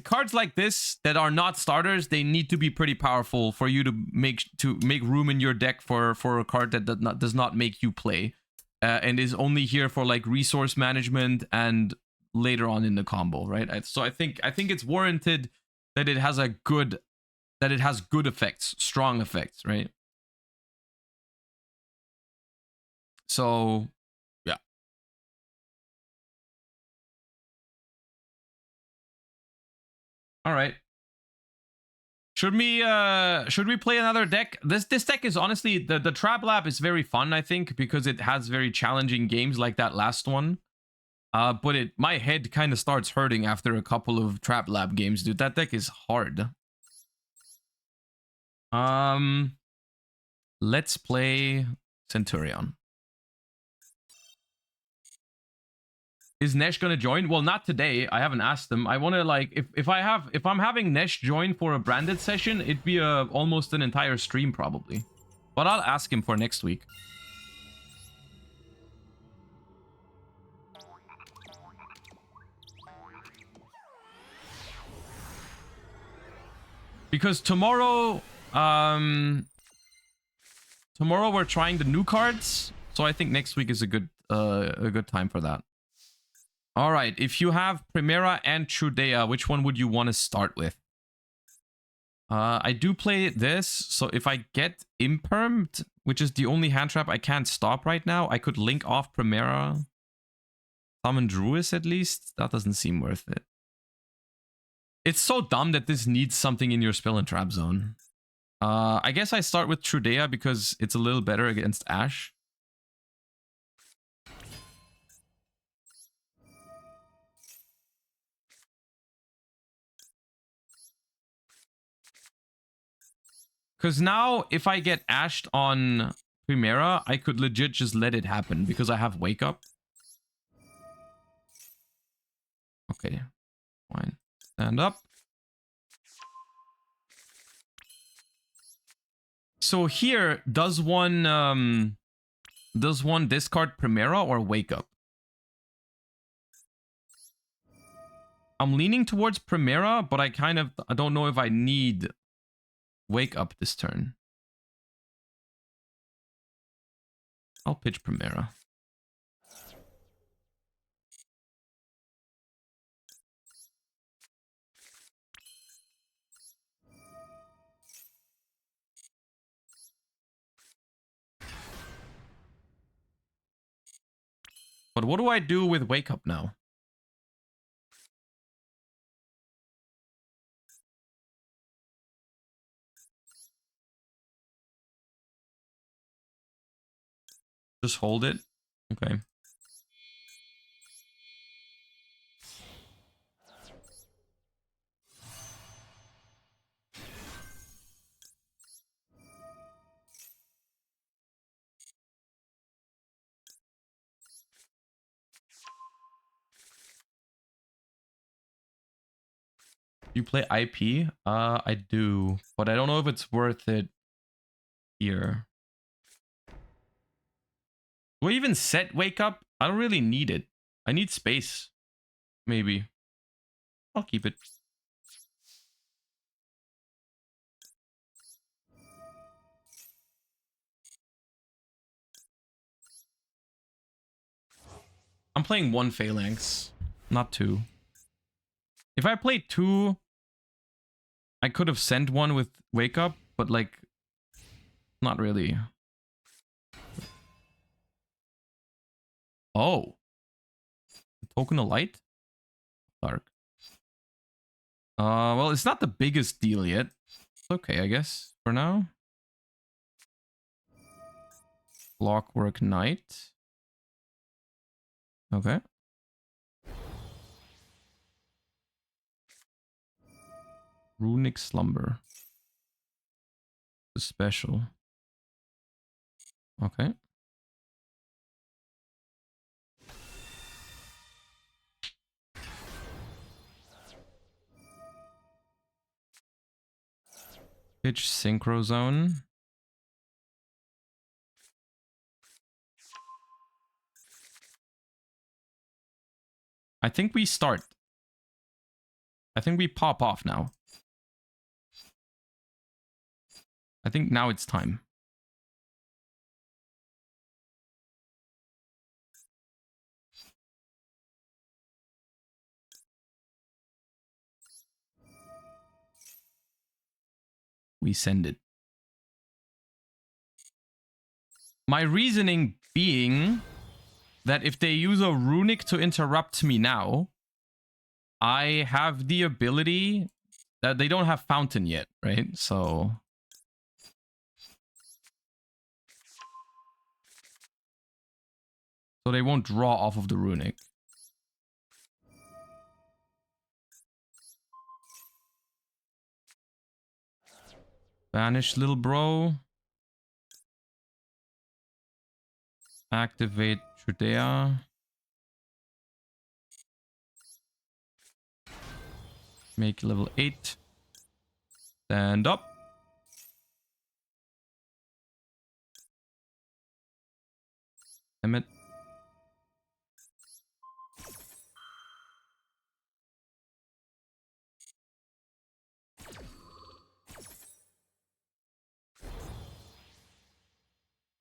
cards like this that are not starters, they need to be pretty powerful for you to make room in your deck for a card that does not make you play, and is only here for like resource management and later on in the combo, right? So I think it's warranted that it has good effects, strong effects, right? So yeah. All right. Should we play another deck? This deck is honestly, the Trap Lab is very fun, I think, because it has very challenging games like that last one. But my head kind of starts hurting after a couple of Trap Lab games, dude. That deck is hard. Let's play Centurion. Is Nesh gonna join? Well, not today. I haven't asked him. I want to like if I'm having Nesh join for a branded session, it'd be almost an entire stream probably. But I'll ask him for next week. Because tomorrow we're trying the new cards, so I think next week is a good time for that. All right, if you have Primera and Trudea, which one would you want to start with? I do play this, so if I get Impermed, which is the only hand trap I can't stop right now, I could link off Primera. Summon Druis at least? That doesn't seem worth it. It's so dumb that this needs something in your spell and trap zone. I guess I start with Trudea because it's a little better against Ash. Because now, if I get ashed on Primera, I could legit just let it happen because I have Wake Up. Okay, fine. Stand up. So here, does one discard Primera or Wake Up? I'm leaning towards Primera, but I don't know if I need Wake Up this turn. I'll pitch Primera. But what do I do with wake up now? Just hold it. Okay. You play IP? I do, but I don't know if it's worth it here. Do I even set wake up? I don't really need it. I need space. Maybe. I'll keep it. I'm playing 1 Phalanx, not 2. If I played 2, I could have sent 1 with wake up, but like, not really. Oh. Token of light? Dark. Well, it's not the biggest deal yet. It's okay, I guess, for now. Clockwork Knight. Okay. Runic Slumber. The special. Okay. Pitch Synchro Zone. I think we start. I think we pop off now. I think now it's time. We send it. My reasoning being that if they use a runic to interrupt me now, I have the ability that they don't have fountain yet, right? So they won't draw off of the runic. Vanish, little bro. Activate Trudea. Make level 8. Stand up. Damn it.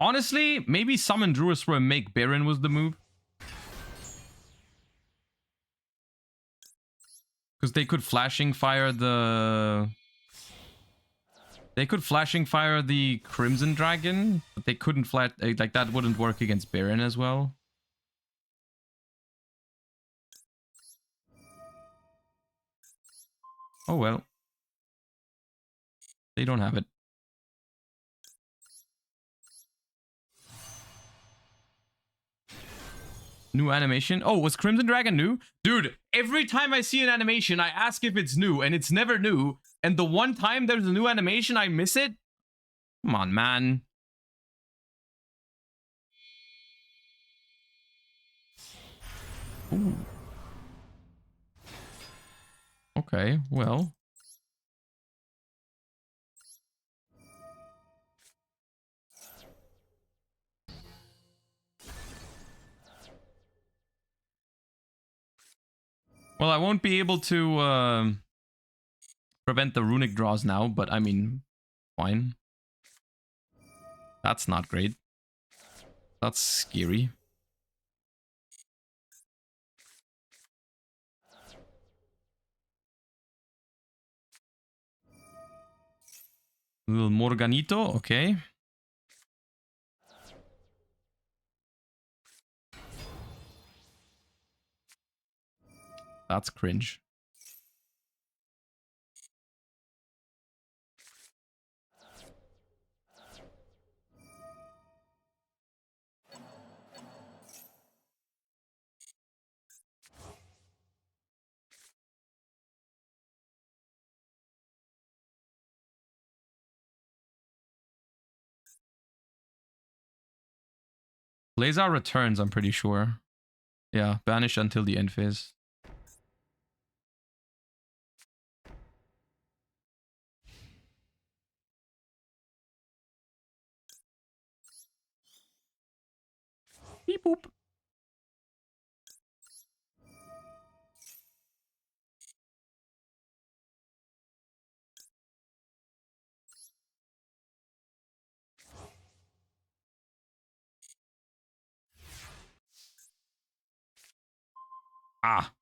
Honestly, maybe summon Druisra and make Baron was the move. Because they could flashing fire the... They could flashing fire the Crimson Dragon, but they couldn't flat... Like, that wouldn't work against Baron as well. Oh well. They don't have it. New animation? Oh, was Crimson Dragon new? Dude, every time I see an animation, I ask if it's new, and it's never new. And the one time there's a new animation, I miss it? Come on, man. Ooh. Okay, well. Well, I won't be able to prevent the runic draws now, but I mean, fine. That's not great. That's scary. Little Morganito, okay. That's cringe. Blazar returns, I'm pretty sure. Yeah, banish until the end phase. Beep boop. Ah.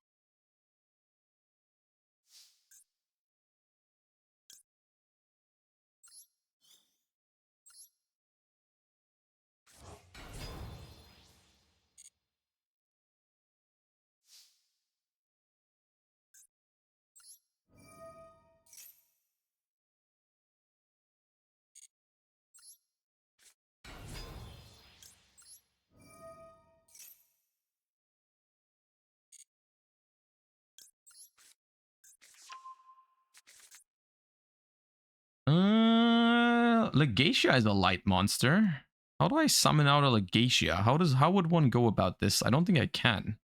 Legacia is a light monster. How do I summon out a Legacia? How would one go about this? I don't think I can.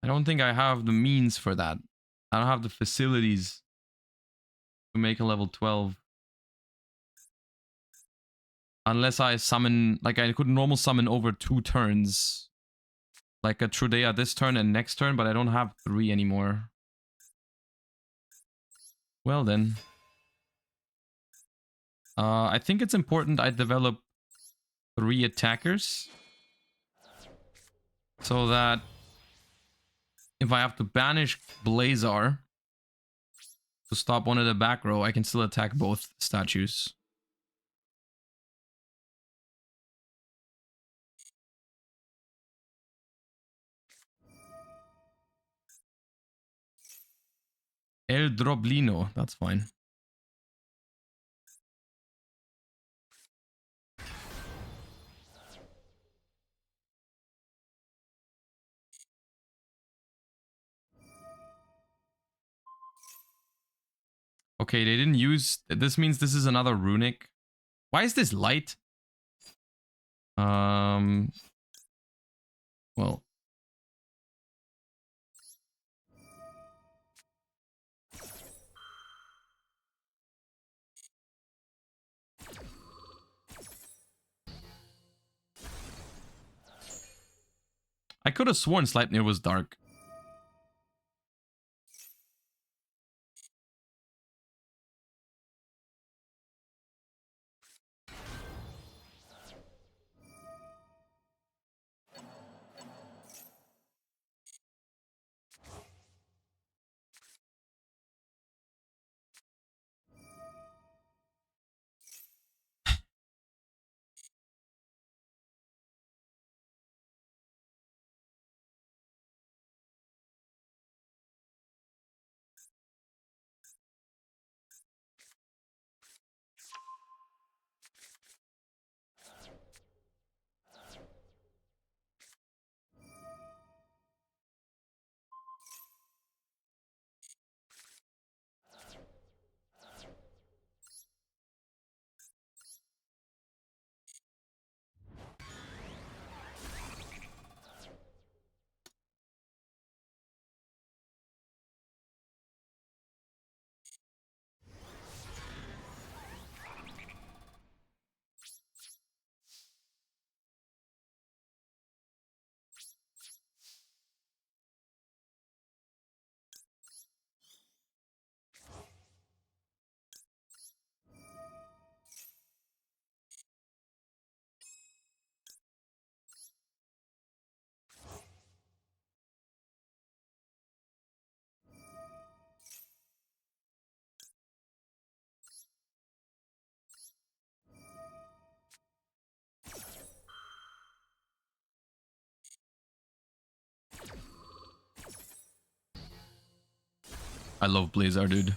I don't think I have the means for that. I don't have the facilities to make a level 12. Unless I summon, like I could normal summon over 2 turns. Like a Trudea this turn and next turn, but I don't have 3 anymore. Well then. I think it's important I develop 3 attackers. So that if I have to banish Blazar to stop one of the back row, I can still attack both statues. El Droblino, that's fine. Okay, they didn't use... This means this is another runic. Why is this light? Well... I could have sworn Sleipnir was dark. I love Blazar, dude.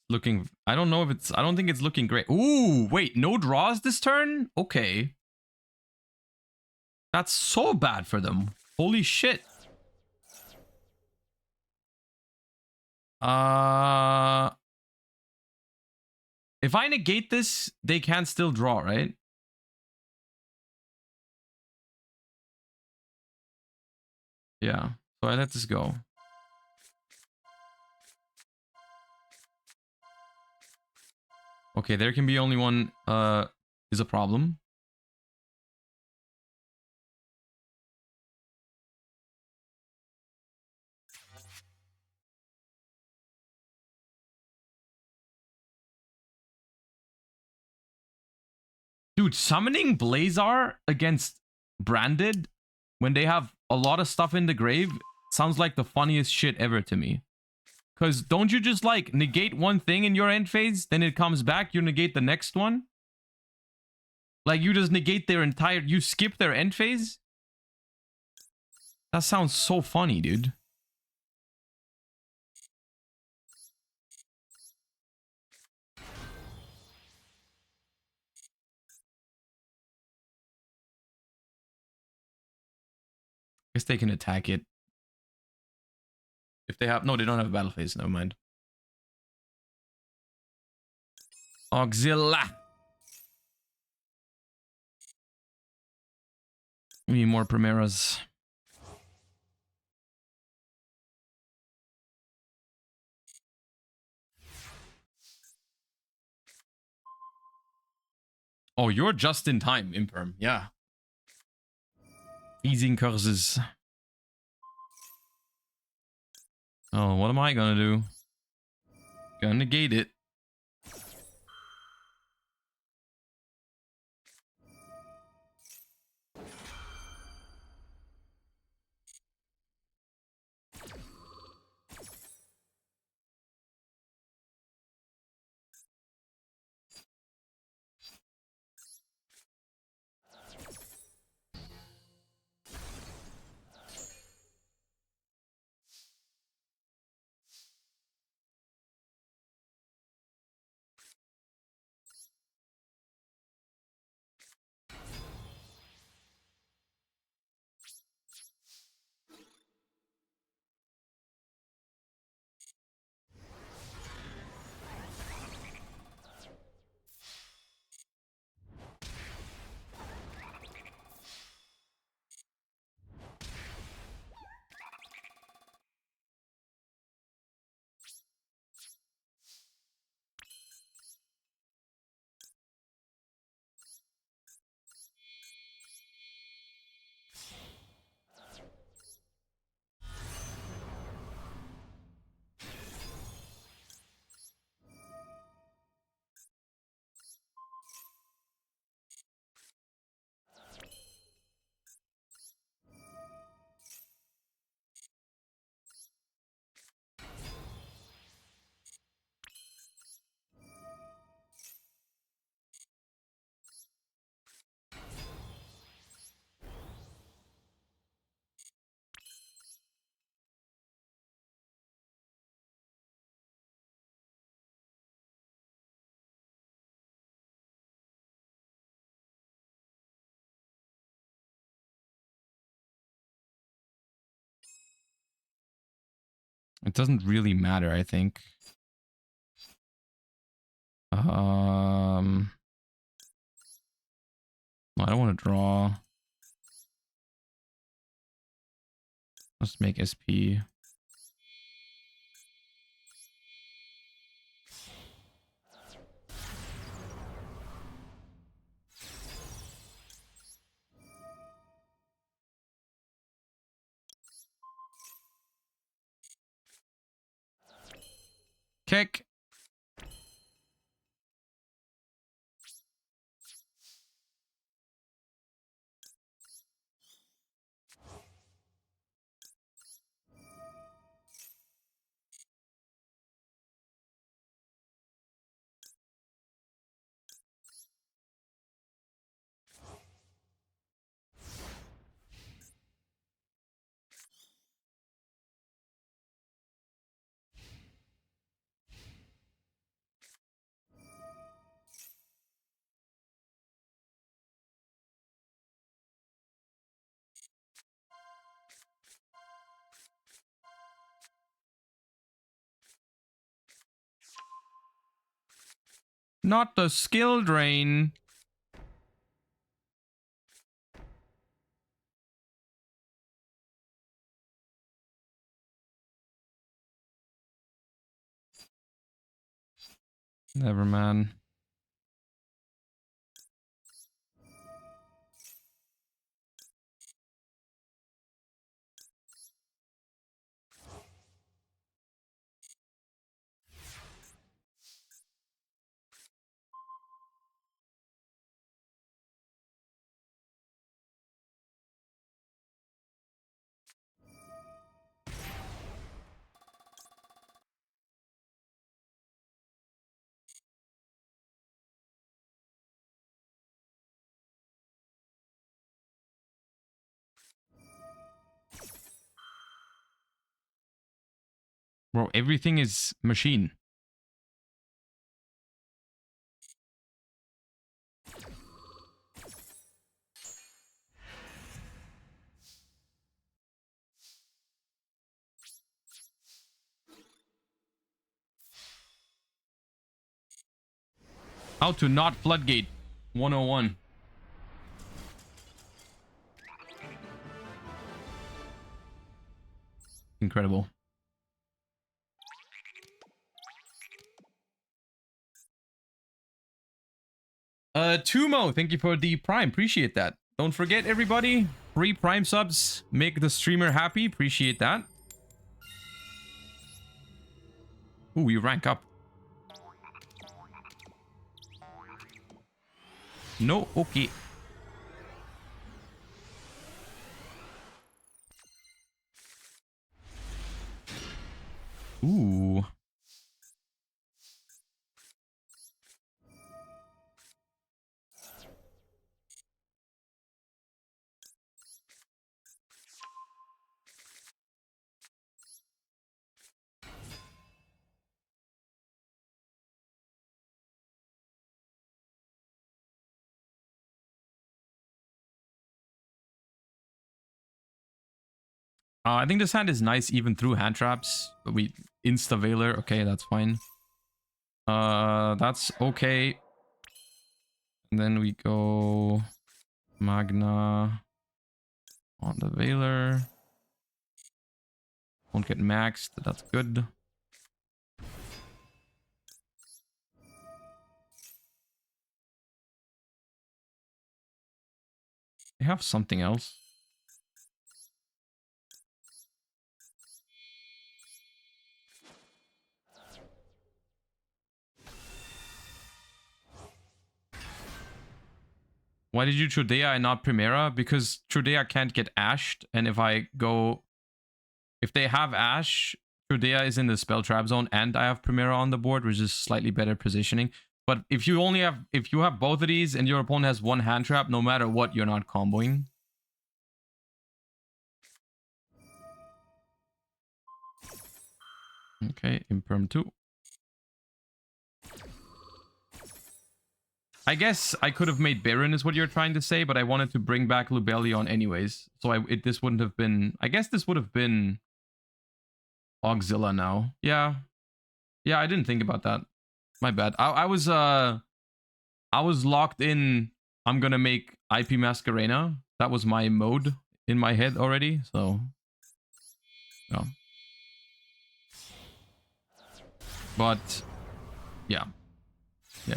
Looking, I don't know if it's, I don't think it's looking great. Ooh, wait, no draws this turn? Okay. That's so bad for them. Holy shit. If I negate this, they can still draw, right? Yeah. So I let this go. Okay, there can be only one is a problem. Dude, summoning Blazar against Branded when they have a lot of stuff in the grave sounds like the funniest shit ever to me. Because don't you just like negate one thing in your end phase, then it comes back, you negate the next one? Like you just negate their entire, you skip their end phase? That sounds so funny, dude. Guess they can attack it. If they have, no, they don't have a battle phase, never mind. Auxilla. We need more Primeras. Oh, you're just in time, Imperm. Yeah. Easing curses. Oh, what am I gonna do? Gonna negate it. It doesn't really matter, I think. I don't want to draw. Let's make SP. Kick. Not the skill drain. Never, man. Bro, everything is machine. How to not floodgate 101. Incredible. Tumo, thank you for the prime. Appreciate that. Don't forget, everybody, free prime subs make the streamer happy. Appreciate that. Ooh, we rank up. No, okay. Ooh. I think this hand is nice even through hand traps. But we insta Veiler. Okay, that's fine. That's okay. And then we go Magna on the Veiler. Won't get maxed. That's good. They have something else. Why did you Trudea and not Primera? Because Trudea can't get ashed, and if I go... If they have Ash, Trudea is in the spell trap zone, and I have Primera on the board, which is slightly better positioning. But if you only have... If you have both of these, and your opponent has one hand trap, no matter what, you're not comboing. Okay, Imperm 2. I guess I could have made Baron is what you're trying to say, but I wanted to bring back Lubellion anyways. So this wouldn't have been... I guess this would have been Auxilla now. Yeah. Yeah, I didn't think about that. My bad. I was locked in. I'm gonna make IP Masquerena. That was my mode in my head already, so... Yeah. But... Yeah. Yeah.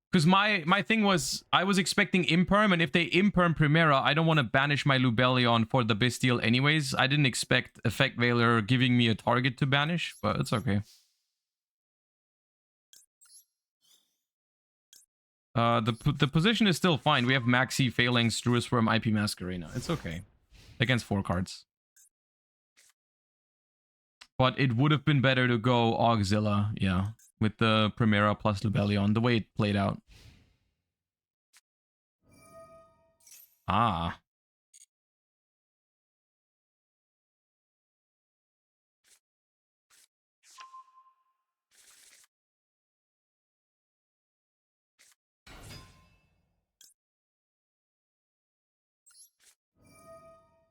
Because my thing was, I was expecting Imperm, and if they Imperm Primera, I don't want to banish my Lubellion for the Bestial anyways. I didn't expect Effect Veiler giving me a target to banish, but it's okay. The position is still fine. We have Maxi, Phalanx, Druid's Worm, IP Masquerena. It's okay. Against 4 cards. But it would have been better to go Auxilla, yeah. With the Primera plus Lubellion, the way it played out. Ah.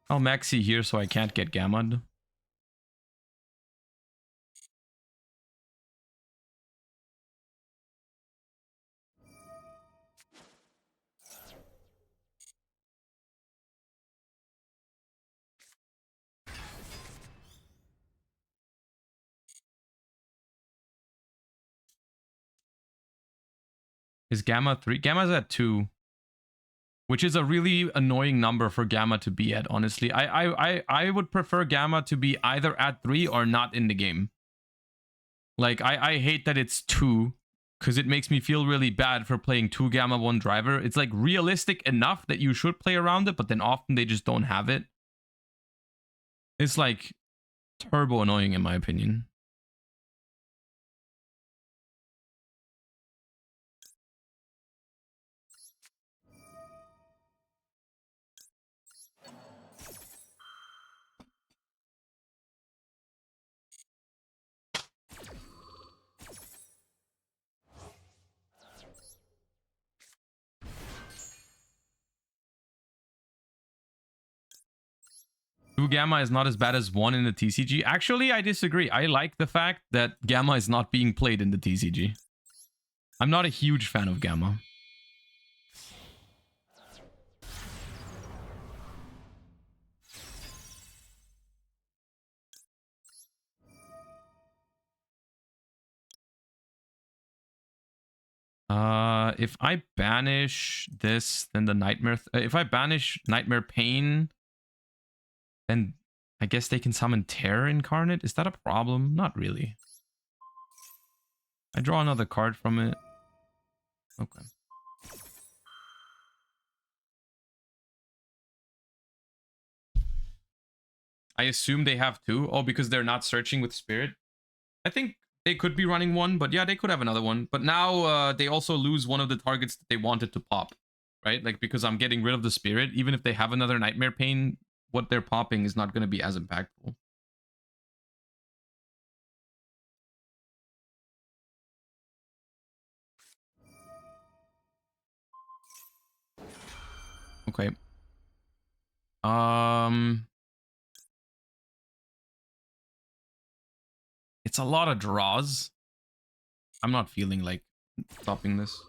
I'll Maxi here so I can't get Gammaed. Is Gamma 3? Gamma's at 2. Which is a really annoying number for Gamma to be at, honestly. I would prefer Gamma to be either at 3 or not in the game. Like, I hate that it's 2, because it makes me feel really bad for playing 2 Gamma 1 driver. It's like realistic enough that you should play around it, but then often they just don't have it. It's like turbo annoying in my opinion. Two Gamma is not as bad as 1 in the TCG. Actually, I disagree. I like the fact that Gamma is not being played in the TCG. I'm not a huge fan of Gamma. If I banish this, then the Nightmare... if I banish Nightmare Pain, then I guess they can summon Terror Incarnate? Is that a problem? Not really. I draw another card from it. Okay. I assume they have 2. Oh, because they're not searching with Spirit? I think they could be running 1, but yeah, they could have another one. But now they also lose one of the targets that they wanted to pop, right? Like, because I'm getting rid of the Spirit, even if they have another Nightmare Pain, what they're popping is not going to be as impactful. Okay. It's a lot of draws. I'm not feeling like stopping this.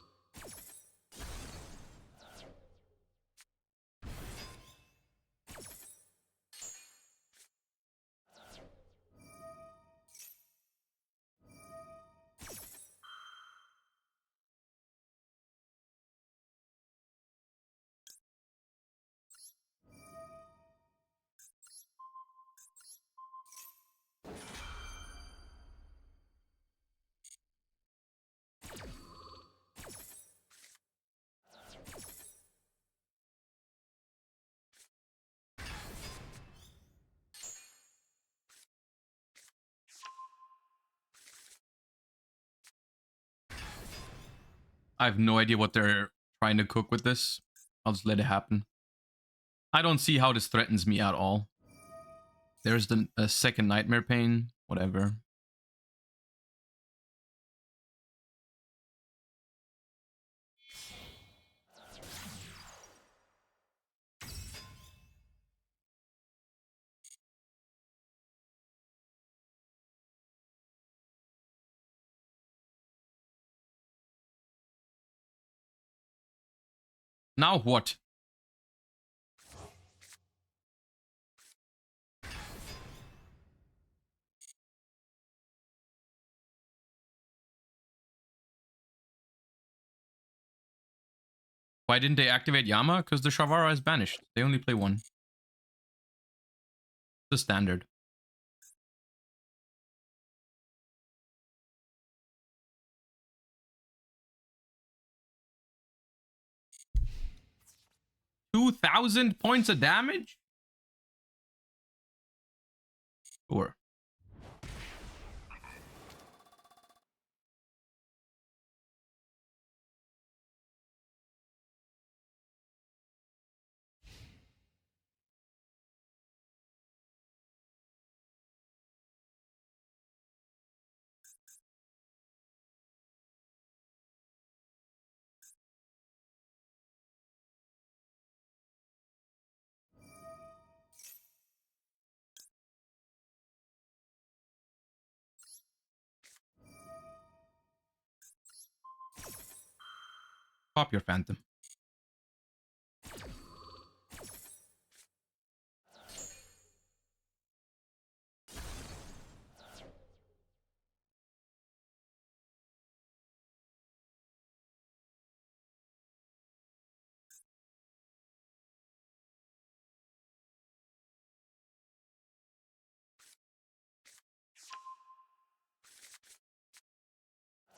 I have no idea what they're trying to cook with this. I'll just let it happen. I don't see how this threatens me at all. There's the second Nightmare Pain. Whatever. Now what? Why didn't they activate Yama? Because the Shavara is banished. They only play 1. The standard. $2,000 points of damage? Sure. Pop your Phantom.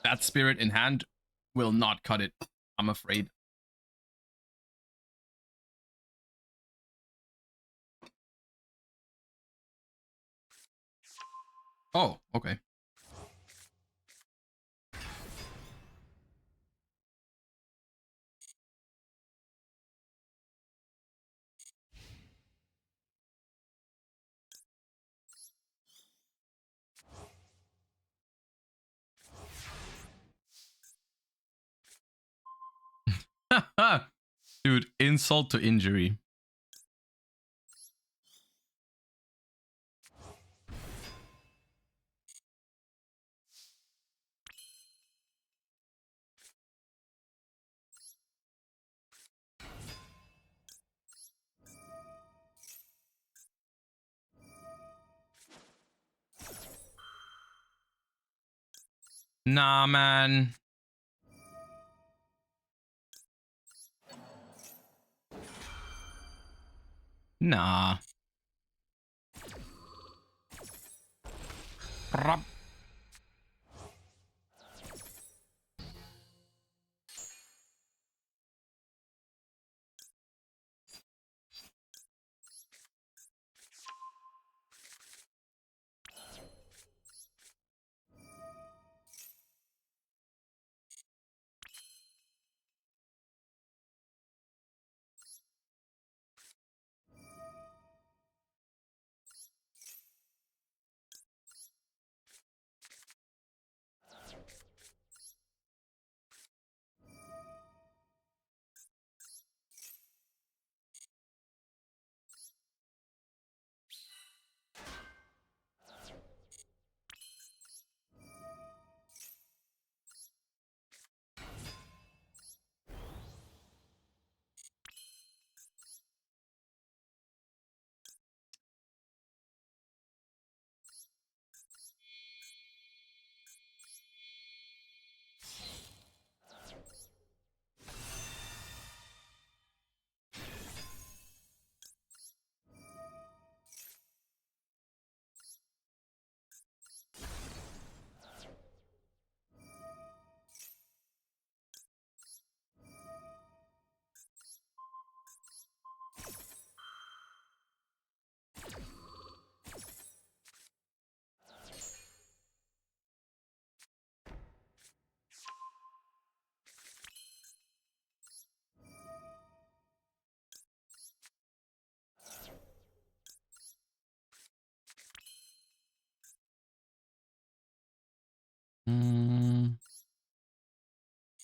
That spirit in hand will not cut it, I'm afraid. Oh, okay. Dude, insult to injury. Nah, man. Nah. Rup.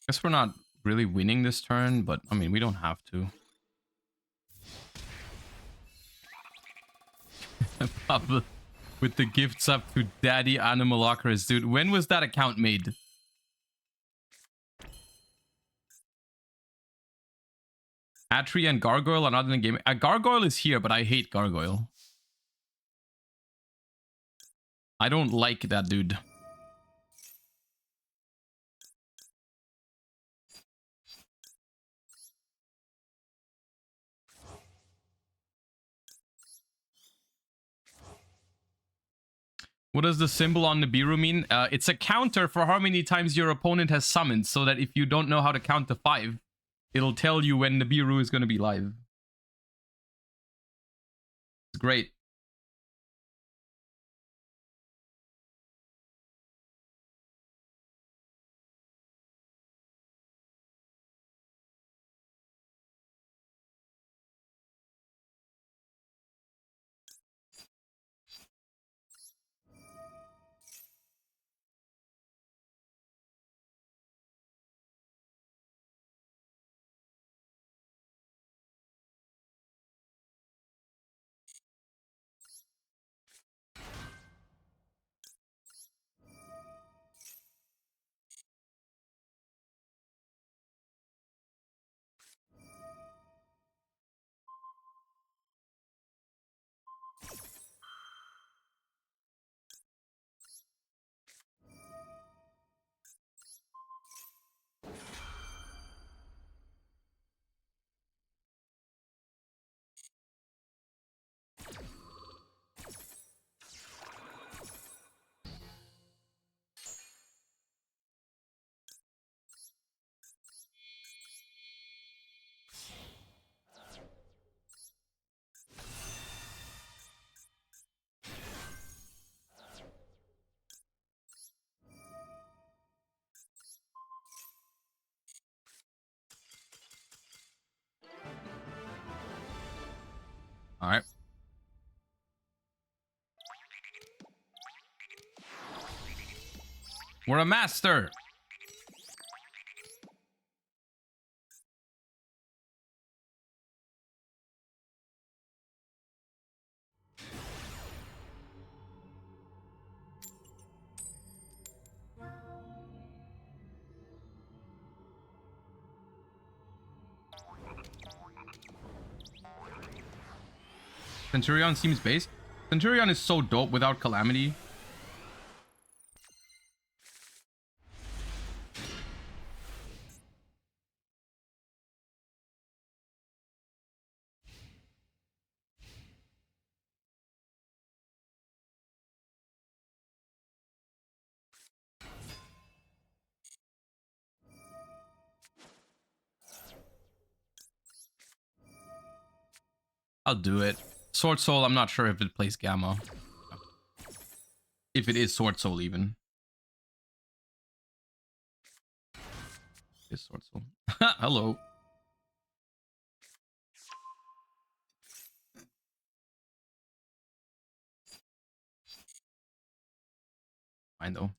Guess we're not really winning this turn, but I mean, we don't have to. Papa with the gifts up to Daddy Animalocaris, dude. When was that account made? Atri and Gargoyle are not in the game. Gargoyle is here, but I hate Gargoyle. I don't like that dude. What does the symbol on Nibiru mean? It's a counter for how many times your opponent has summoned, so that if you don't know how to count to 5, it'll tell you when Nibiru is going to be live. It's great. We're a master. Centurion seems base. Centurion is so dope without Calamity. I'll do it. Sword Soul, I'm not sure if it plays Gamma. If it is Sword Soul even. It's Sword Soul. Hello. Fine though.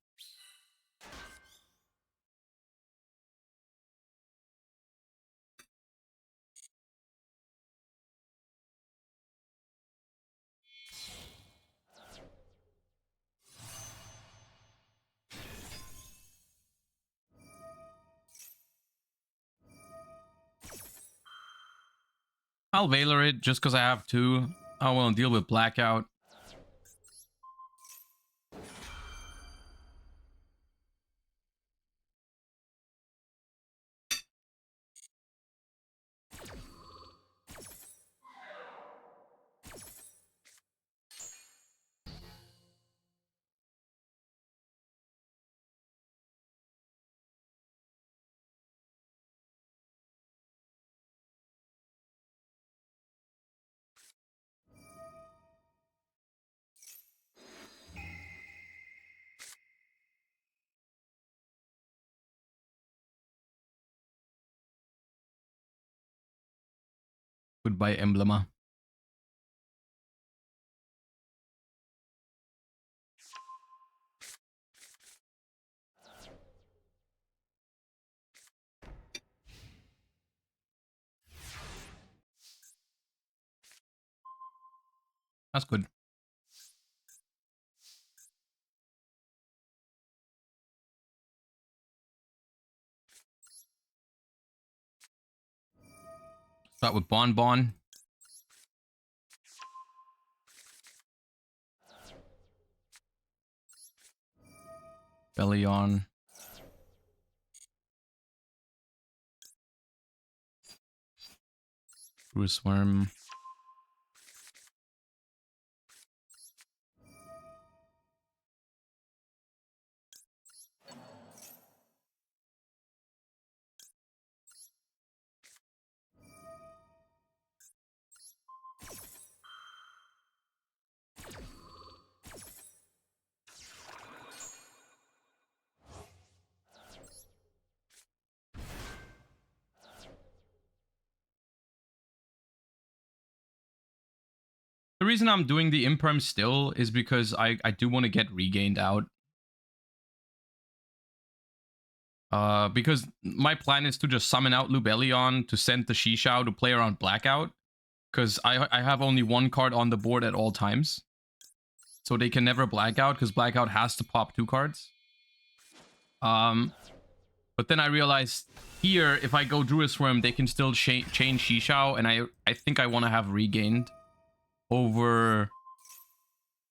I'll Valor it just because I have to. I want to deal with Blackout. Goodbye, Emblema. That's good. Start with Bon. Bellion. Bruce Worm. The reason I'm doing the Imperm still is because I do want to get Regained out. Because my plan is to just summon out Lubellion to send the Shishao to play around Blackout. Because I have only one card on the board at all times. So they can never Blackout, because Blackout has to pop 2 cards. But then I realized here, if I go Druid Swarm, they can still chain Shishao, and I think I want to have Regained over...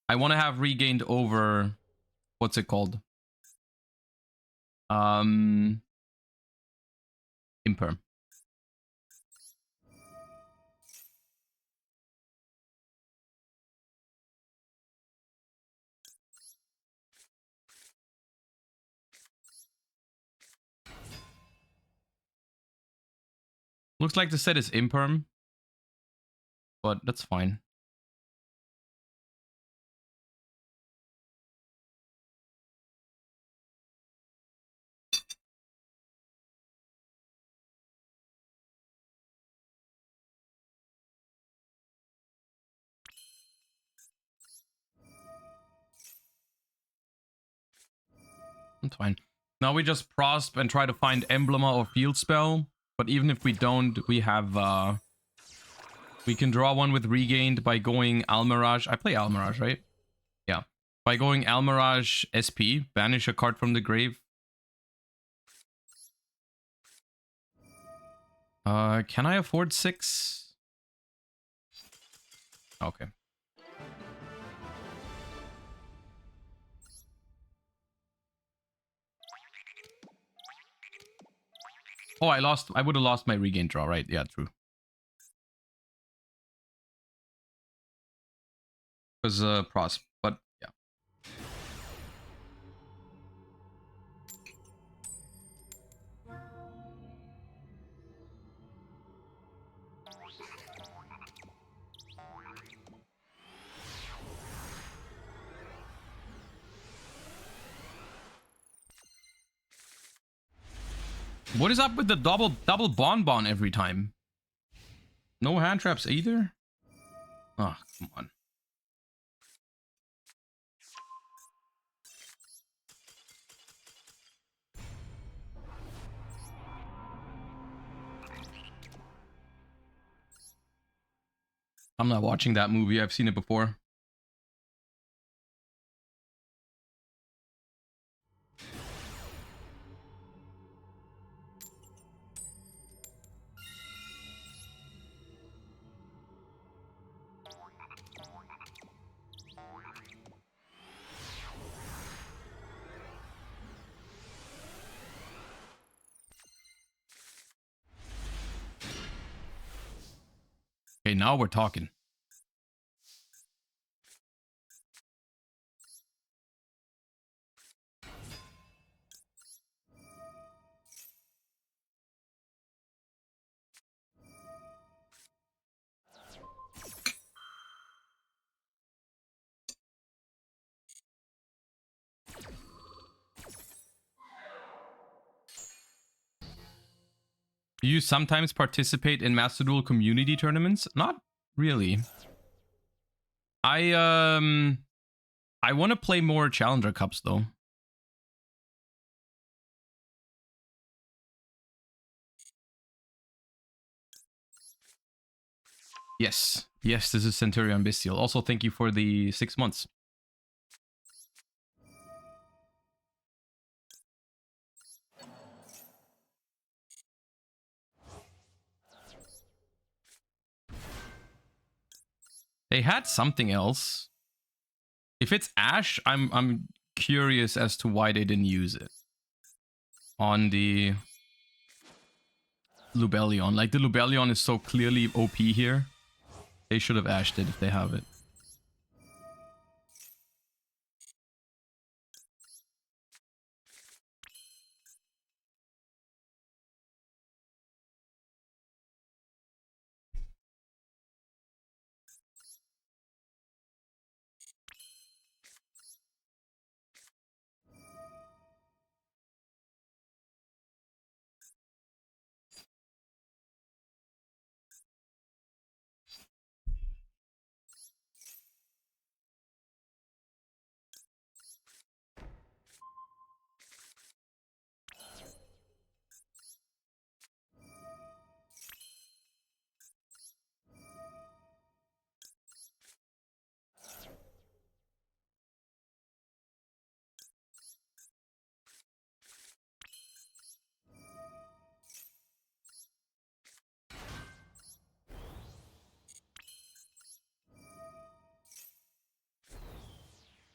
I want to have Regained over... What's it called? Imperm. Looks like the set is Imperm, but that's fine. That's fine. Now we just prosp and try to find Emblema or Field Spell. But even if we don't, we have... we can draw one with Regained by going Almirage. I play Almirage, right? Yeah. By going Almirage SP, banish a card from the grave. Can I afford 6? Okay. Oh, I would have lost my regain draw, right? Yeah, true. Because pros, but yeah. What is up with the double bonbon every time? No hand traps either? Oh, come on. I'm not watching that movie. I've seen it before. Okay, now we're talking. Do you sometimes participate in Master Duel community tournaments? Not really. I want to play more Challenger Cups though. Yes. Yes, this is Centurion Bestial. Also, thank you for the 6 months. They had something else. If it's Ash, I'm curious as to why they didn't use it on the Lubellion. Like, the Lubellion is so clearly OP here. They should have Ashed it if they have it.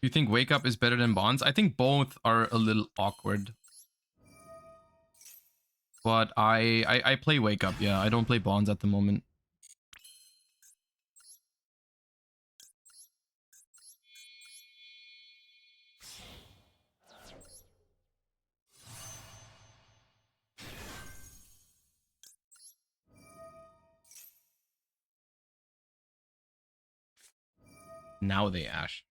Do you think Wake Up is better than Bonds? I think both are a little awkward. But I play Wake Up, yeah. I don't play Bonds at the moment. Now they Ash.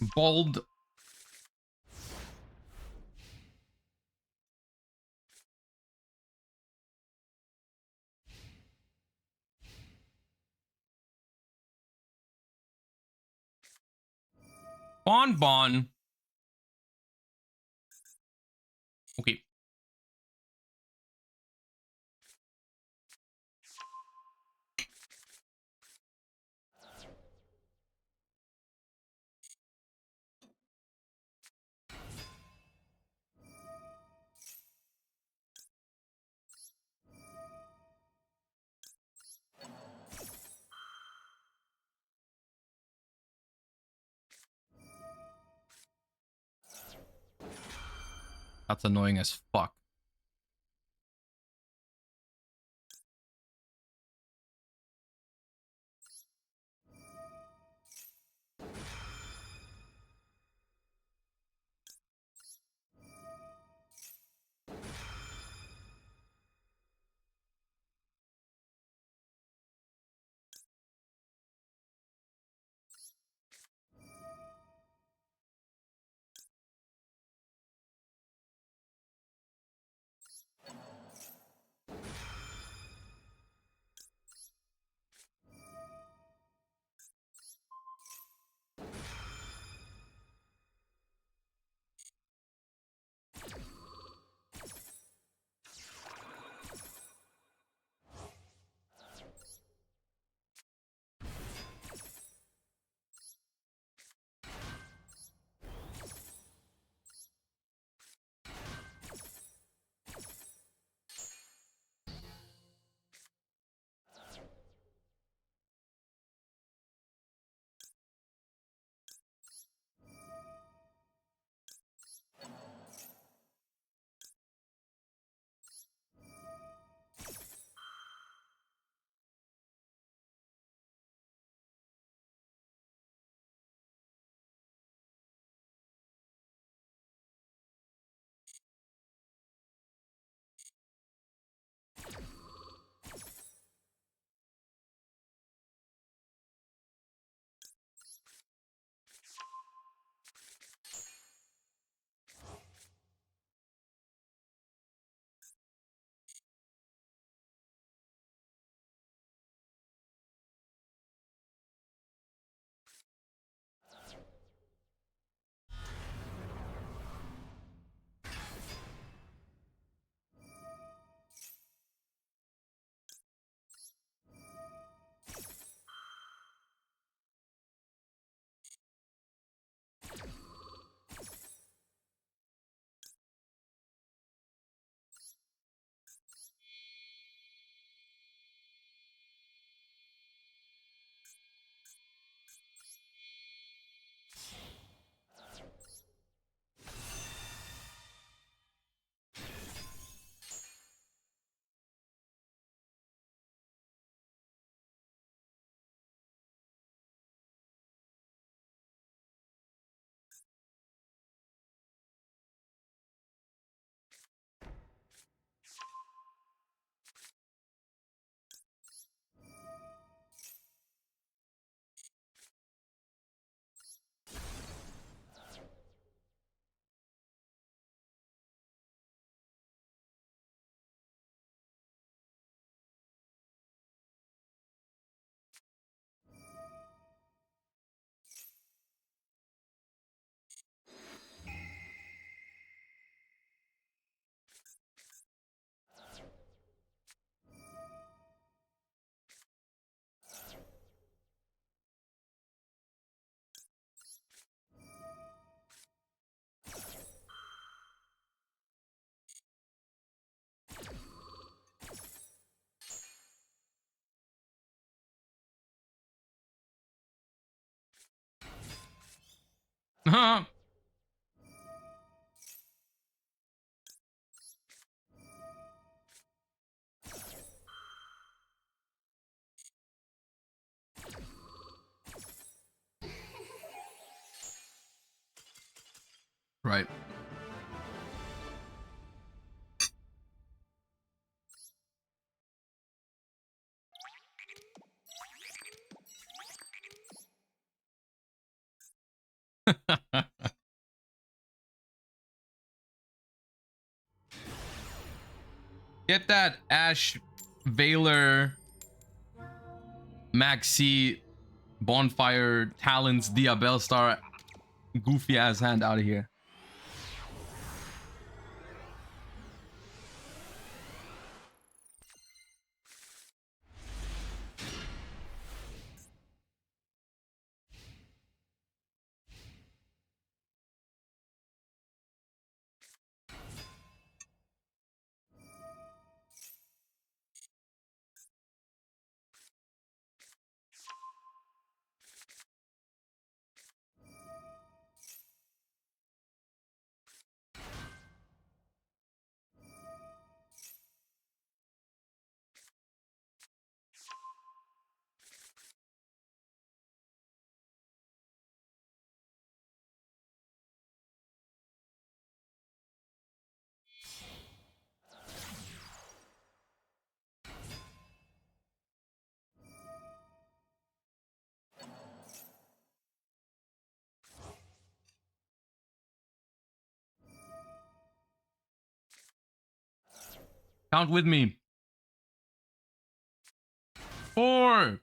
Bald. Bon. Okay. That's annoying as fuck. Right. Get that Ash Veiler Maxi Bonfire Talons Diabellstar goofy ass hand out of here. Count with me. 4.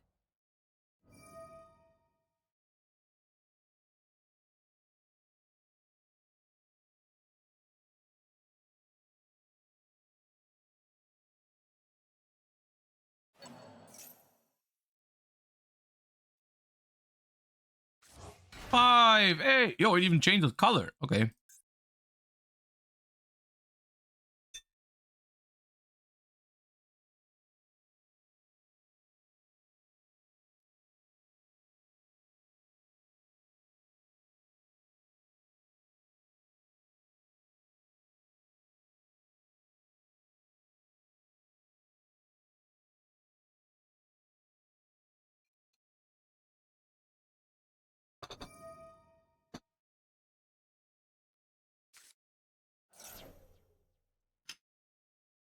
5. Hey, yo, it even changed the color. Okay.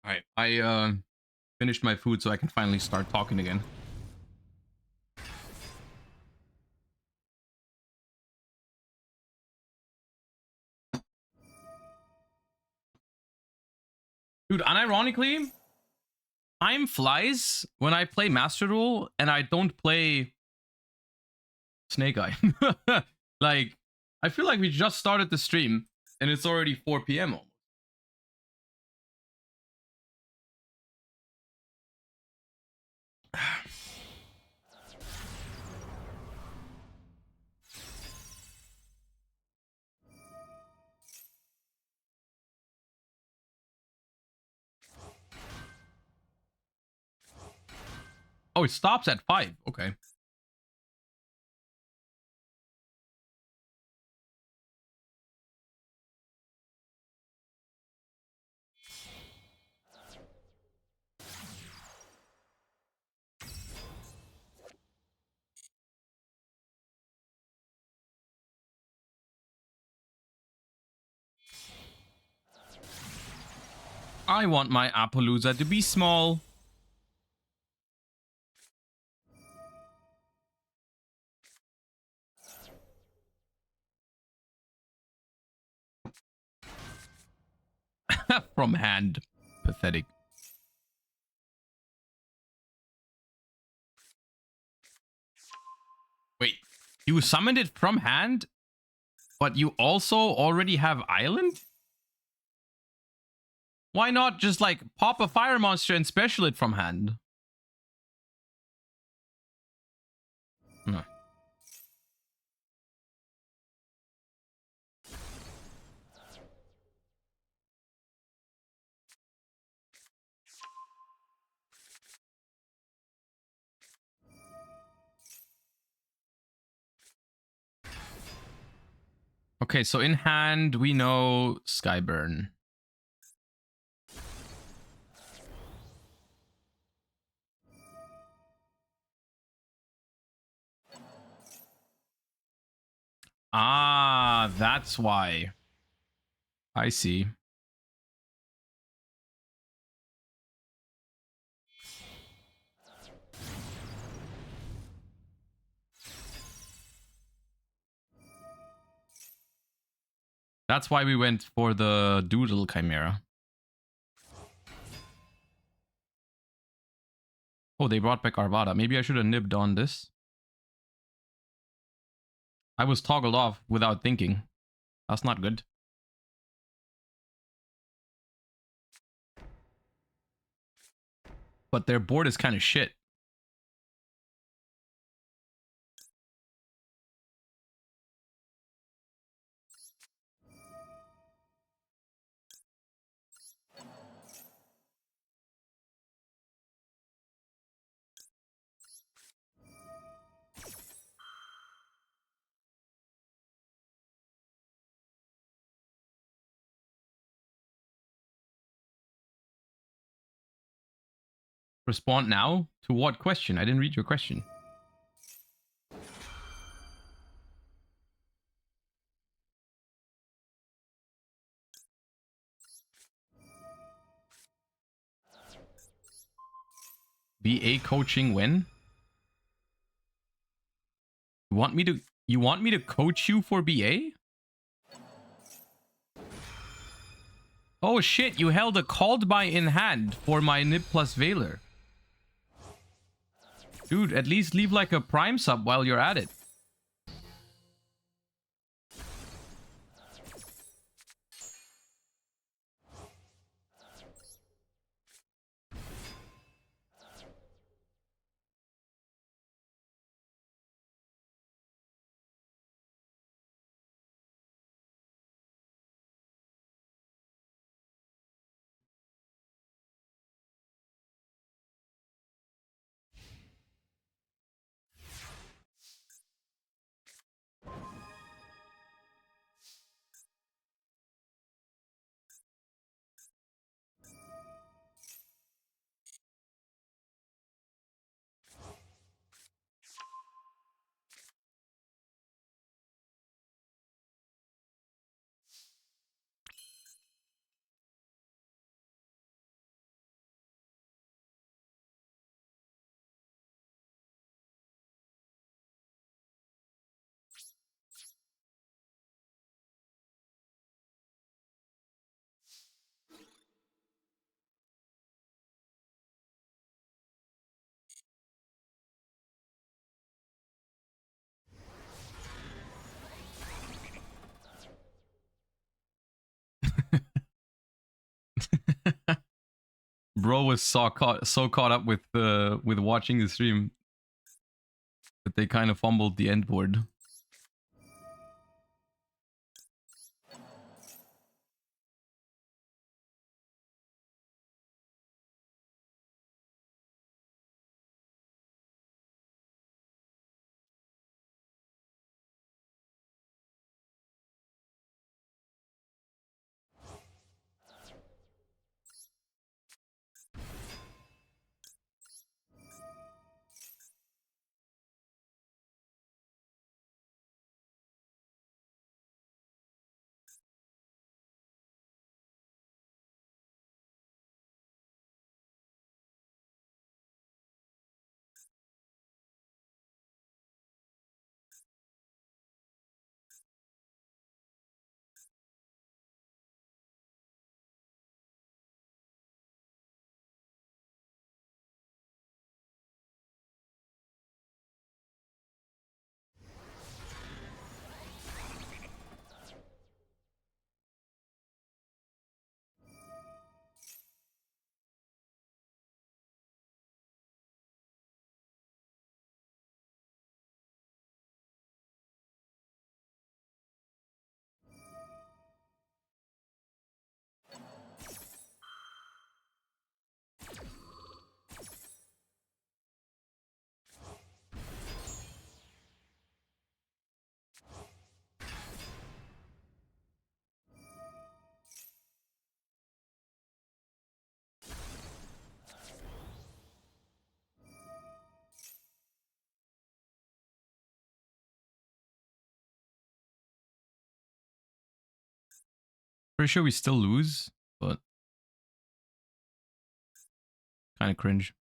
All right. I finished my food so I can finally start talking again. Dude, unironically, time flies when I play Master Duel and I don't play Snake Eye. Like, I feel like we just started the stream and it's already 4 p.m. almost. Oh, it stops at 5. Okay. I want my Appaloosa to be small. From hand. Pathetic. Wait, you summoned it from hand, but you also already have Island? Why not just like pop a fire monster and special it from hand? No. Okay, so in hand we know Skyburn. Ah, that's why. I see. That's why we went for the Doodle Chimera. Oh, they brought back Arvada. Maybe I should have nibbed on this. I was toggled off without thinking. That's not good. But their board is kind of shit. Respond now? To what question? I didn't read your question. VA coaching when? You want me to coach you for BA? Oh shit, you held a called by in hand for my Nib plus Veiler. Dude, at least leave like a prime sub while you're at it. Bro was so caught up with watching the stream that they kind of fumbled the end board. Pretty sure we still lose, but kind of cringe.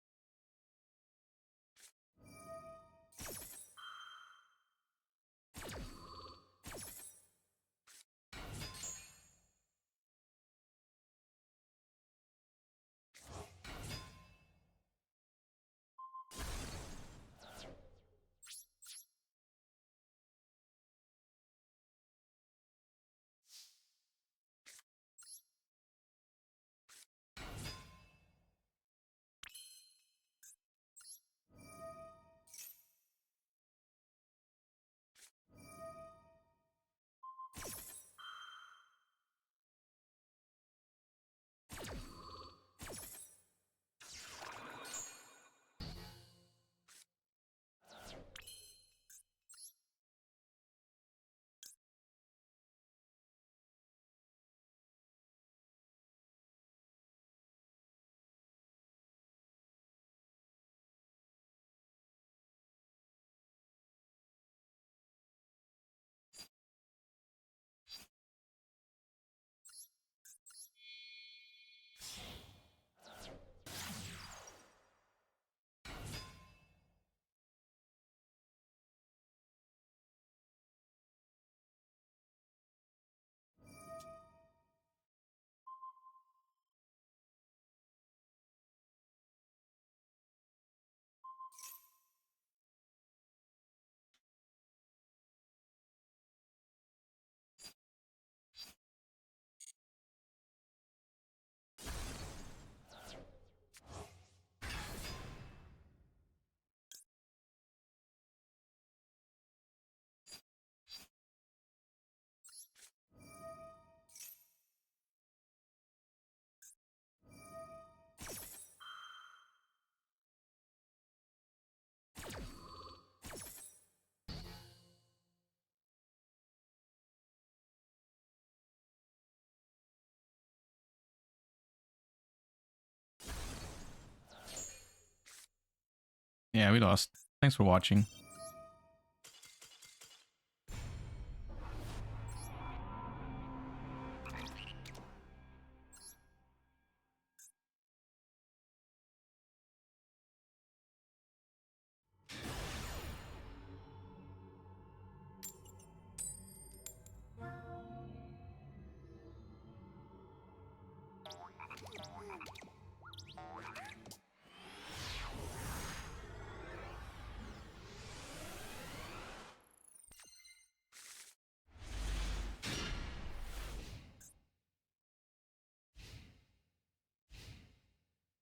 Yeah, we lost. Thanks for watching.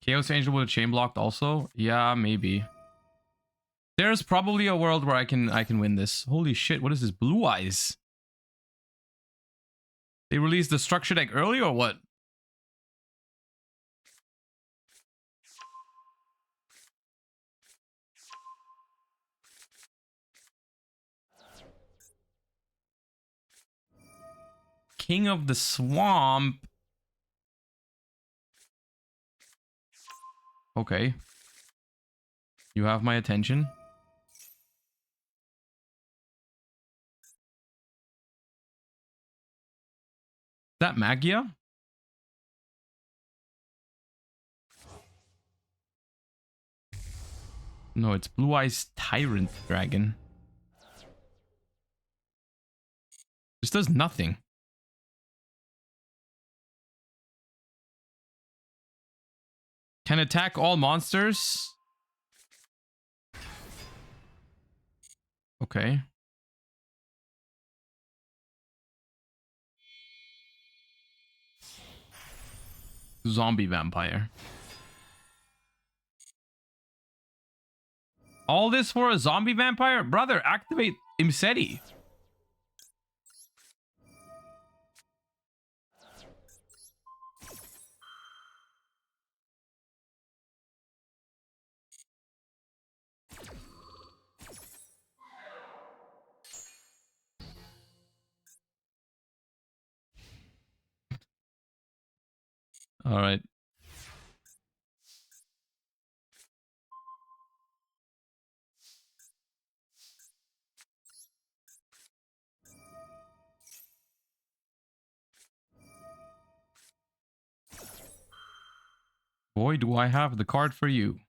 Chaos Angel with a chain blocked also? Yeah, maybe. There's probably a world where I can win this. Holy shit, what is this? Blue Eyes. They released the structure deck early or what? King of the Swamp. Okay. You have my attention. Is that Magia? No, it's Blue Eyes Tyrant Dragon. This does nothing. Can attack all monsters. Okay. Zombie vampire. All this for a zombie vampire? Brother, activate Imseti. All right. Boy, do I have the card for you.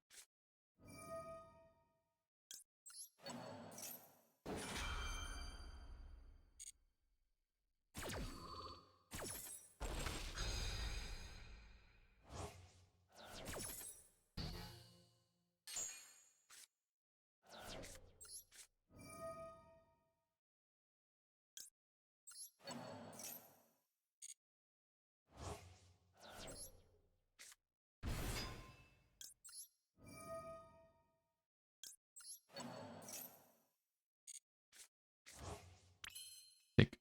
Tick.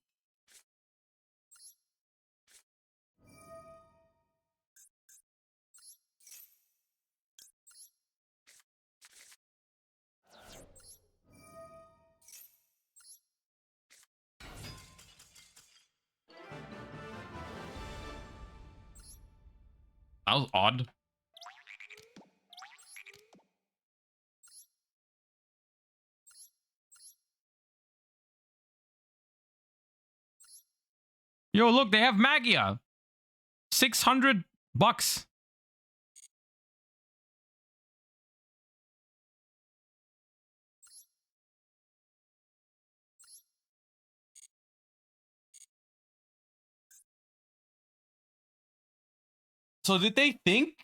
That was odd. Yo, look, they have Magia. $600. So did they think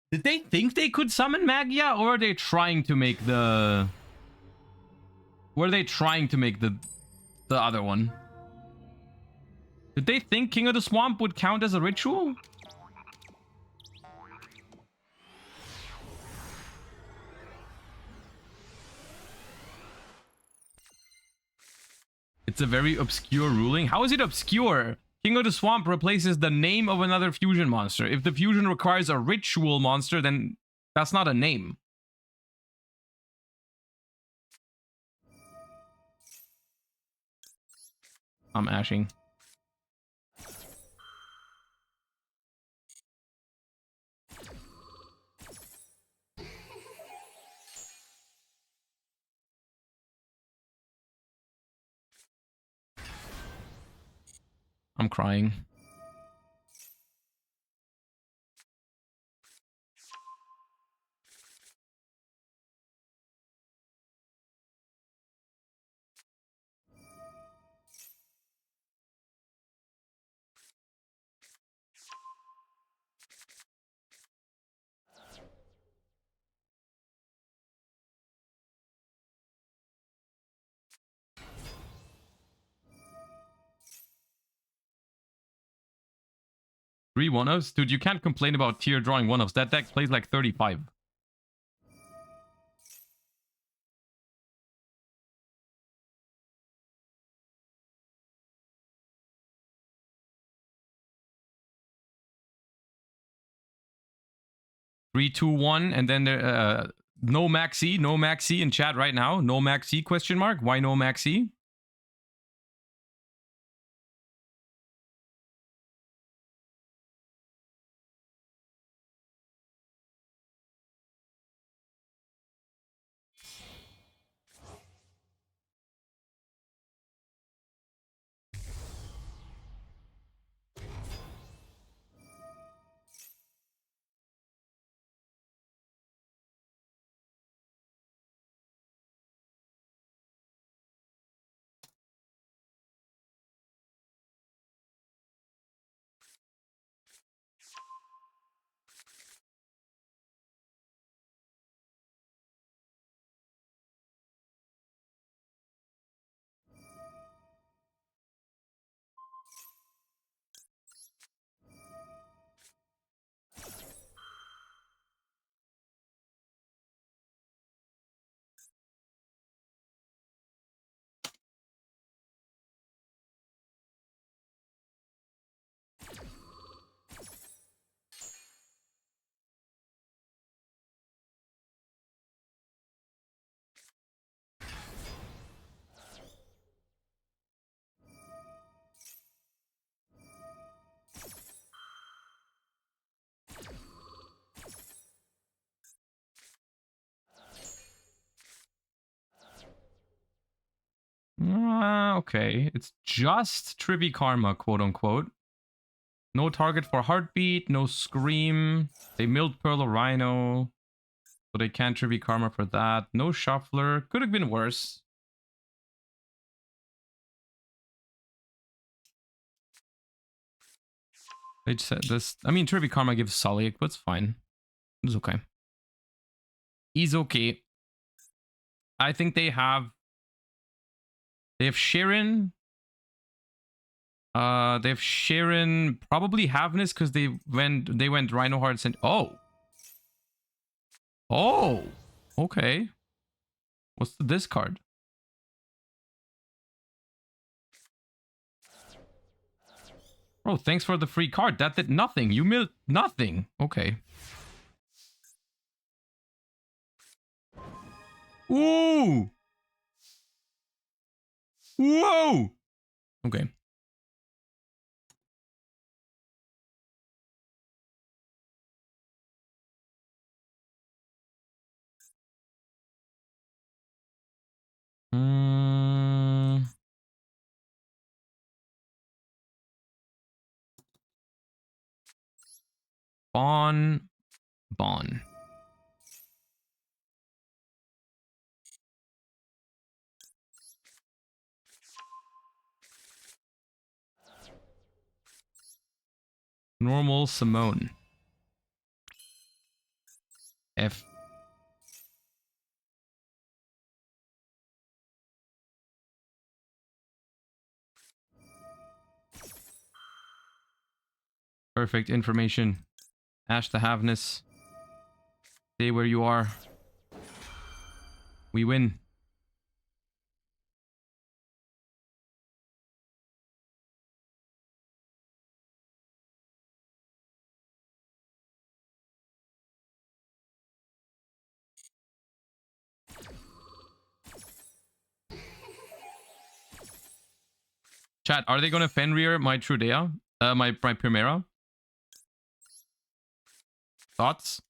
they could summon Magia, or are they trying to make the... Were they trying to make the other one? Did they think King of the Swamp would count as a ritual? It's a very obscure ruling. How is it obscure? King of the Swamp replaces the name of another fusion monster. If the fusion requires a ritual monster, then that's not a name. I'm ashing. I'm crying. Three one-offs? Dude, you can't complain about tier drawing one-offs. That deck plays like 35. Three, two, one, and then no maxi, no maxi in chat right now. No maxi question mark. Why no maxi? Okay, it's just Trivi Karma, quote unquote. No target for Heartbeat, no Scream. They milled Pearl of Rhino, so they can't Trivi Karma for that. No Shuffler, could have been worse. They just said this. I mean, Trivi Karma gives Sully, but it's fine. It's okay. He's okay. I think they have Sharon. They have Sharon, probably Havness, because they went Rhino Hearts and oh, okay. What's the discard? Oh, thanks for the free card. That did nothing. You milled nothing. Okay. Ooh. Whoa. Okay. Bon. Normal Simone. F. Perfect information. Ash the Havness. Stay where you are. We win. Chat, are they gonna Fenrir my Trudea? My Primera? Thoughts?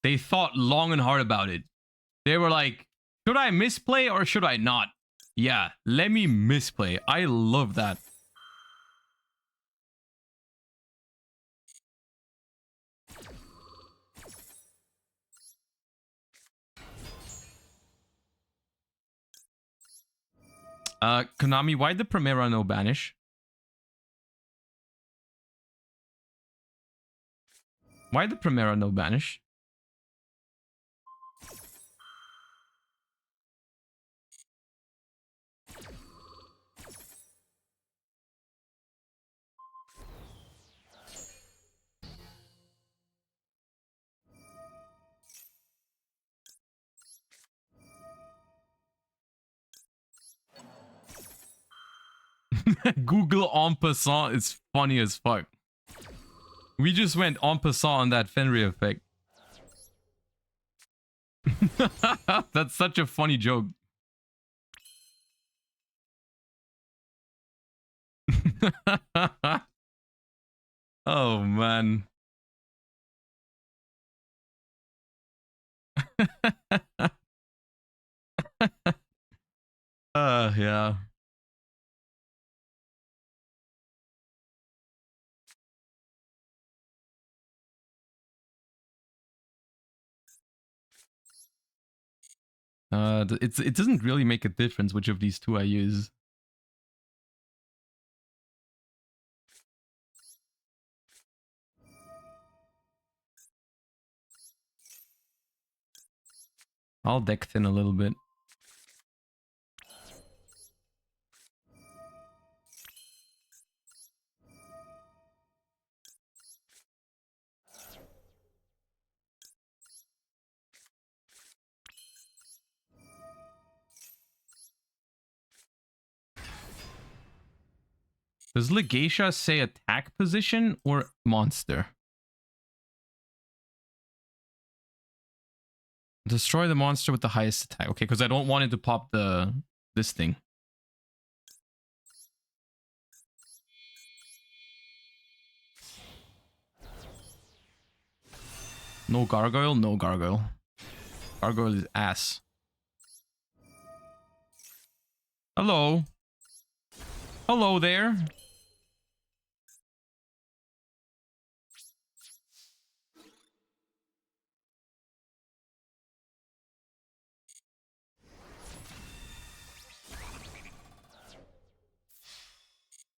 They thought long and hard about it. They were like, should I misplay or should I not? Yeah, let me misplay. I love that. Konami, why the Primera no banish? Why the Primera no banish? Google en passant is funny as fuck. We just went en passant on that Fenrir effect. That's such a funny joke. Oh man. Yeah. It doesn't really make a difference which of these two I use. I'll deck thin a little bit. Does Legacia say attack position or monster? Destroy the monster with the highest attack. Okay, because I don't want it to pop this thing. No gargoyle? No gargoyle. Gargoyle is ass. Hello. Hello there.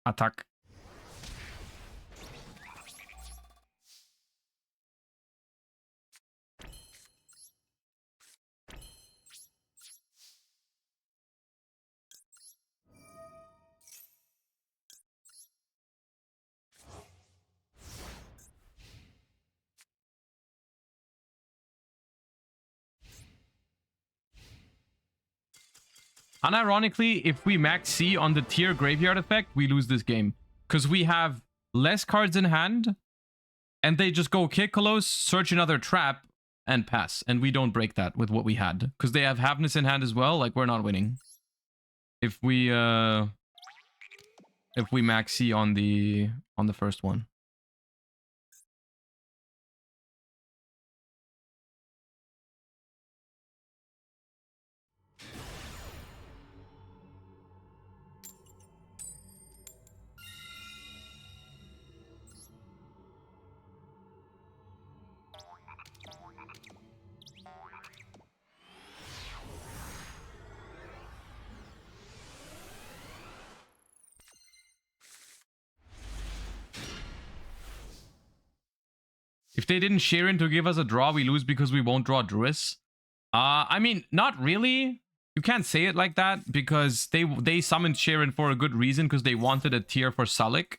Attack. Unironically, if we max C on the tier graveyard effect, we lose this game. Because we have less cards in hand, and they just go Kikolos, search another trap, and pass. And we don't break that with what we had. Because they have Havness in hand as well, like we're not winning. If we max C on the first one. If they didn't Sheeran to give us a draw, we lose because we won't draw Druis. I mean, not really. You can't say it like that because they summoned Sheeran for a good reason because they wanted a tier for Salik.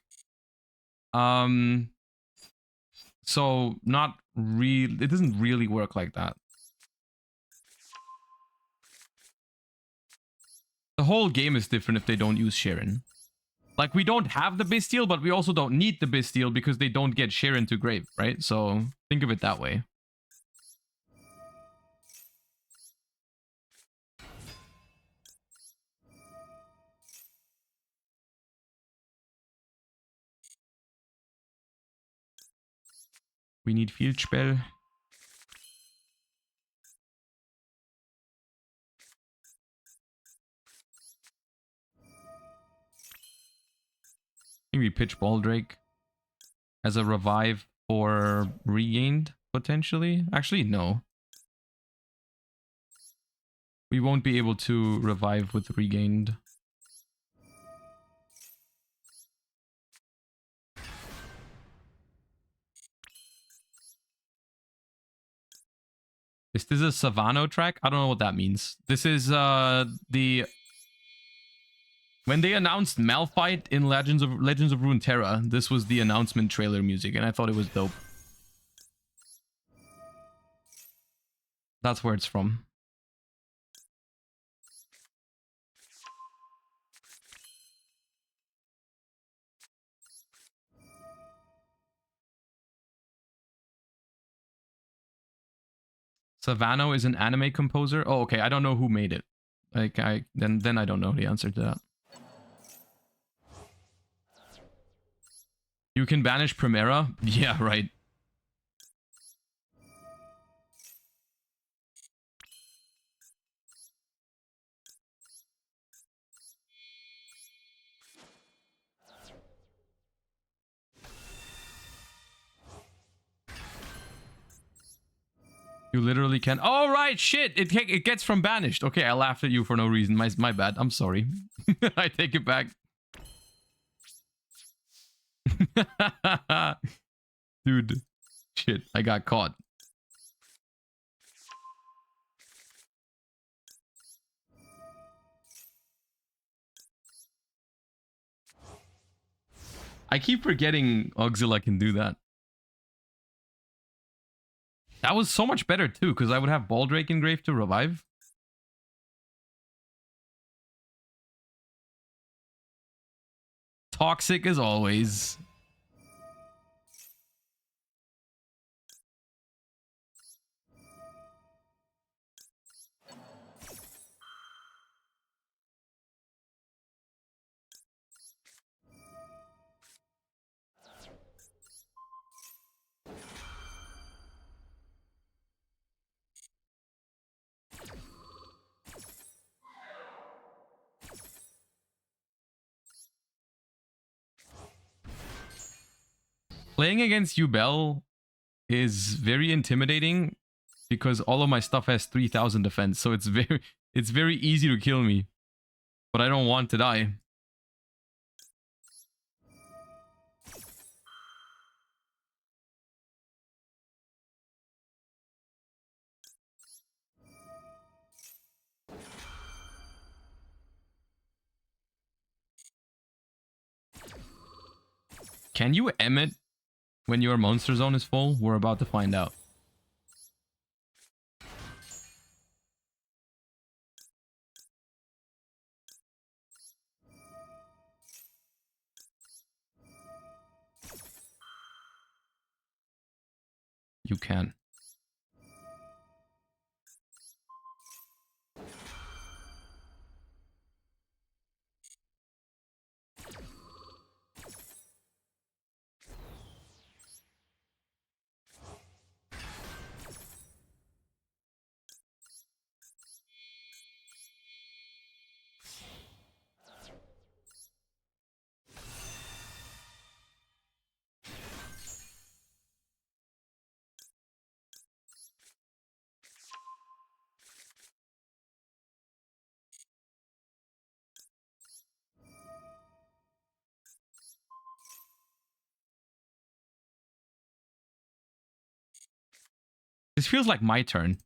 So not real. It doesn't really work like that. The whole game is different if they don't use Sheeran. Like, we don't have the Bestial, but we also don't need the Bestial because they don't get Sheeran to grave, right? So, think of it that way. We need Field Spell. we pitch Baldrake as a revive for regained, potentially? Actually, no. We won't be able to revive with regained. Is this a Savano track? I don't know what that means. This is the... When they announced Malphite in Legends of Runeterra, this was the announcement trailer music, and I thought it was dope. That's where it's from. Savano is an anime composer. Oh, okay. I don't know who made it. Like, then I don't know the answer to that. You can banish Primera? Yeah, right. You literally can. Oh, right. Shit. It gets from banished. Okay, I laughed at you for no reason. My bad. I'm sorry. I take it back. Dude. Shit. I got caught. I keep forgetting Auxila can do that. That was so much better too, because I would have Baldrake Engrave to revive. Toxic as always. Playing against Yubel is very intimidating because all of my stuff has 3000 defense, so it's very easy to kill me. But I don't want to die. Can you emit when your monster zone is full? We're about to find out. You can. This feels like my turn.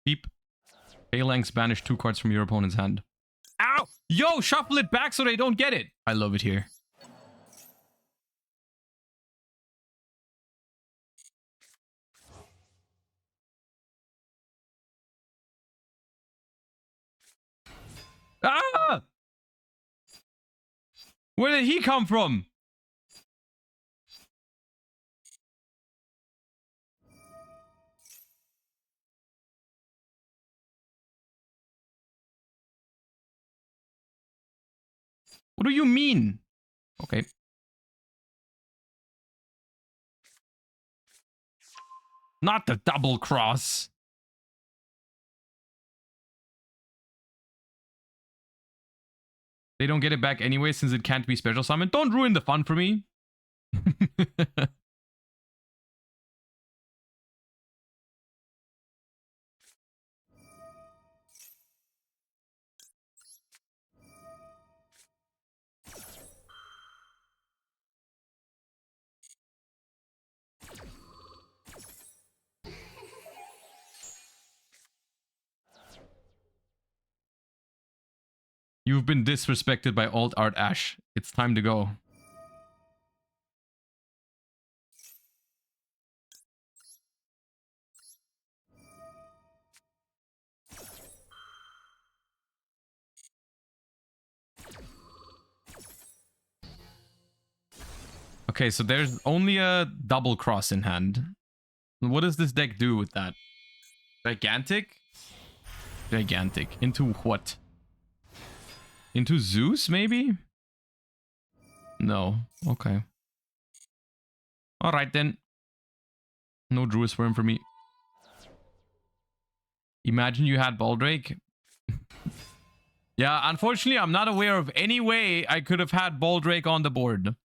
Beep. Phalanx banish 2 cards from your opponent's hand. Ow! Yo, shuffle it back so they don't get it. I love it here. Ah! Where did he come from? What do you mean? Okay. Not the double cross. They don't get it back anyway since it can't be special summoned. Don't ruin the fun for me. You've been disrespected by Alt Art Ash. It's time to go. Okay, so there's only a double cross in hand. What does this deck do with that? Gigantic? Gigantic. Into what? Into Zeus, maybe? No. Okay. Alright then. No Druid Worm for me. Imagine you had Baldrake. Yeah, unfortunately, I'm not aware of any way I could have had Baldrake on the board.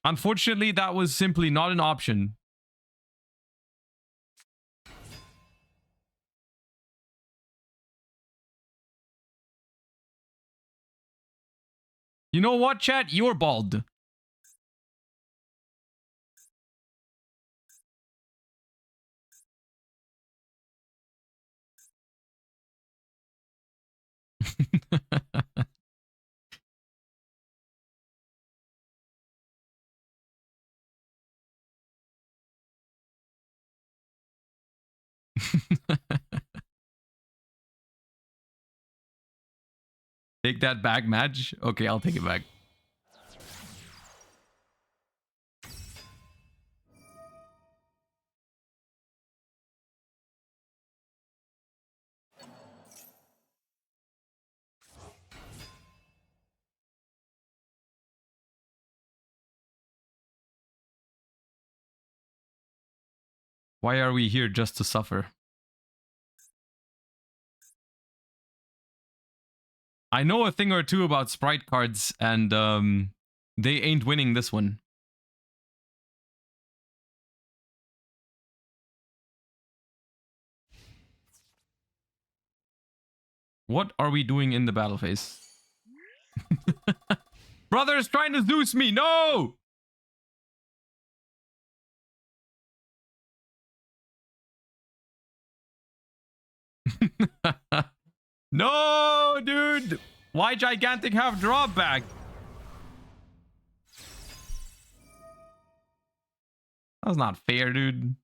Unfortunately, that was simply not an option. You know what, chat? You're bald. Take that back, Madge. Okay, I'll take it back. Why are we here just to suffer? I know a thing or two about sprite cards, and they ain't winning this one. What are we doing in the battle phase? Brother is trying to Zeus me. No! No, dude. Why Gigantic have drawback? That's not fair, dude.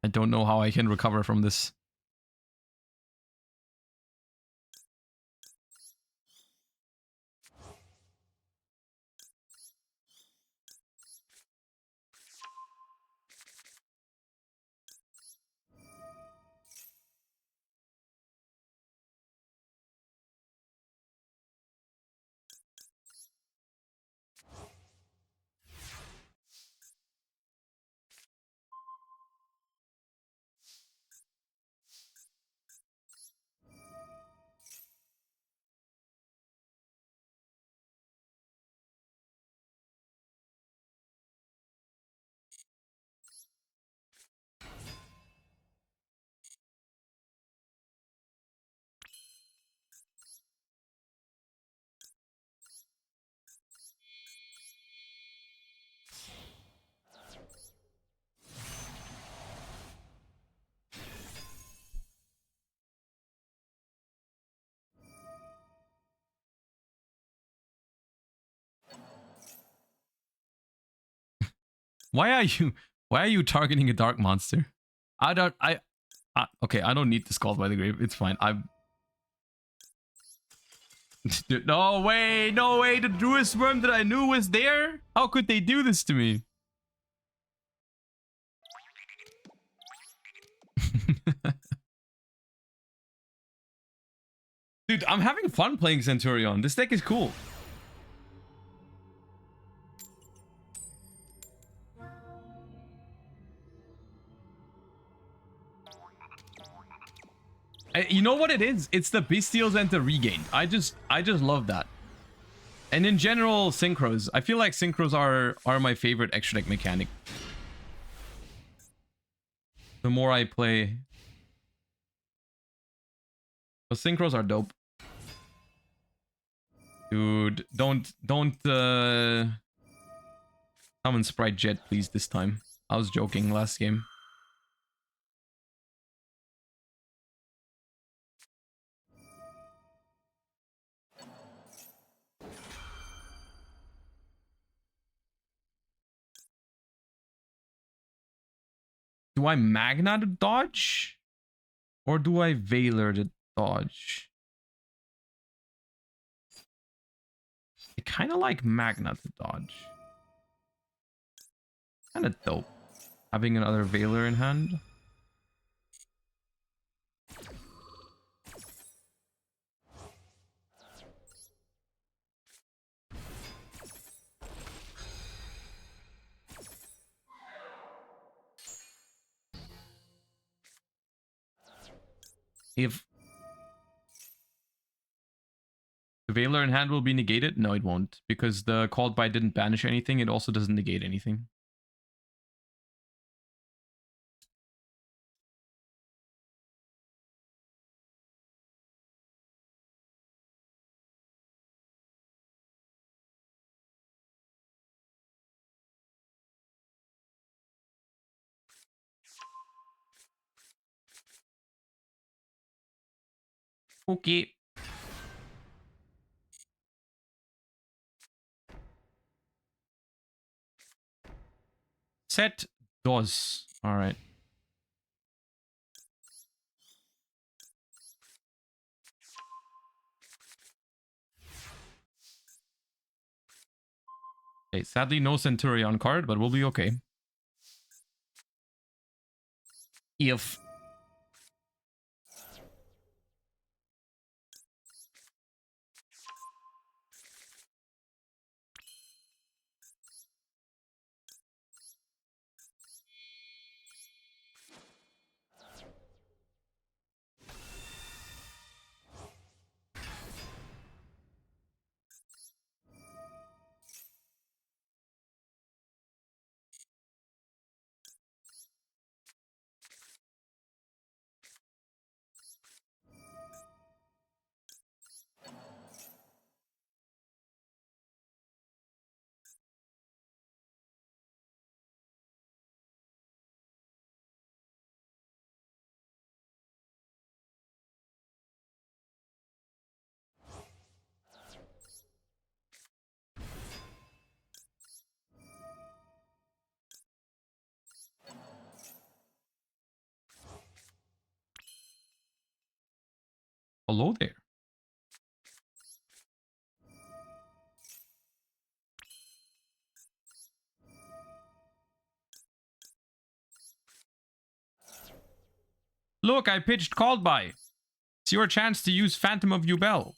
I don't know how I can recover from this. Why are you targeting a dark monster? Okay, I don't need this call by the grave. It's fine. Dude, no way, no way. The Druid Worm that I knew was there? How could they do this to me? Dude, I'm having fun playing Centurion. This deck is cool. You know what it is? It's the Bestials and the Regained. I just love that. And in general, Synchros. I feel like Synchros are my favorite extra deck mechanic. The more I play. The Synchros are dope. Dude, don't summon Sprite Jet, please, this time. I was joking last game. Do I Magna to dodge? Or do I Veiler to dodge? I kind of like Magna to dodge. Kind of dope. Having another Veiler in hand. If the Veiler in hand will be negated, no, it won't. Because the Called By didn't banish anything, it also doesn't negate anything. Okay. Set does. All right. Okay, sadly no Centurion card, but we'll be okay. If hello there. Look, I pitched Called By. It's your chance to use Phantom of Yubel.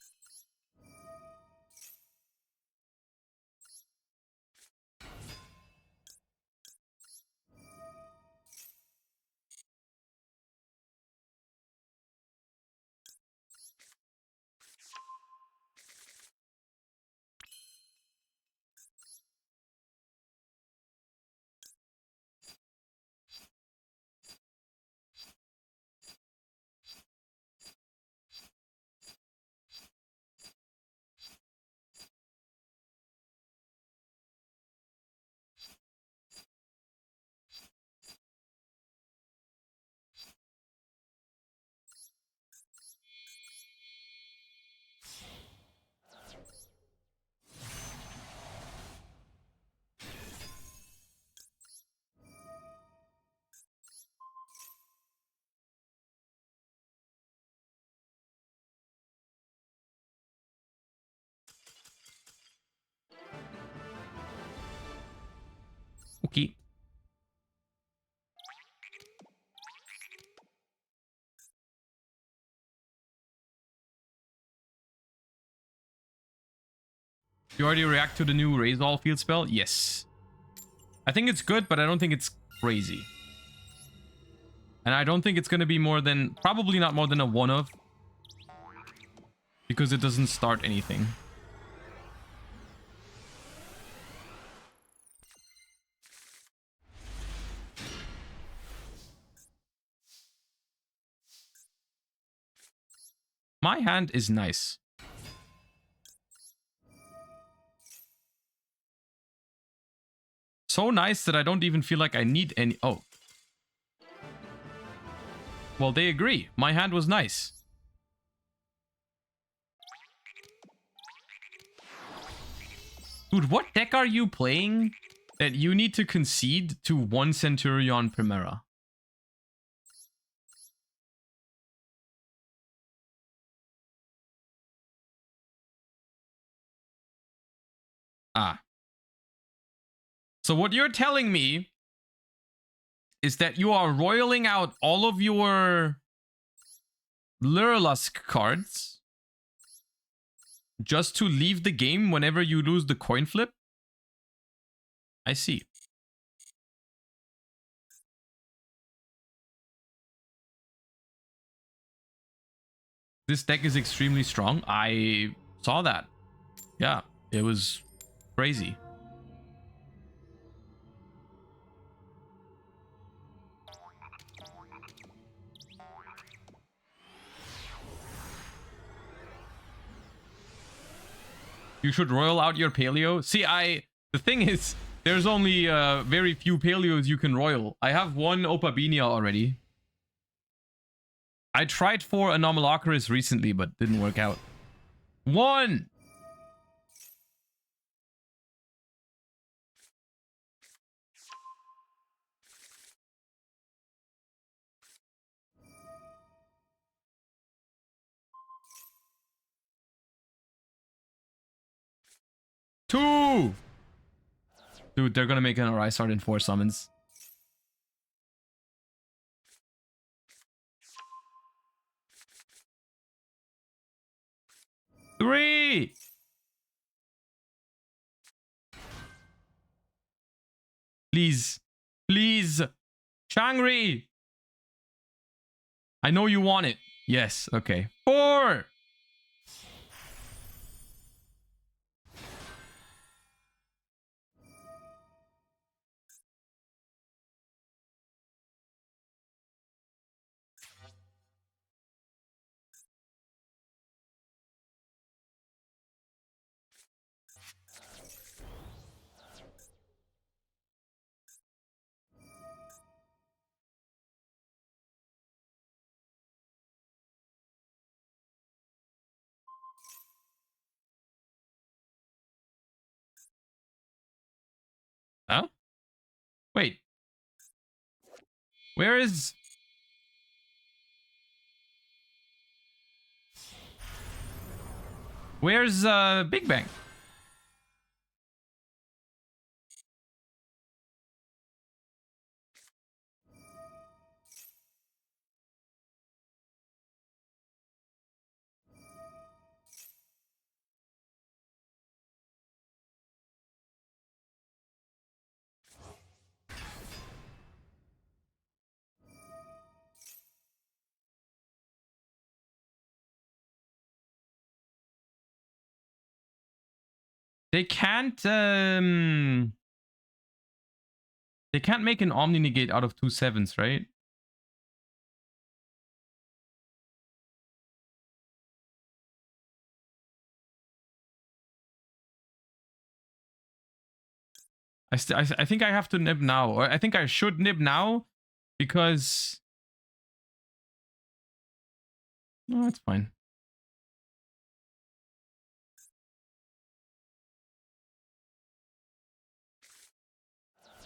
You already react to the new Raise All field spell? Yes. I think it's good, but I don't think it's crazy. And I don't think it's going to be more than... Probably not more than a 1-of. Because it doesn't start anything. My hand is nice. So nice that I don't even feel like I need any... Oh. Well, they agree. My hand was nice. Dude, what deck are you playing that you need to concede to 1 Centurion Primera? Ah. So what you're telling me is that you are royaling out all of your Lurlusk cards just to leave the game whenever you lose the coin flip? I see. This deck is extremely strong. I saw that. Yeah, it was crazy. You should royal out your Paleo. See, the thing is, there's only very few Paleos you can royal. I have 1 Opabinia already. I tried for Anomalocaris recently, but didn't work out. 1! Two! Dude, they're gonna make an Arisard in 4 summons. Three! Please. Please. Changri! I know you want it. Yes, okay. 4! Huh? Wait. Where is... Where's Big Bang? They can't make an Omni Negate out of 2 7s, right? I think I have to nib now, or I think I should nib now because... No, that's fine.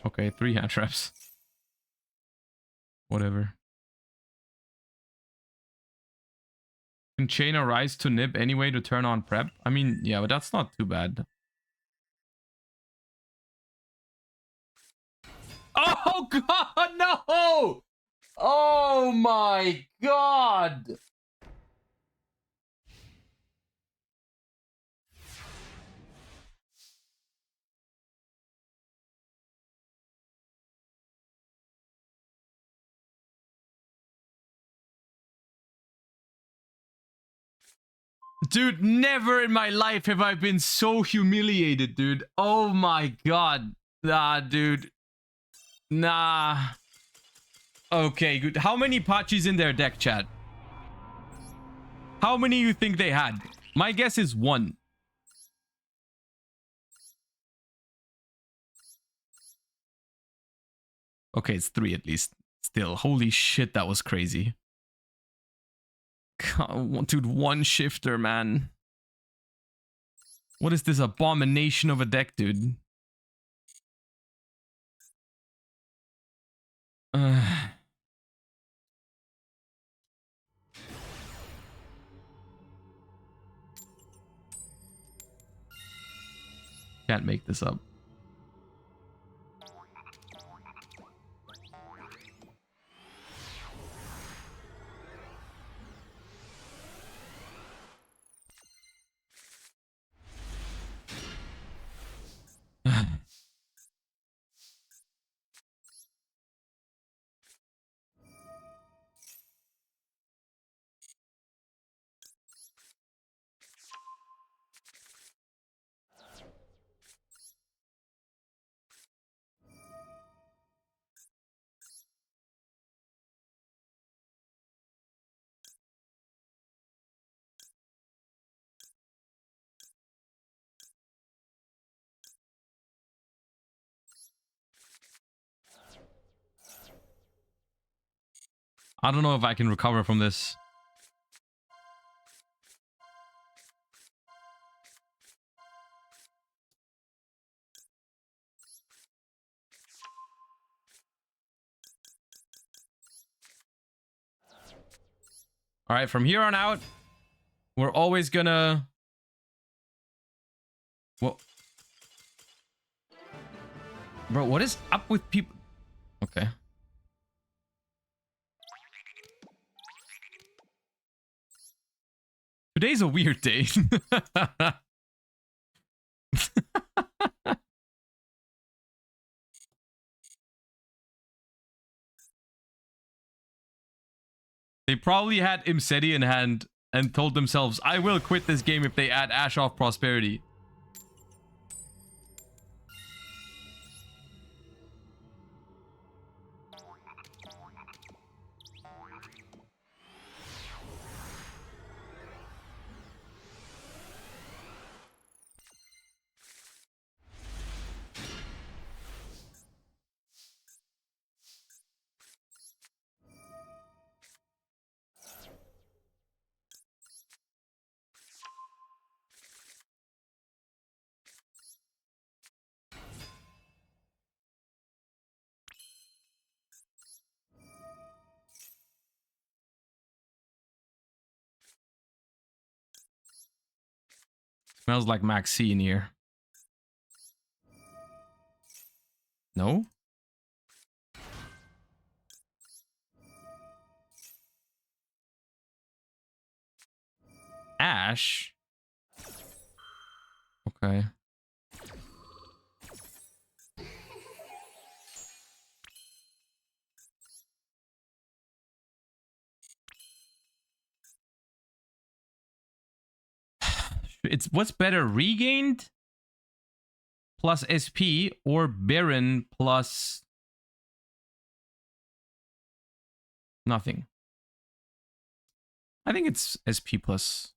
Okay, 3 hand traps. Whatever. Can chain a rise to nib anyway to turn on prep? I mean, yeah, but that's not too bad. Oh god, no! Oh my god! Dude, never in my life have I been so humiliated, dude. Oh my god. Nah, dude. Nah. Okay, good. How many Pachis in their deck, chat? How many you think they had? My guess is 1. Okay, it's 3 at least. Still, holy shit, that was crazy. God, dude, 1 shifter, man. What is this abomination of a deck, dude? Can't make this up. I don't know if I can recover from this. All right, from here on out, we're always gonna... Well... Bro, what is up with people? Okay. Today's a weird day. They probably had Imseti in hand and told themselves, I will quit this game if they add Ash of Prosperity. Smells like Maxi in here. No? Ash? Okay. It's what's better, regained plus SP or Baron plus nothing? I think it's SP plus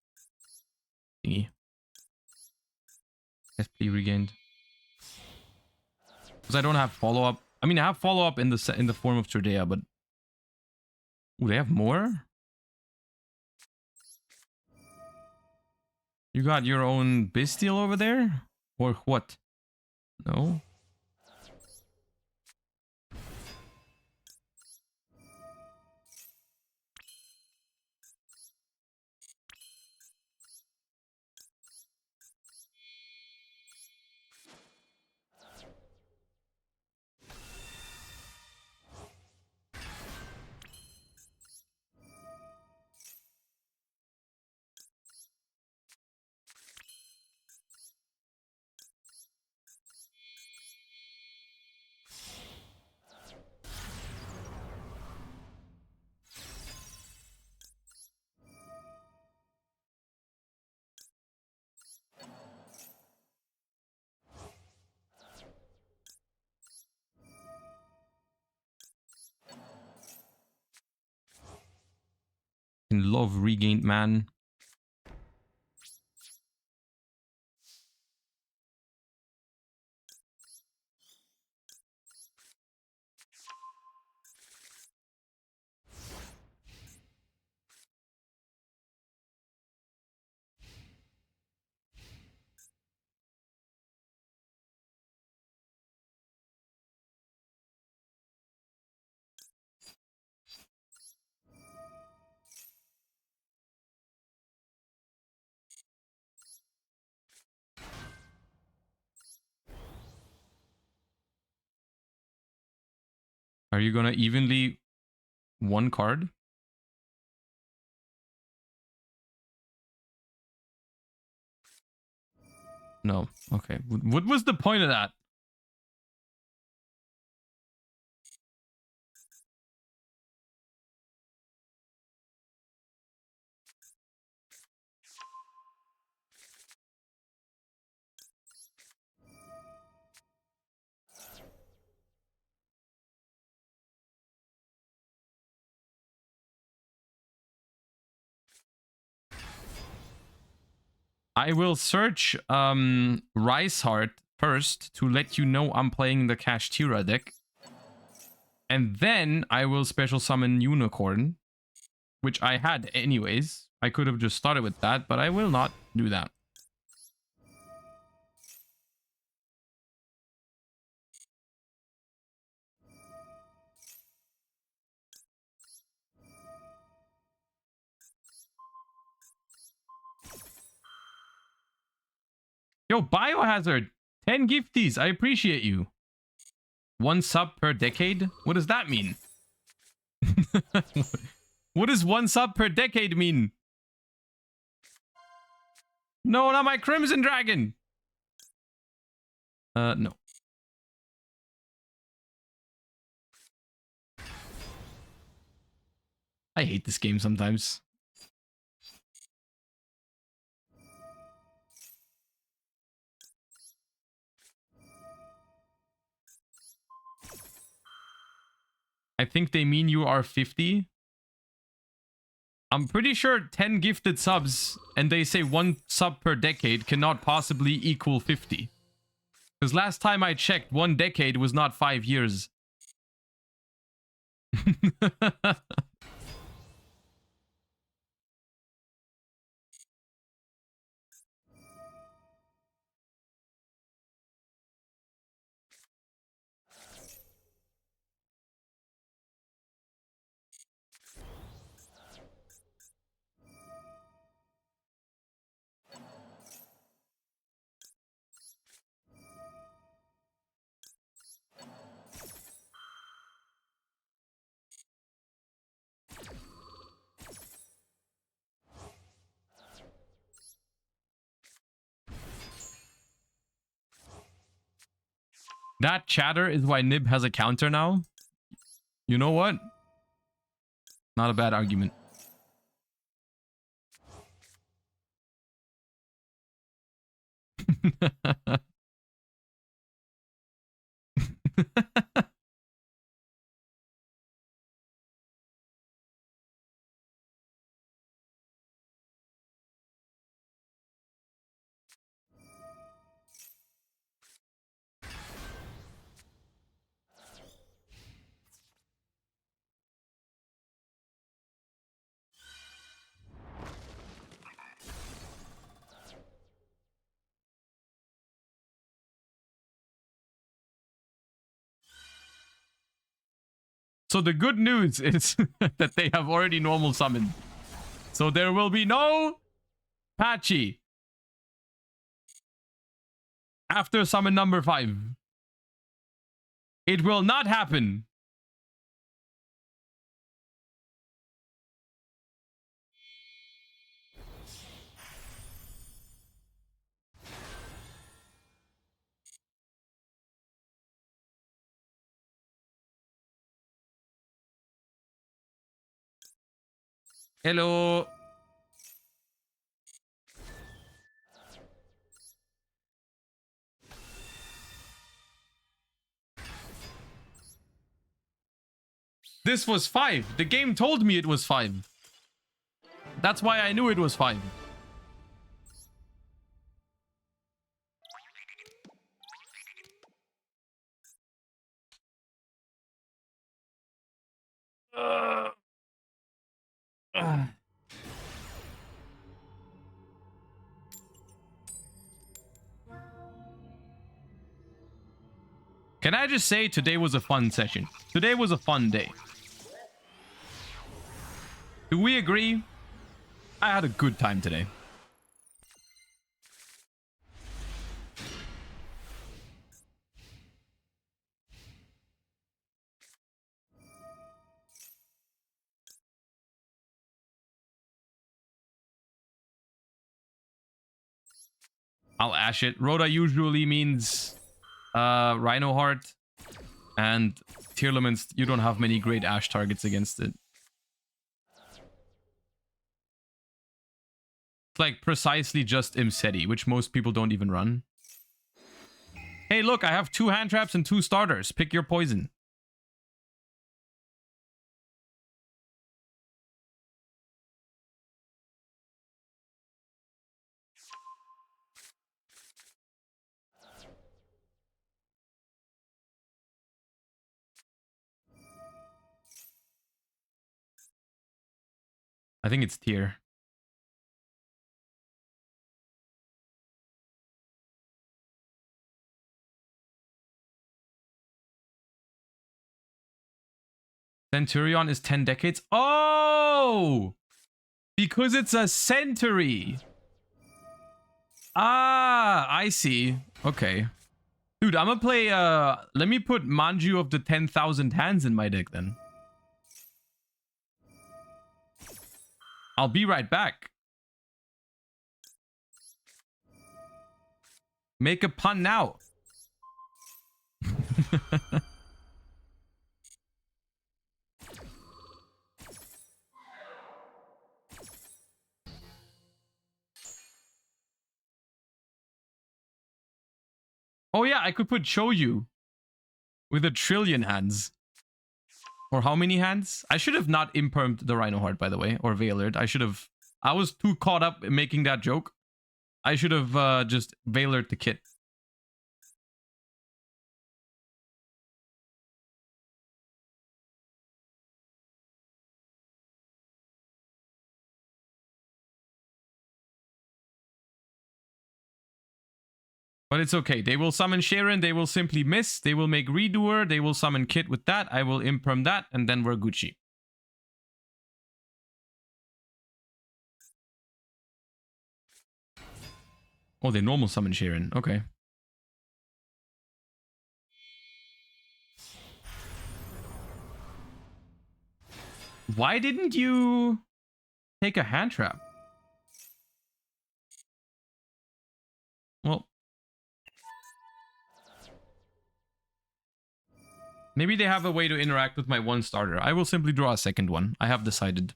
thingy. SP regained. Because I don't have follow-up. I mean, I have follow-up in the form of Turdea, but... Ooh, they have more? You got your own Bestial over there? Or what? No? Love regained man. Are you gonna evenly one card? No. Okay. What was the point of that? I will search Rice Heart first to let you know I'm playing the Kashtira deck. And then I will special summon Unicorn, which I had anyways. I could have just started with that, but I will not do that. Yo, Biohazard, 10 gifties. I appreciate you. 1 sub per decade? What does that mean? What does 1 sub per decade mean? No, not my Crimson Dragon. No. I hate this game sometimes. I think they mean you are 50. I'm pretty sure 10 gifted subs and they say 1 sub per decade cannot possibly equal 50. Because last time I checked, 1 decade was not 5 years. That chatter is why Nib has a counter now. You know what? Not a bad argument. So the good news is that they have already normal summoned. So there will be no Patchy after summon number 5. It will not happen. Hello. This was 5. The game told me it was 5. That's why I knew it was 5. Can I just say today was a fun session? Today was a fun day. Do we agree? I had a good time today. I'll ash it. Rhoda usually means Rhino Heart. And Tearlaments, you don't have many great ash targets against it. It's like precisely just Imseti, which most people don't even run. Hey, look, I have 2 hand traps and 2 starters. Pick your poison. I think it's tier. Centurion is 10 decades. Oh! Because it's a century. Ah, I see. Okay. Dude, I'm gonna play, let me put Manju of the 10,000 hands in my deck then. I'll be right back. Make a pun now. Oh yeah, I could put Choyu with 1,000,000,000 hands. Or how many hands? I should have not impermed the Rhino Heart, by the way, or Veilered. I was too caught up in making that joke. I should have just Veilered the kit. But it's okay. They will summon Sharon. They will simply miss. They will make Redoer. They will summon Kit with that. I will imperm that. And then we're Gucci. Oh, they normal summon Sharon. Okay. Why didn't you take a hand trap? Well, maybe they have a way to interact with my 1 starter. I will simply draw a 2nd one. I have decided.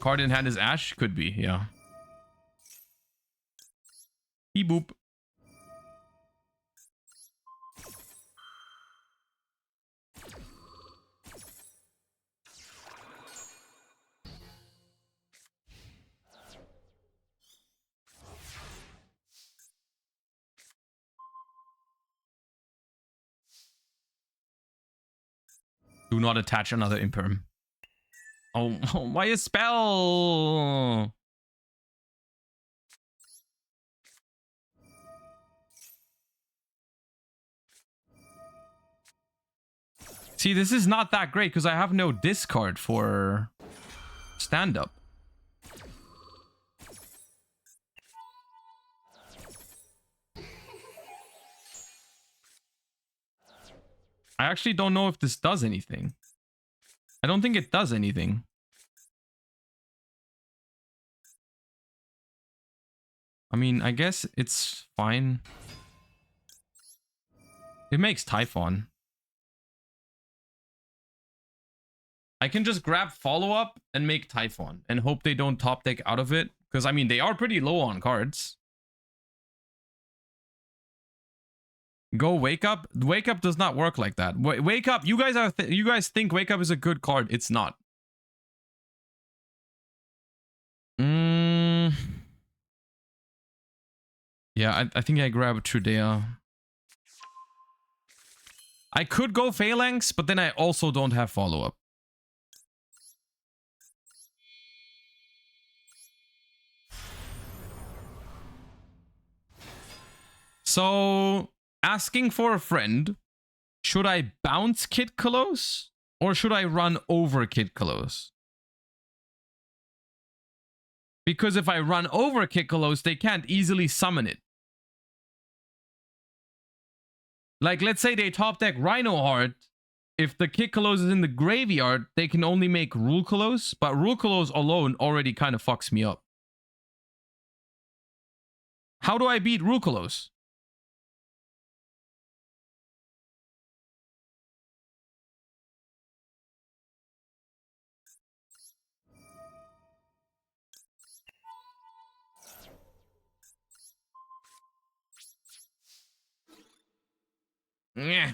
Card in hand is Ash? Could be, yeah. Beep boop. Do not attach another imperm. Oh, why a spell? See, this is not that great because I have no discard for stand-up. I actually don't know if this does anything. I don't think it does anything. I mean, I guess it's fine. It makes Typhon. I can just grab follow-up and make Typhon and hope they don't top deck out of it. Because, I mean, they are pretty low on cards. Go wake up. Wake up does not work like that. Wake up. You guys are. You guys think wake up is a good card. It's not. Yeah, I think I grab Trudea. I could go Phalanx, but then I also don't have follow-up. So, asking for a friend, should I bounce Kid Kalos or should I run over Kid Kalos? Because if I run over Kid Kalos, they can't easily summon it. Like, let's say they top deck Rhino Heart. If the Kid Kalos is in the graveyard, they can only make Rule Kalos, but Rule Kalos alone already kind of fucks me up. How do I beat Rule Kalos? Yeah.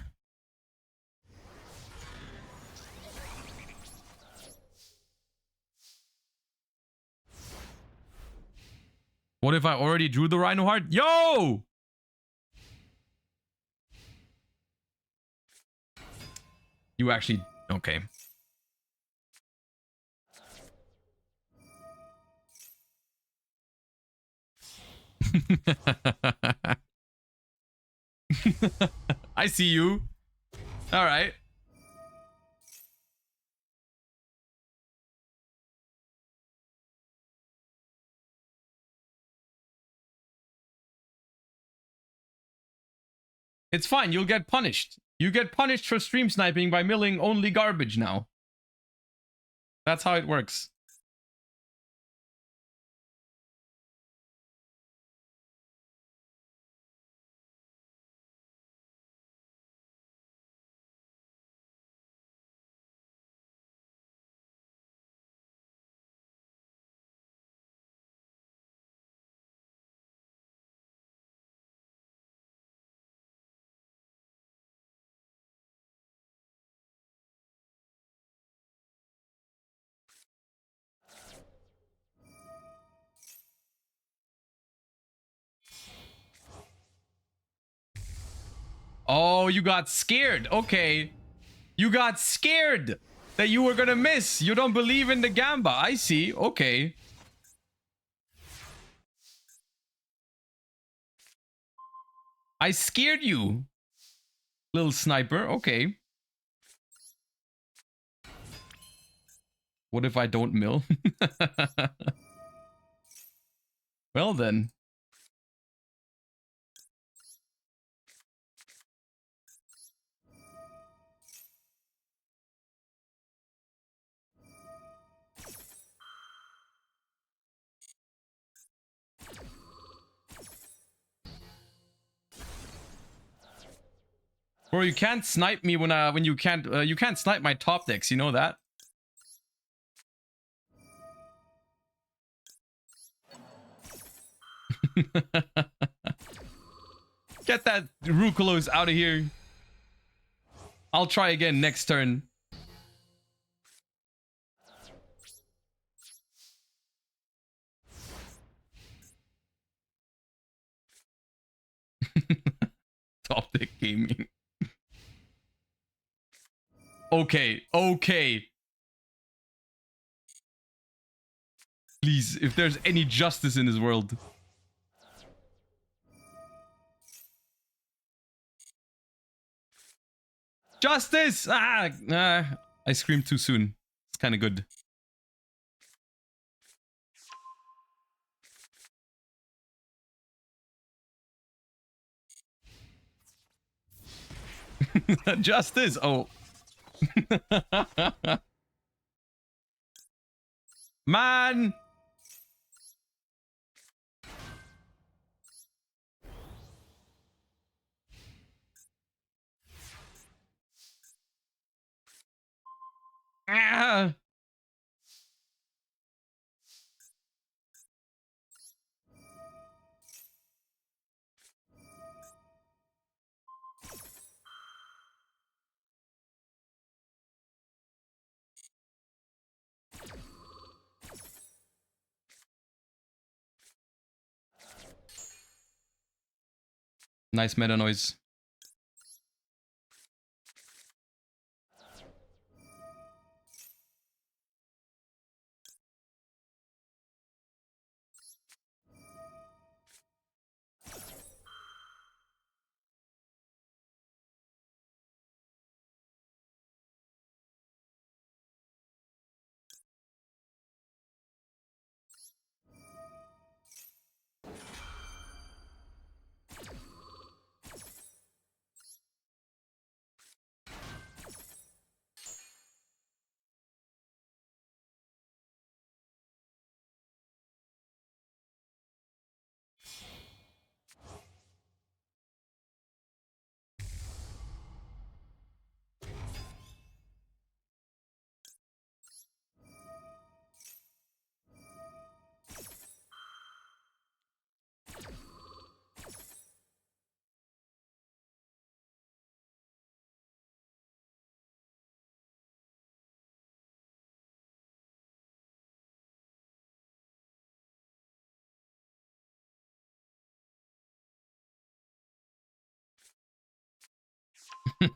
What if I already drew the Rhino Heart? Yo! You actually... Okay. I see you. All right. It's fine. You'll get punished. You get punished for stream sniping by milling only garbage now. That's how it works. Oh, you got scared. Okay. You got scared that you were gonna miss. You don't believe in the Gamba. I see. Okay. I scared you, little sniper. Okay. What if I don't mill? Well then. Bro, you can't snipe me when you can't snipe my top decks, you know that? Get that Rukulos out of here. I'll try again next turn. Top deck gaming. Okay, okay. Please, if there's any justice in this world. Justice! I screamed too soon. It's kind of good. Justice! Oh. Man! Ah! Nice meta noise.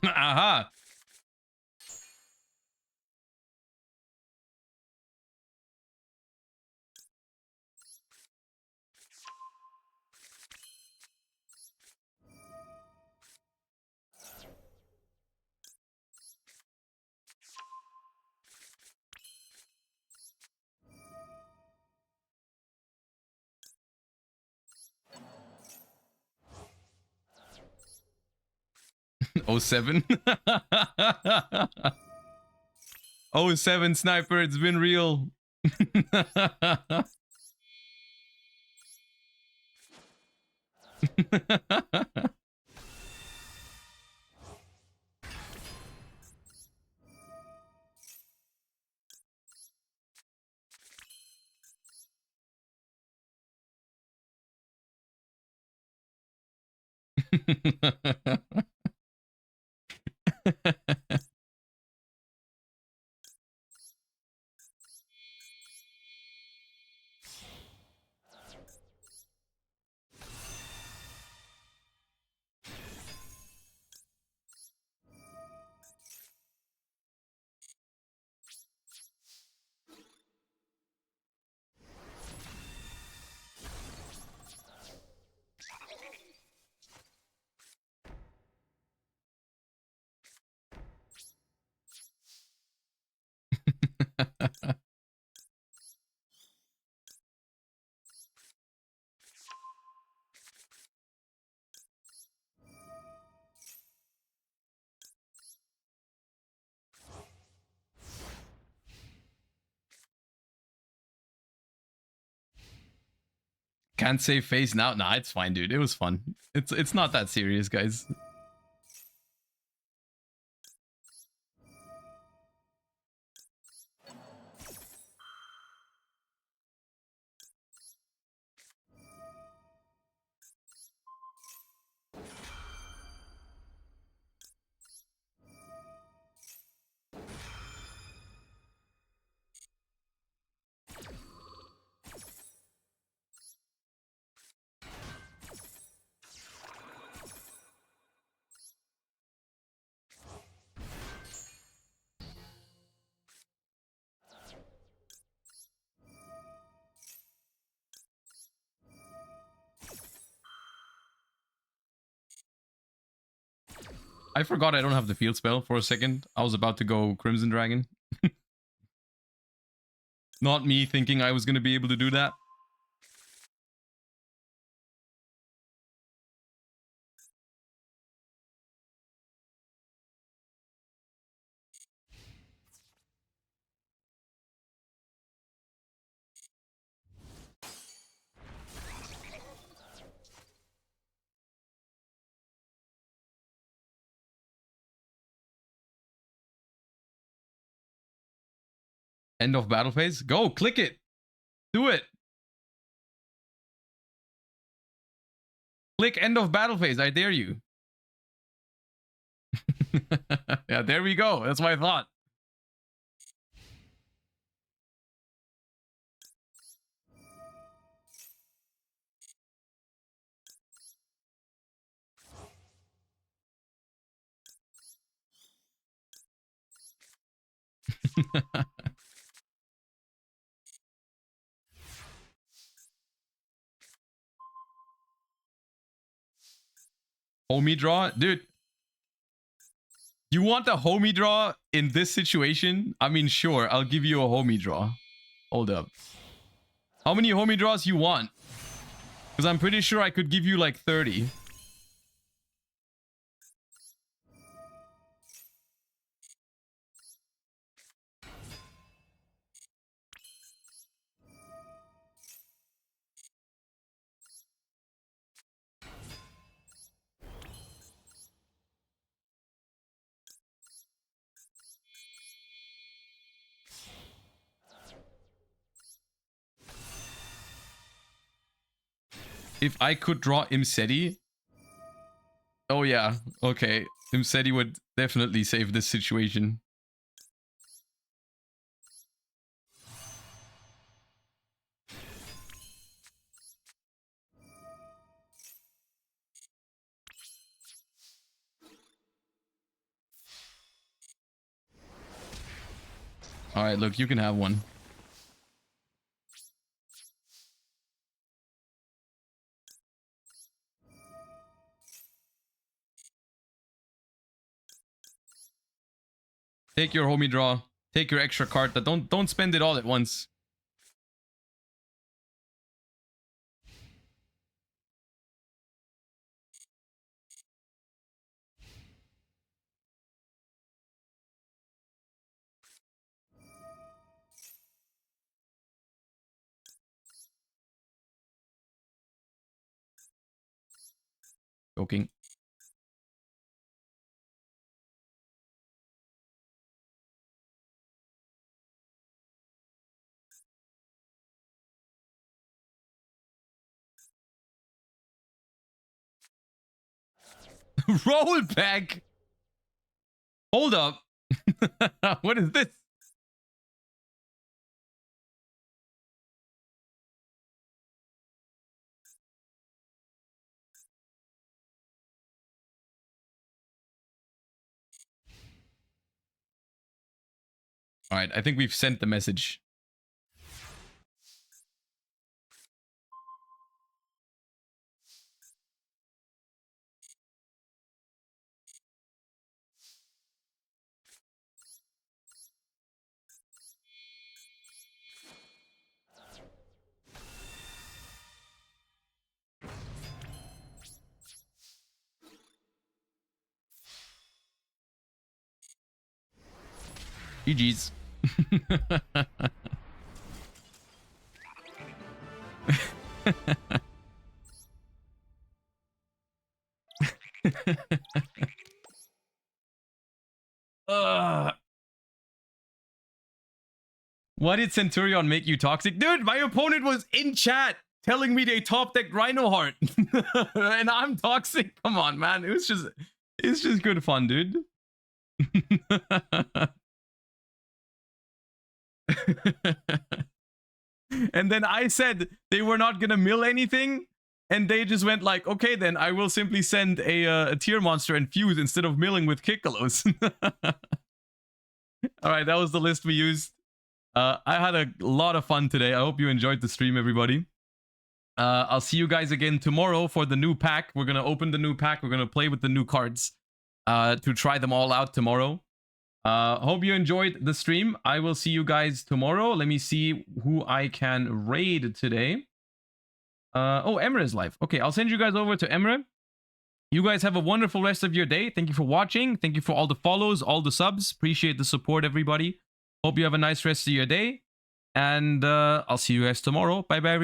Aha. Oh 07. Oh 07 sniper, it's been real. Can't save face now. Nah, it's fine, dude. It was fun. It's not that serious, guys. I forgot I don't have the field spell for a second. I was about to go Crimson Dragon. Not me thinking I was going to be able to do that. End of battle phase. Go, click it. Do it. Click end of battle phase. I dare you. Yeah, there we go. That's what I thought. Homie draw? Dude. You want a homie draw in this situation? I mean, sure, I'll give you a homie draw. Hold up. How many homie draws you want? Because I'm pretty sure I could give you like 30. If I could draw Imseti. Oh yeah, okay. Imseti would definitely save this situation. Alright, look, you can have one. Take your homie draw. Take your extra card. Don't spend it all at once. Joking. Roll back. Hold up. What is this? All right, I think we've sent the message. GG's. Why did Centurion make you toxic? Dude, my opponent was in chat telling me they top decked Rhino Heart. And I'm toxic. Come on, man. It's just good fun, dude. And then I said they were not gonna mill anything, and they just went like, okay, then I will simply send a tier monster and fuse instead of milling with Kikalos. All right, that was the list we used. I had a lot of fun today. I hope you enjoyed the stream, everybody. I'll see you guys again tomorrow for the new pack. We're gonna open the new pack. We're gonna play with the new cards to try them all out tomorrow. Hope you enjoyed the stream. I will see you guys tomorrow. Let me see who I can raid today. Oh, Emre is live. Okay, I'll send you guys over to Emre. You guys have a wonderful rest of your day. Thank you for watching. Thank you for all the follows, all the subs. Appreciate the support, everybody. Hope you have a nice rest of your day. And I'll see you guys tomorrow. Bye-bye.